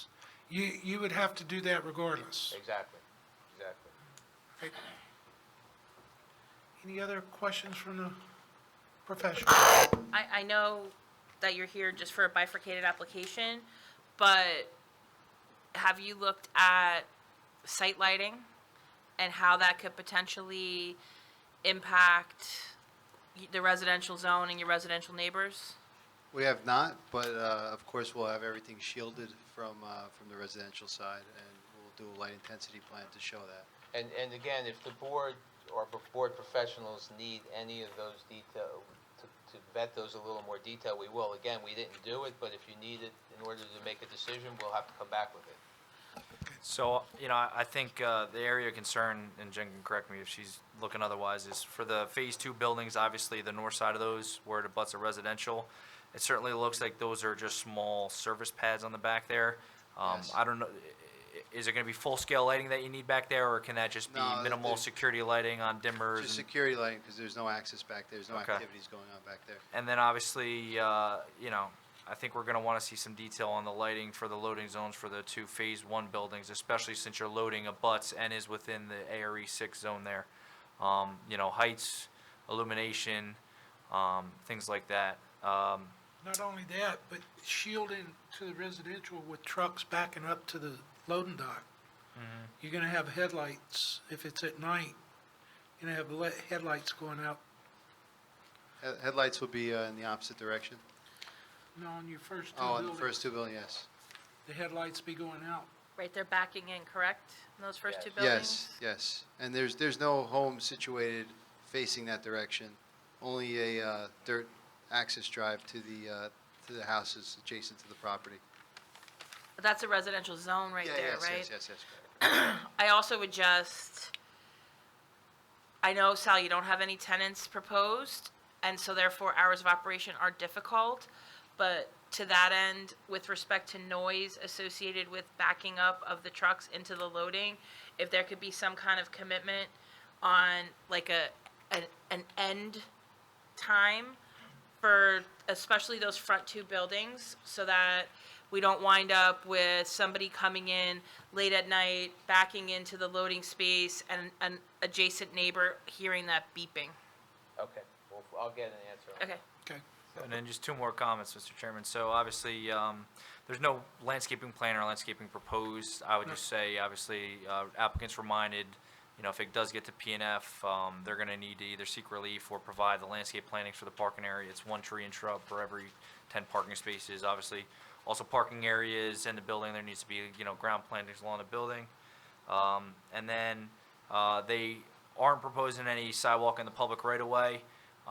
You would have to do that regardless. Exactly. Okay. Any other questions from the professionals? I know that you're here just for a bifurcated application, but have you looked at site lighting and how that could potentially impact the residential zone and your residential neighbors? We have not, but of course, we'll have everything shielded from the residential side, and we'll do a light intensity plan to show that. And again, if the board or board professionals need any of those details, to vet those a little more detail, we will. Again, we didn't do it, but if you need it in order to make a decision, we'll have to come back with it. So, I think the area of concern, and Jen can correct me if she's looking otherwise, is for the Phase 2 buildings, obviously the north side of those where it abuts a residential. It certainly looks like those are just small service pads on the back there. Yes. I don't know, is it going to be full-scale lighting that you need back there, or can that just be No, minimal security lighting on dimmers? Just and- security lighting, because there's no access back there, there's no Okay. activities going on back there. And then obviously, I think we're gonna wanna see some detail on the lighting for the loading zones for the 2 Phase 1 buildings, especially since you're loading abuts and is within the ARE 6 zone there. Heights, illumination, things like that. Not only that, but shielding to the residential with trucks backing up to the loading dock. You're gonna have headlights, if it's at night, you're gonna have headlights going out. Headlights will be in the opposite direction. No, on your first two Oh, on the buildings, first 2 buildings, yes. the headlights be going out. Right, they're backing in, correct, in those first 2 buildings? Yes. And there's no home situated facing that direction, only a dirt access drive to the houses adjacent to the property. That's a residential zone right Yeah, there, yes, right? yes, correct. I also would just, I know, Sal, you don't have any tenants proposed, and so therefore hours of operation are difficult, but to that end, with respect to noise associated with backing up of the trucks into the loading, if there could be some kind of commitment on like an end time for especially those front two buildings, so that we don't wind up with somebody coming in late at night, backing into the loading space, and an adjacent neighbor hearing that beeping. Okay, well, I'll get an answer on that. Okay. Okay. And then just two more comments, Mr. Chairman. So obviously, there's no landscaping plan or landscaping proposed. I would just say, obviously, applicants reminded, if it does get to P&F, they're going to need to either seek relief or provide the landscape plantings for the parking area. It's 1 tree and shrub for every 10 parking spaces. Obviously, also parking areas in the building, there needs to be, ground plantings along the building. And then they aren't proposing any sidewalk in the public right-of-way.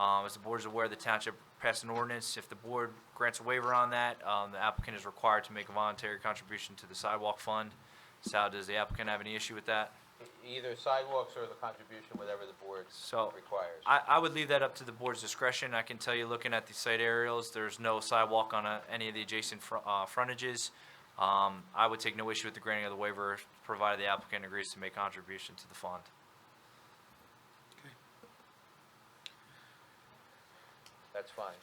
As the board is aware, the township passed an ordinance. If the board grants a waiver on that, the applicant is required to make a voluntary contribution to the sidewalk fund. Sal, does the applicant have any issue with that? Either sidewalks or the contribution, whatever the board So requires. I would leave that up to the board's discretion. I can tell you, looking at the site aerials, there's no sidewalk on any of the adjacent frontages. I would take no issue with the granting of the waiver, provided the applicant agrees to make contribution to the fund. That's fine.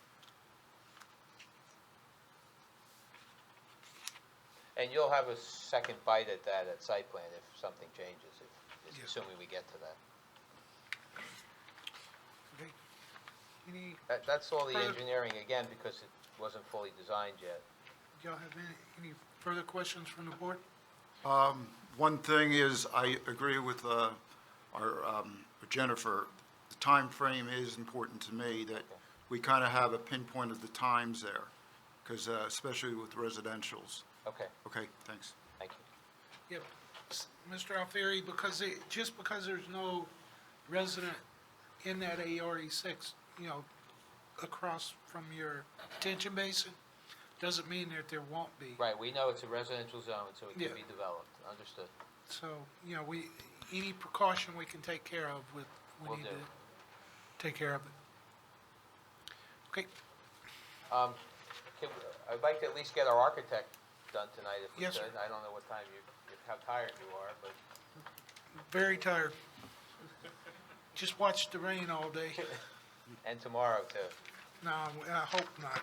And you'll have a second bite at that at site plan if something changes, assuming we get to that. Okay. Any, That's all the Further- engineering, again, because it wasn't fully designed yet. y'all have any further questions from the board? One thing is, I agree with our Jennifer. The time frame is important to me, that we kind of have a pinpoint of the times there, because especially with residentials. Okay, Okay, thanks. thank you. Yeah, Mr. Alfieri, just because there's no resident in that ARE6, across from your detention basin, doesn't mean that there won't be. Right, we know it's a residential zone, so it Yeah. can be developed, understood. So, any precaution we can take care of we Will need do. to take care of it. Okay, I'd like to at least get our architect done tonight if we Yes, could. sir. I don't know what time how tired you are, but very tired. Just watched the rain all day. and tomorrow too. No, I hope not.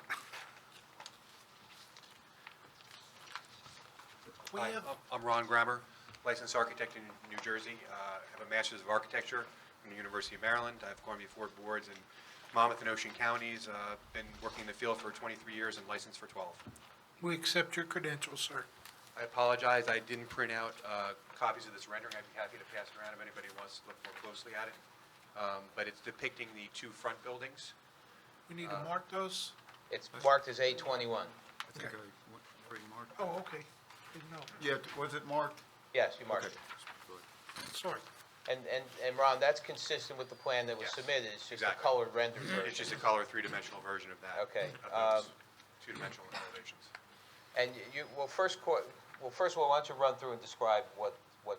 We Hi, have, I'm Ron Grammer, licensed architect in New Jersey. I have a master's of architecture from the University of Maryland. I've gone before boards in Monmouth and Ocean counties, been working in the field for 23 years and licensed for 12. we accept your credentials, sir. I apologize, I didn't print out copies of this rendering. I'd be happy to pass it around if anybody wants to look more closely at it. But it's depicting the two front buildings. We need to mark those? It's marked as A21. I think I already marked. Oh, okay. Didn't know. Yeah, was it marked? Yes, you marked Okay. it. Sorry. And Ron, that's consistent with the plan that was Yes, submitted, it's just a exactly. colored rendered version. It's just a color three-dimensional version of that. Okay, Of those two-dimensional elevations. And first of all, why don't you run through and describe what's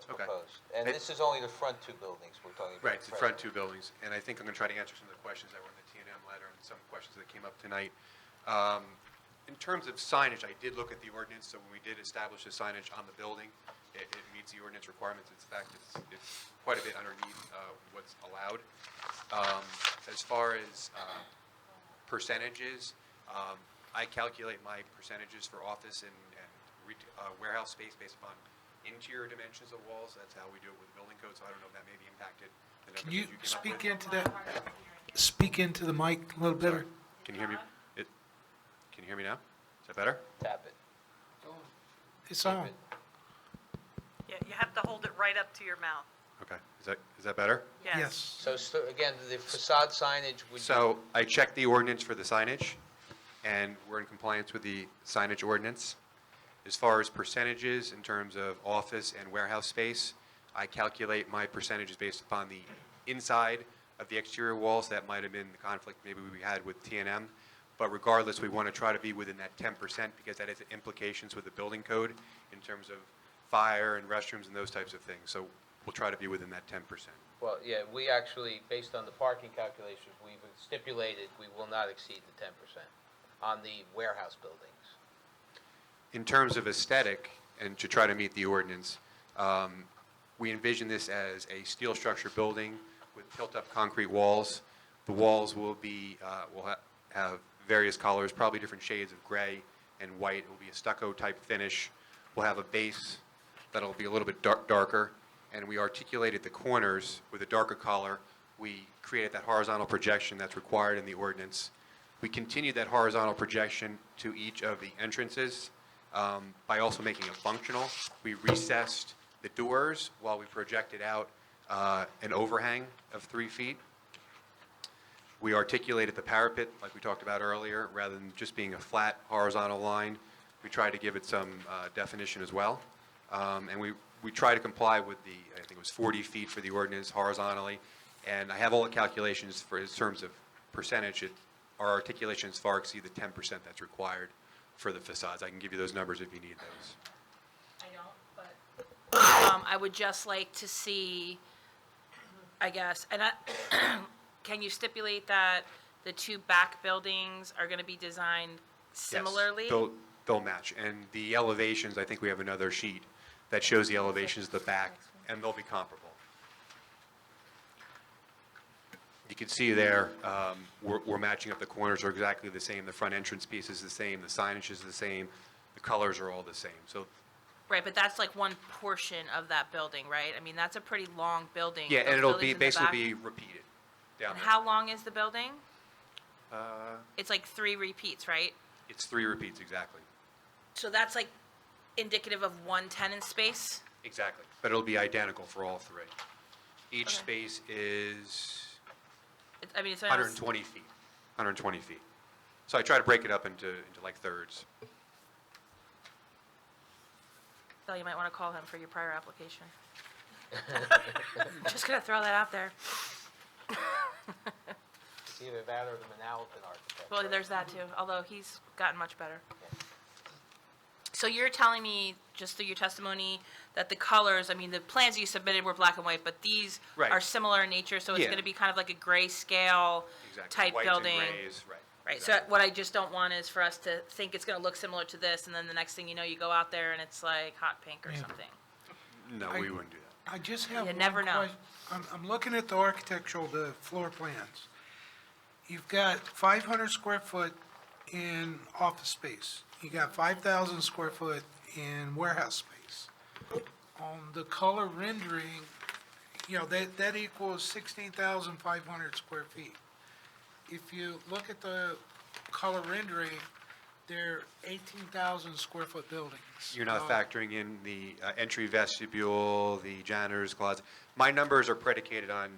Okay. proposed? And It- this is only the front two buildings we're talking about. Right, it's the front two buildings, and I think I'm going to try to answer some of the questions that were in the T&M letter and some questions that came up tonight. In terms of signage, I did look at the ordinance, so when we did establish the signage on the building, it meets the ordinance requirements. In fact, it's quite a bit underneath what's allowed. As far as percentages, I calculate my percentages for office and warehouse space based upon interior dimensions of walls. That's how we do it with the building code, so I don't know if that may be impacted. the Can numbers you that came up speak with. into that? Speak into the mic a little better. Can you hear me? Can you hear me now? Is that better? Tap it. It's on. Yeah, you have to hold it right up to your mouth. Okay. Is that better? Yes. So again, the facade signage would be... So I checked the ordinance for the signage, and we're in compliance with the signage ordinance. As far as percentages in terms of office and warehouse space, I calculate my percentages based upon the inside of the exterior walls. That might have been the conflict maybe we had with T&M. But regardless, we want to try to be within that 10% because that has implications with the building code in terms of fire and restrooms and those types of things. So we'll try to be within that 10%. Well, yeah, we actually, based on the parking calculations, we've stipulated we will not exceed the 10% on the warehouse buildings. In terms of aesthetic, and to try to meet the ordinance, we envision this as a steel structure building with tilt-up concrete walls. The walls will have various colors, probably different shades of gray and white. It will be a stucco-type finish. We'll have a base that'll be a little bit darker, and we articulated the corners with a darker color. We created that horizontal projection that's required in the ordinance. We continued that horizontal projection to each of the entrances by also making it functional. We recessed the doors while we projected out an overhang of 3 feet. We articulated the parapet, like we talked about earlier, rather than just being a flat horizontal line. We tried to give it some definition as well. And we try to comply with the, I think it was 40 feet for the ordinance horizontally. And I have all the calculations for in terms of percentage. Our articulations far exceed the 10% that's required for the facades. I can give you those numbers if you need those. I don't, but I would just like to see, I guess, and can you stipulate that the two back buildings are going to be designed similarly? Yes, they'll match. And the elevations, I think we have another sheet that shows the elevations of the back, and they'll be comparable. You can see there, we're matching up. The corners are exactly the same. The front entrance piece is the same. The signage is the same. The colors are all the same. So, Right, but that's like one portion of that building, right? I mean, that's a pretty long building. yeah, Those and it'll buildings be in the basically back. be repeated down And there. how long is the building? Uh, It's like 3 repeats, right? It's 3 repeats, exactly. So that's like indicative of one tenant space? Exactly. But it'll be identical for all 3. Each space is I mean, it's 120 feet. 120 feet. So I try to break it up into like thirds. So you might want to call him for your prior application. Just gonna throw that out there. It's either that or the Manalapan architect. Well, there's that too, although he's gotten much better. So you're telling me, just through your testimony, that the colors, I mean, the plans you submitted were black and white, but these Right. are similar in nature, so it's Yeah. gonna be kind of like a grayscale Exactly. type Whites building? and grays, right. Right, so what I just don't want is for us to think it's gonna look similar to this, and then the next thing you know, you go out there and it's like hot pink or something. No, we wouldn't do that. I just have You one never know. I'm looking at the architectural, the floor plans. You've got 500 square foot in office space. You got 5,000 square foot in warehouse space. On the color rendering, you know, that equals 16,500 square feet. If you look at the color rendering, they're 18,000 square foot buildings. You're not factoring in the entry vestibule, the janitor's closet. My numbers are predicated on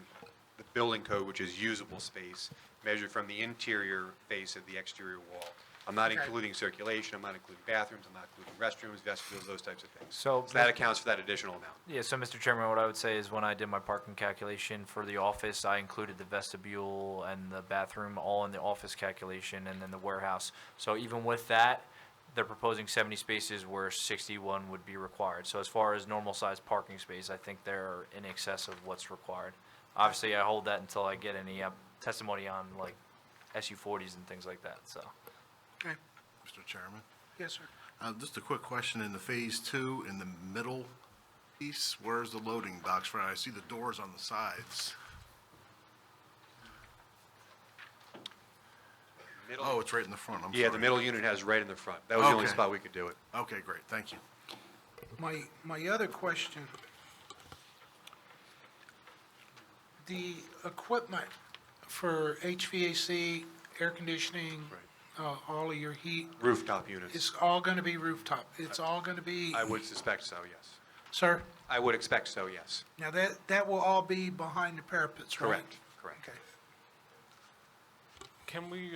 the building code, which is usable space, measured from the interior face of the exterior wall. I'm not Okay. including circulation, I'm not including bathrooms, I'm not including restrooms, vestibules, those types of things. So- that accounts for that additional amount. Yeah, so Mr. Chairman, what I would say is when I did my parking calculation for the office, I included the vestibule and the bathroom all in the office calculation and then the warehouse. So even with that, they're proposing 70 spaces where 61 would be required. So as far as normal sized parking space, I think they're in excess of what's required. Obviously, I hold that until I get any testimony on like SU40s and things like that, so. Okay, Mr. Chairman, yes, sir. just a quick question. In the Phase 2, in the middle piece, where's the loading docks for? I see the doors on the sides. Oh, it's right in the front. I'm sorry. Yeah, the middle unit has right in the front. That was the only Okay. spot we could do it. Okay, great. Thank you. My other question, the equipment for HVAC, air conditioning, all of your heat, Rooftop units. it's all going to be rooftop. It's all going to be, I would suspect so, yes. sir? I would expect so, yes. Now, that will all be behind the parapets, right? Correct. Okay. Can we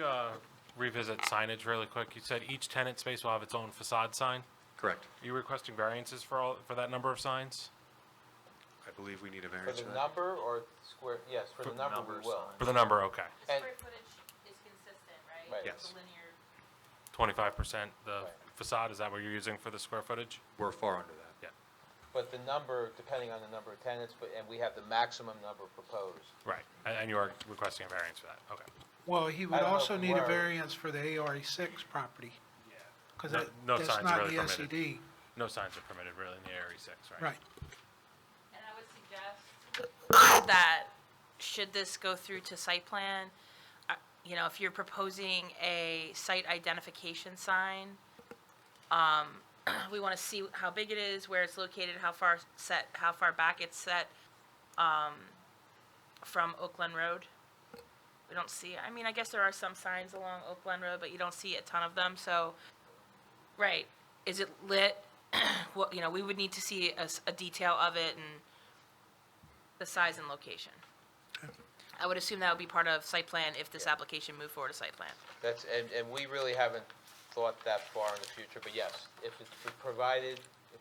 revisit signage really quick? You said each tenant space will have its own facade sign? Correct. Are you requesting variances for that number of signs? I believe we need a For variance the for that. number or square, yes, for the number we will. For the number, okay. And Square footage is consistent, right? Right. It's Yes. a linear, 25%, the Right. facade, is that what you're using for the square footage? We're far under that. Yeah, But the number, depending on the number of tenants, and we have the maximum number proposed. right. And you are requesting a variance for that, okay. Well, he I would don't know also if we need a were. variance for the ARE6 property. Because No that's signs not really the permitted. SED. No signs are permitted really in the Area 6, right? Right. and I would suggest that, should this go through to site plan, you know, if you're proposing a site identification sign, we want to see how big it is, where it's located, how far back it's set, from Oakland Road. We don't see, I mean, I guess there are some signs along Oakland Road, but you don't see a ton of them, so, right, is it lit? What, you know, we would need to see a detail of it and the size and location. I would assume that would be part of site plan if this application moved forward to site plan. That's, and we really haven't thought that far in the future, but yes, if it's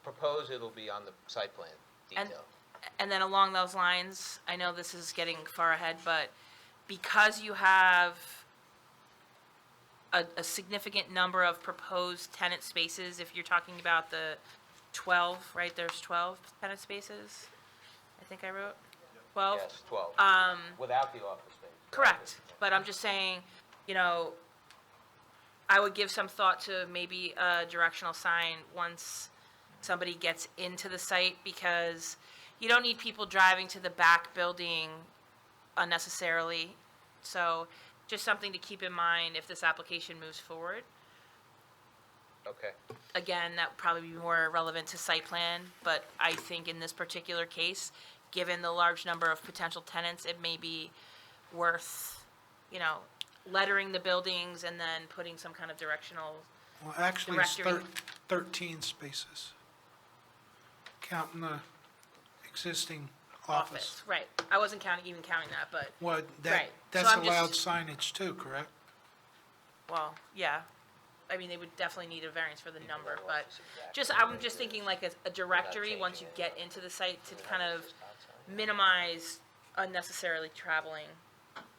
proposed, it'll be on the site plan And, detail. and then along those lines, I know this is getting far ahead, but because you have a significant number of proposed tenant spaces, if you're talking about the 12, right, there's 12 tenant spaces, I think I wrote? 12? Yes, 12. Um, Without the office space. Correct, but I'm just saying, you know, I would give some thought to maybe a directional sign once somebody gets into the site, because you don't need people driving to the back building unnecessarily. So just something to keep in mind if this application moves forward. Okay. Again, that would probably be more relevant to site plan, but I think in this particular case, given the large number of potential tenants, it may be worth, you know, lettering the buildings and then putting some kind of directional, Well, actually, it's Directory. 13 spaces, counting the existing office. office. Right. I wasn't even counting that, but, Well, Right. that's So I'm allowed just- signage too, correct? well, yeah. I mean, they would definitely need a variance for the number, but I'm just thinking like a directory, once you get into the site, to kind of minimize unnecessarily traveling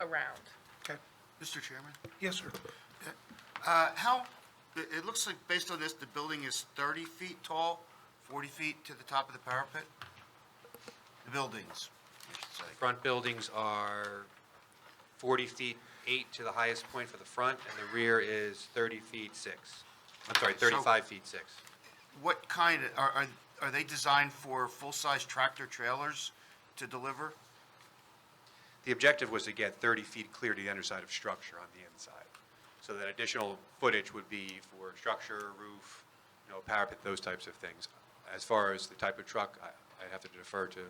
around. Okay. Mr. Chairman? Yes, sir. It looks like, based on this, the building is 30 feet tall, 40 feet to the top of the parapet? The buildings, I should say. Front buildings are 40 feet 8 to the highest point for the front, and the rear is 30 feet 6. I'm sorry, 35 feet 6. What kind, are they designed for full-size tractor trailers to deliver? The objective was to get 30 feet clear to the underside of structure on the inside. So that additional footage would be for structure, roof, you know, parapet, those types of things. As far as the type of truck, I'd have to defer to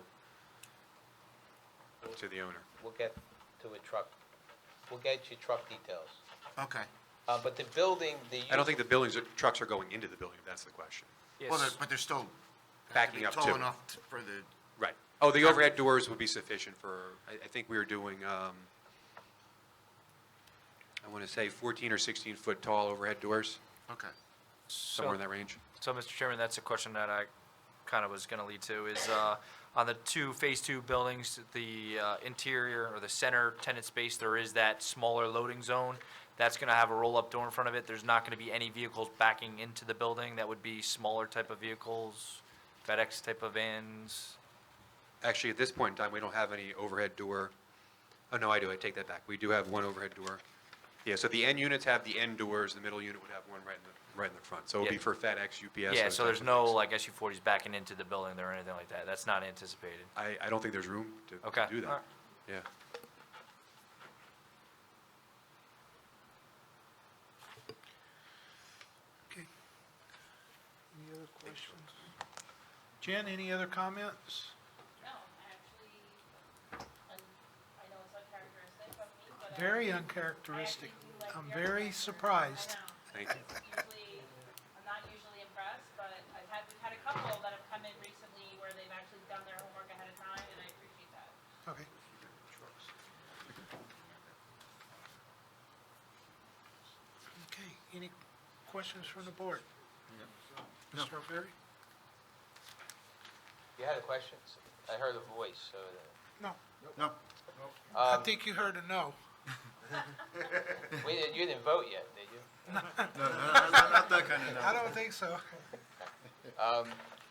the owner. We'll get to a truck, we'll get you truck details. Okay. But the building, I don't think the trucks are going into the building, if that's the question. Well, but they're still Backing up to tall it. enough for the, Right. Oh, the overhead doors would be sufficient for, I think we were doing, I want to say 14 or 16 foot tall overhead doors, okay. somewhere in that range. So, Mr. Chairman, that's a question that I kind of was going to lead to, is on the Phase 2 buildings, the interior or the center tenant space, there is that smaller loading zone. That's going to have a roll-up door in front of it. There's not going to be any vehicles backing into the building. That would be smaller type of vehicles, FedEx type of vans. Actually, at this point in time, we don't have any overhead door. Oh, no, I do, I take that back. We do have one overhead door. Yeah, so the end units have the end doors, the middle unit would have one right in the front. So it would be Yeah. for FedEx, UPS. Yeah, those so types there's of no, things. like, SU-40s backing into the building or anything like that. That's not anticipated. I don't think there's room to Okay. do that. All right. Yeah. Okay. Any other questions? Jen, any other comments? No, actually, I know it's uncharacteristic of me, but. Very uncharacteristic. I'm very surprised. Thank you. I'm not usually impressed, but we've had a couple that have come in recently where they've actually done their homework ahead of time, and I appreciate that. Okay. Okay, any questions from the board? Mr. Alfieri? You had a question? I heard a voice, so. No. No. I think you heard a no. You didn't vote yet, did you? No, not that kind of. I don't think so.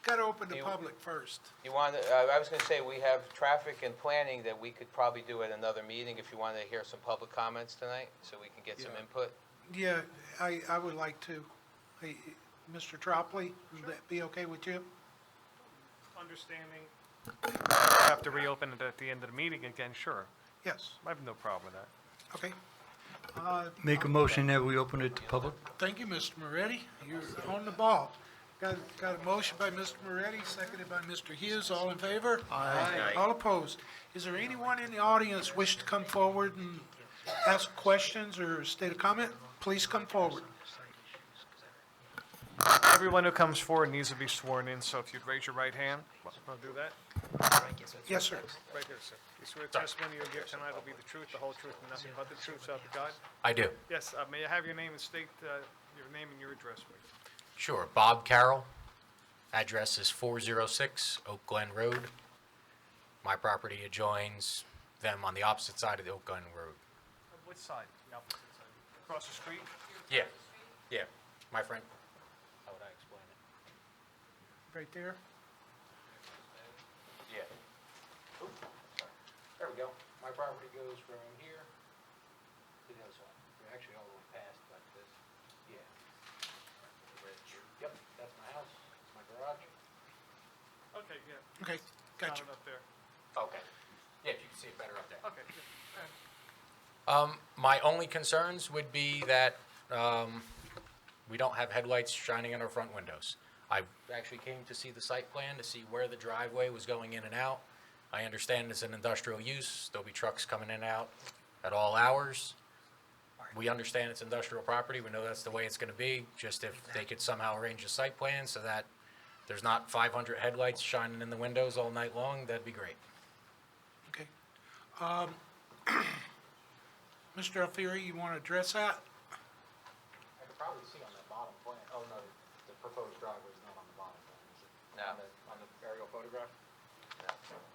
Got to open the public first. You want, I was gonna say, we have traffic and planning that we could probably do at another meeting if you wanted to hear some public comments tonight, so we can get some input. Yeah, I would like to. Hey, Mr. Tropley, would that be okay with you? Understanding. Have to reopen it at the end of the meeting again, sure. Yes, I have no problem with that. okay. Make a motion that we open it to public? Thank you, Mr. Moretti. You're on the ball. Got a motion by Mr. Moretti, seconded by Mr. Hughes. All in favor? Aye. All opposed? Is there anyone in the audience wish to come forward and ask questions or state a comment? Please come forward. Everyone who comes forward needs to be sworn in, so if you'd raise your right hand. I'll do that. Yes, sir. Right there, sir. You swear the testimony you'll give tonight will be the truth, the whole truth, and nothing but the truth, so help you God? I do. Yes, may I have your name and state your name and your address, please? Sure. Bob Carroll. Address is 406 Oak Glen Road. My property adjoins them on the opposite side of the Oak Glen Road. Which side? The opposite side. Across the street? Yeah. Yeah. My friend. How would I explain it? Right there. Yeah. Oops, sorry. There we go. My property goes from here to the other side. We're actually all the way past like this. Yeah. Yep, that's my house. It's my garage. Okay, yeah. Okay, Got gotcha. it up there. Okay. Yeah, if you can see it better up there. Okay, yeah. My only concerns would be that we don't have headlights shining in our front windows. I actually came to see the site plan to see where the driveway was going in and out. I understand it's an industrial use. There'll be trucks coming in and out at all hours. We understand it's industrial property. We know that's the way it's going to be. Just if they could somehow arrange a site plan so that there's not 500 headlights shining in the windows all night long, that'd be great. Okay. Mr. Alfieri, you want to address that? I could probably see on that bottom plan. Oh, no, the proposed driveway is not on the bottom plan, is it? No. On the aerial photograph?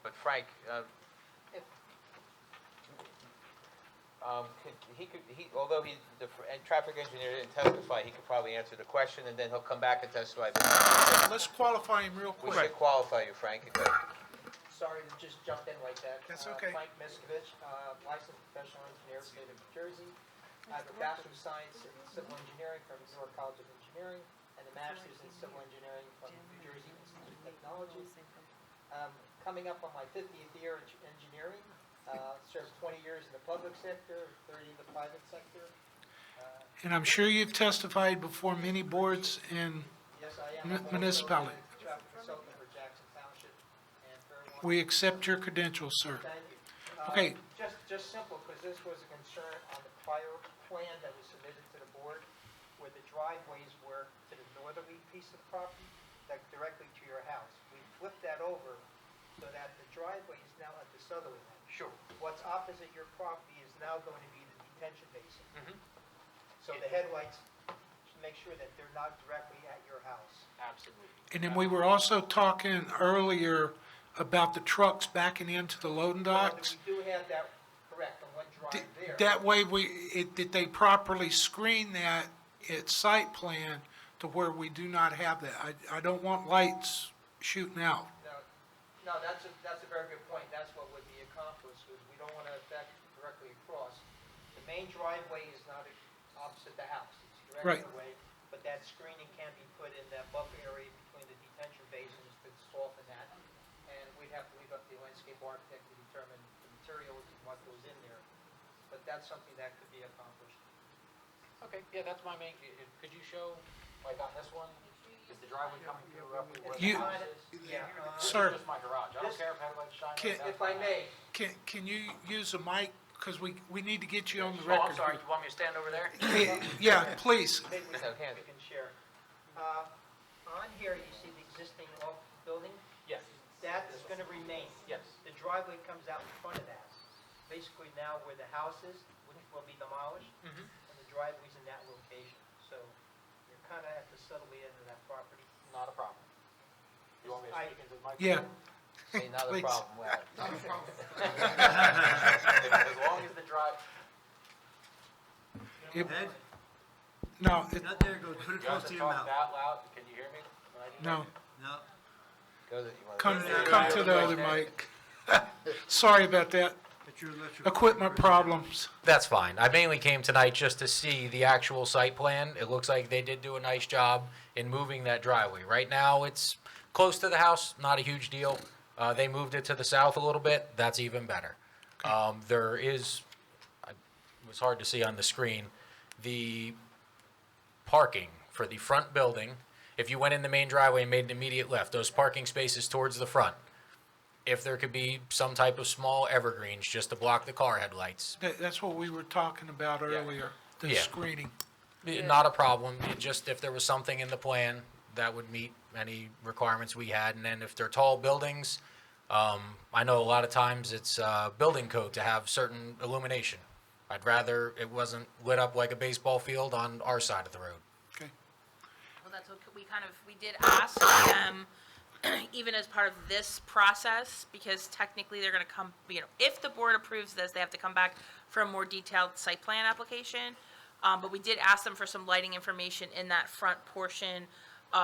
But Frank, although the traffic engineer didn't testify, he could probably answer the question, and then he'll come back and testify. Let's qualify him real We quick. should qualify you, Frank. Sorry to just jump in like that. That's okay. Frank Miskovich, licensed professional engineer, state of New Jersey. I have a Bachelor of Science in Civil Engineering from New York College of Engineering and a Master's in Civil Engineering from New Jersey Institute of Technology. Coming up on my 50th year in engineering, served 20 years in the public sector, 30 in the private sector. And I'm sure you've testified before many boards in Yes, I am. municipality. Traffic consultant for Jackson Township and Fairlawn. We accept your credentials, sir. Thank you. Okay. Just simple, because this was a concern on the prior plan that was submitted to the board, where the driveways were to the northerly piece of the property, like directly to your house. We flipped that over so that the driveway is now at the southerly end. Sure. What's opposite your property is now going to be the detention basin. So the headlights, should make sure that they're not directly at your house. Absolutely. And then we were also talking earlier about the trucks backing into the loading docks. We do have that, correct, on one drive there. That way, did they properly screen that at site plan to where we do not have that? I don't want lights shooting out. No, that's a very good point. That's what would be accomplished, because we don't want to affect directly across. The main driveway is not opposite the house. It's Right. directly away, but that screening can be put in that buffer area between the detention basins to soften that. And we'd have to leave up to the landscape architect to determine the materials and what goes in there. But that's something that could be accomplished. Okay, yeah, that's my main, could you show, like on this one, is the driveway coming through roughly where the You- house is? Yeah. Sir. This is just my garage. I don't care if headlights shine. Can- that's If I fine. may, Can you use a mic? Because we need to get you on the Oh, record. I'm sorry, you want me to stand over there? Yeah, please. maybe we can share. On here, you see the existing building? Yes. That's going to remain. Yes. The driveway comes out in front of that. Basically now where the house is, which will be demolished, and the driveway's in that location. So you're kind of at the southerly end of that property. Not a problem. You want me to I- speak into the microphone? Yeah. Say not a Please. problem, well. As long as the drive, It- No, it, Not there, go, put it You have close to to your talk mouth. out loud, can you hear me? no, No. Go to, you wanna come, go to come to the other mic. Sorry about that. Equipment problems. That's fine. I mainly came tonight just to see the actual site plan. It looks like they did do a nice job in moving that driveway. Right now, it's close to the house, not a huge deal. They moved it to the south a little bit, that's even better. There is, it was hard to see on the screen, the parking for the front building. If you went in the main driveway and made an immediate left, those parking spaces towards the front, if there could be some type of small evergreens just to block the car headlights, That's what we were talking about earlier, the Yeah. screening. not a problem. It just if there was something in the plan that would meet any requirements we had, and then if they're tall buildings, I know a lot of times it's building code to have certain illumination. I'd rather it wasn't lit up like a baseball field on our side of the road. Well, that's what we did ask them, even as part of this process, because technically they're gonna come, if the board approves this, they have to come back for a more detailed site plan application. But we did ask them for some lighting information in that front portion,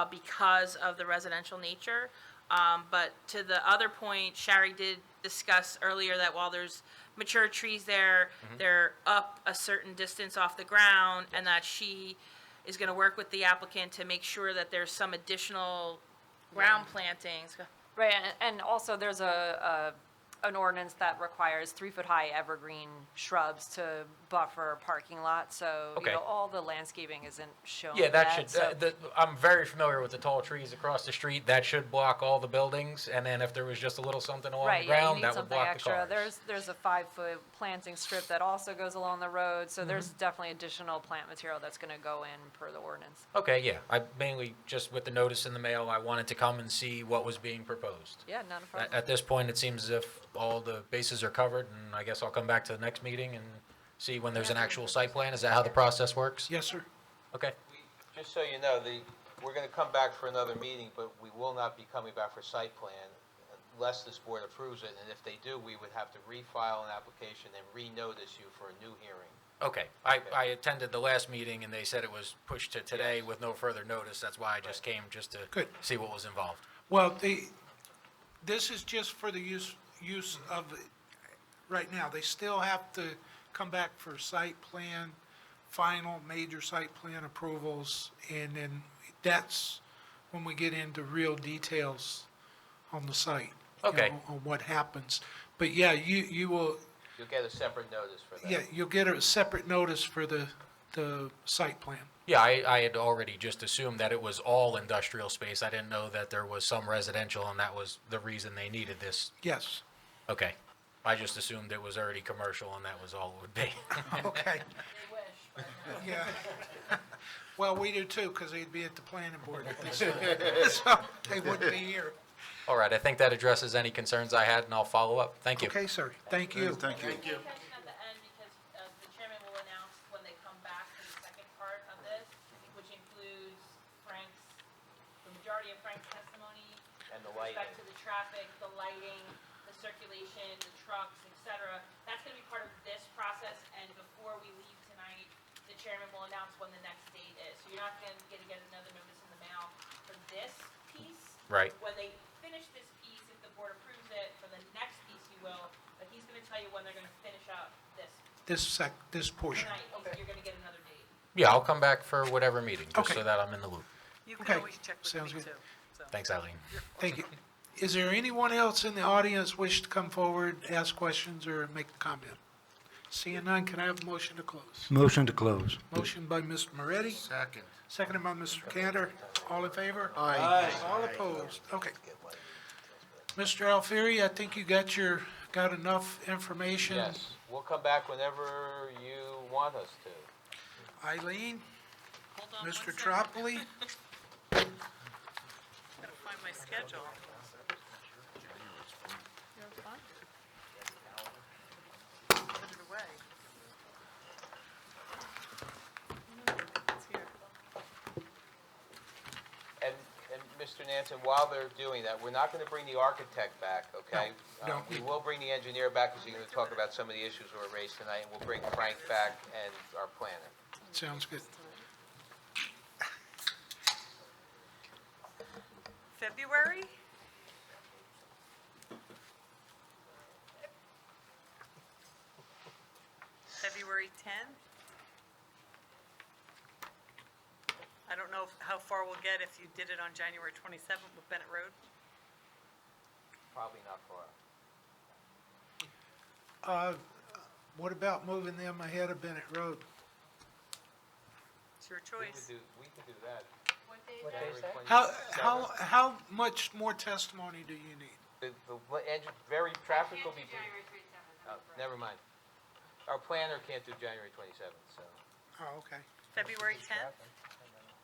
because of the residential nature. But to the other point, Shari did discuss earlier that while there's mature trees there, they're up a certain distance off the ground, and that she is gonna work with the applicant to make sure that there's some additional ground plantings. Right, and also there's an ordinance that requires 3-foot-high evergreen shrubs to buffer a parking lot, so, Okay. all the landscaping isn't shown Yeah, that yet, should, so- I'm very familiar with the tall trees across the street. That should block all the buildings, and then if there was just a little something along Right, the yeah, you ground, need that would something block the extra. cars. There's a 5-foot planting strip that also goes along the road, so there's Mm-hmm. definitely additional plant material that's gonna go in per the ordinance. Okay, yeah, I mainly, just with the notice in the mail, I wanted to come and see what was being proposed. Yeah, not a problem. At this point, it seems as if all the bases are covered, and I guess I'll come back to the next meeting and see when there's an actual site plan. Is that how the process works? Yes, sir. Okay. Just so you know, we're gonna come back for another meeting, but we will not be coming back for site plan unless this board approves it, and if they do, we would have to refile an application and re-notice you for a new hearing. Okay, I attended the last meeting, and they said it was pushed to today with no further notice. That's why I just came, just to Good. see what was involved. Well, this is just for the use of, it right now. They still have to come back for site plan, final major site plan approvals, and then that's when we get into real details on the site. Okay. On what happens. But yeah, you will, You'll get a separate notice for that. yeah, you'll get a separate notice for the site plan. Yeah, I had already just assumed that it was all industrial space. I didn't know that there was some residential, and that was the reason they needed this. Yes. Okay. I just assumed it was already commercial, and that was all it would be. Okay. Yeah. Well, we do too, because they'd be at the planning board at this time, so they wouldn't be here. All right, I think that addresses any concerns I had, and I'll follow up. Thank you. Okay, sir. Thank you. Thank you. Pay attention at the end, because the chairman will announce when they come back for the second part of this, which includes the majority of Frank's testimony. And the With respect lighting. to the traffic, the lighting, the circulation, the trucks, et cetera. That's gonna be part of this process, and before we leave tonight, the chairman will announce when the next date is. So you're not gonna get another notice in the mail for this piece. Right. When they finish this piece, if the board approves it, for the next piece you will, but he's gonna tell you when they're gonna finish up this This portion. tonight. You're gonna get another date. Yeah, I'll come back for whatever meeting, just Okay. so that I'm in the loop. You Okay. can always check with Sounds me good. too. So. Thanks, Eileen. Thank you. Is there anyone else in the audience wish to come forward, ask questions, or make a comment? Seeing none, can I have a motion to close? Motion to close. Motion by Mr. Moretti, Second. seconded by Mr. Cantor. All in favor? Aye. All opposed? Okay. Mr. Alfieri, I think you got enough information. Yes, we'll come back whenever you want us to. Eileen, Hold on one Mr. second. Tropoli, Gotta find my schedule. You're fine. Put it away. It's here. And Mr. Nansen, while they're doing that, we're not gonna bring the architect back, okay? No, no. We will bring the engineer back, because he's gonna talk about some of the issues that were raised tonight, and we'll bring Frank back and our planner. Sounds good. February? February 10th? I don't know how far we'll get if you did it on January 27th with Bennett Road. Probably not far. What about moving them ahead of Bennett Road? It's your choice. We could do that. What day is What that? day is that? How much more testimony do you need? Traffic will be, January 27th. never mind. Our planner can't do January 27th, so. Oh, okay. February 10th?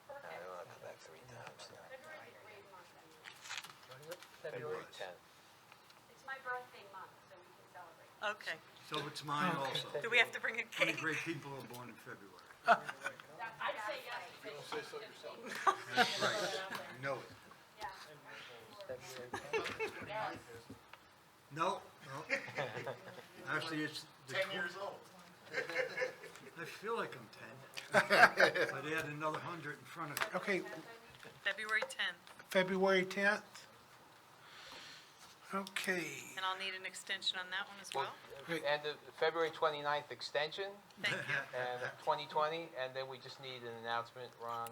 I don't want to come back 3 times. February's a great month. I mean, February 10th. it's my birthday month, so we can celebrate. Okay. So it's mine also. Do we have to bring a cake? Great people are born in February. I'd say yes. You don't say so yourself. That's right. I know it. No, no. Actually, it's. 10 years old. I feel like I'm 10. But add another 100 in front of it. Okay, February 10th. February 10th? Okay. And I'll need an extension on that one as well. Great. And the February 29th extension, Thank you. and 2020, and then we just need an announcement, Ron,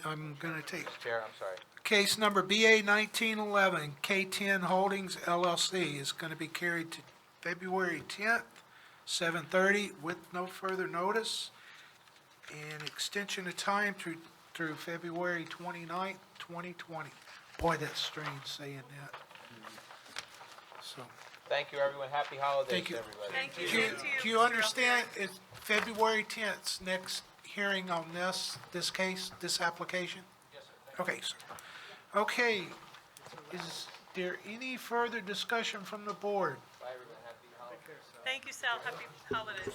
I'm going to take Chair, I'm sorry. case number BA 1911, K10 Holdings LLC is going to be carried to February 10th, 7:30 with no further notice, and extension of time through February 29th, 2020. Boy, that's strange saying that. So, Thank you, everyone. Happy holidays, thank you. everybody. Thank you. Do you, Same to do you Mr. understand, Alfieri. it's February 10th, next hearing on this case, this application? Yes, sir. Okay, sir. Okay, is there any further discussion from the board? Bye, everyone. Happy holidays. Thank you, Sal. Happy holidays.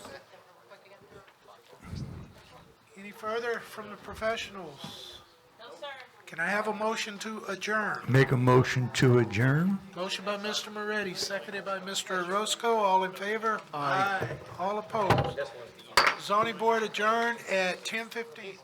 Any further from the professionals? No, sir. Can I have a motion to adjourn? Make a motion to adjourn? Motion by Mr. Moretti, seconded by Mr. Roscoe. All in favor? Aye. All opposed? Zoning board adjourned at 10:15.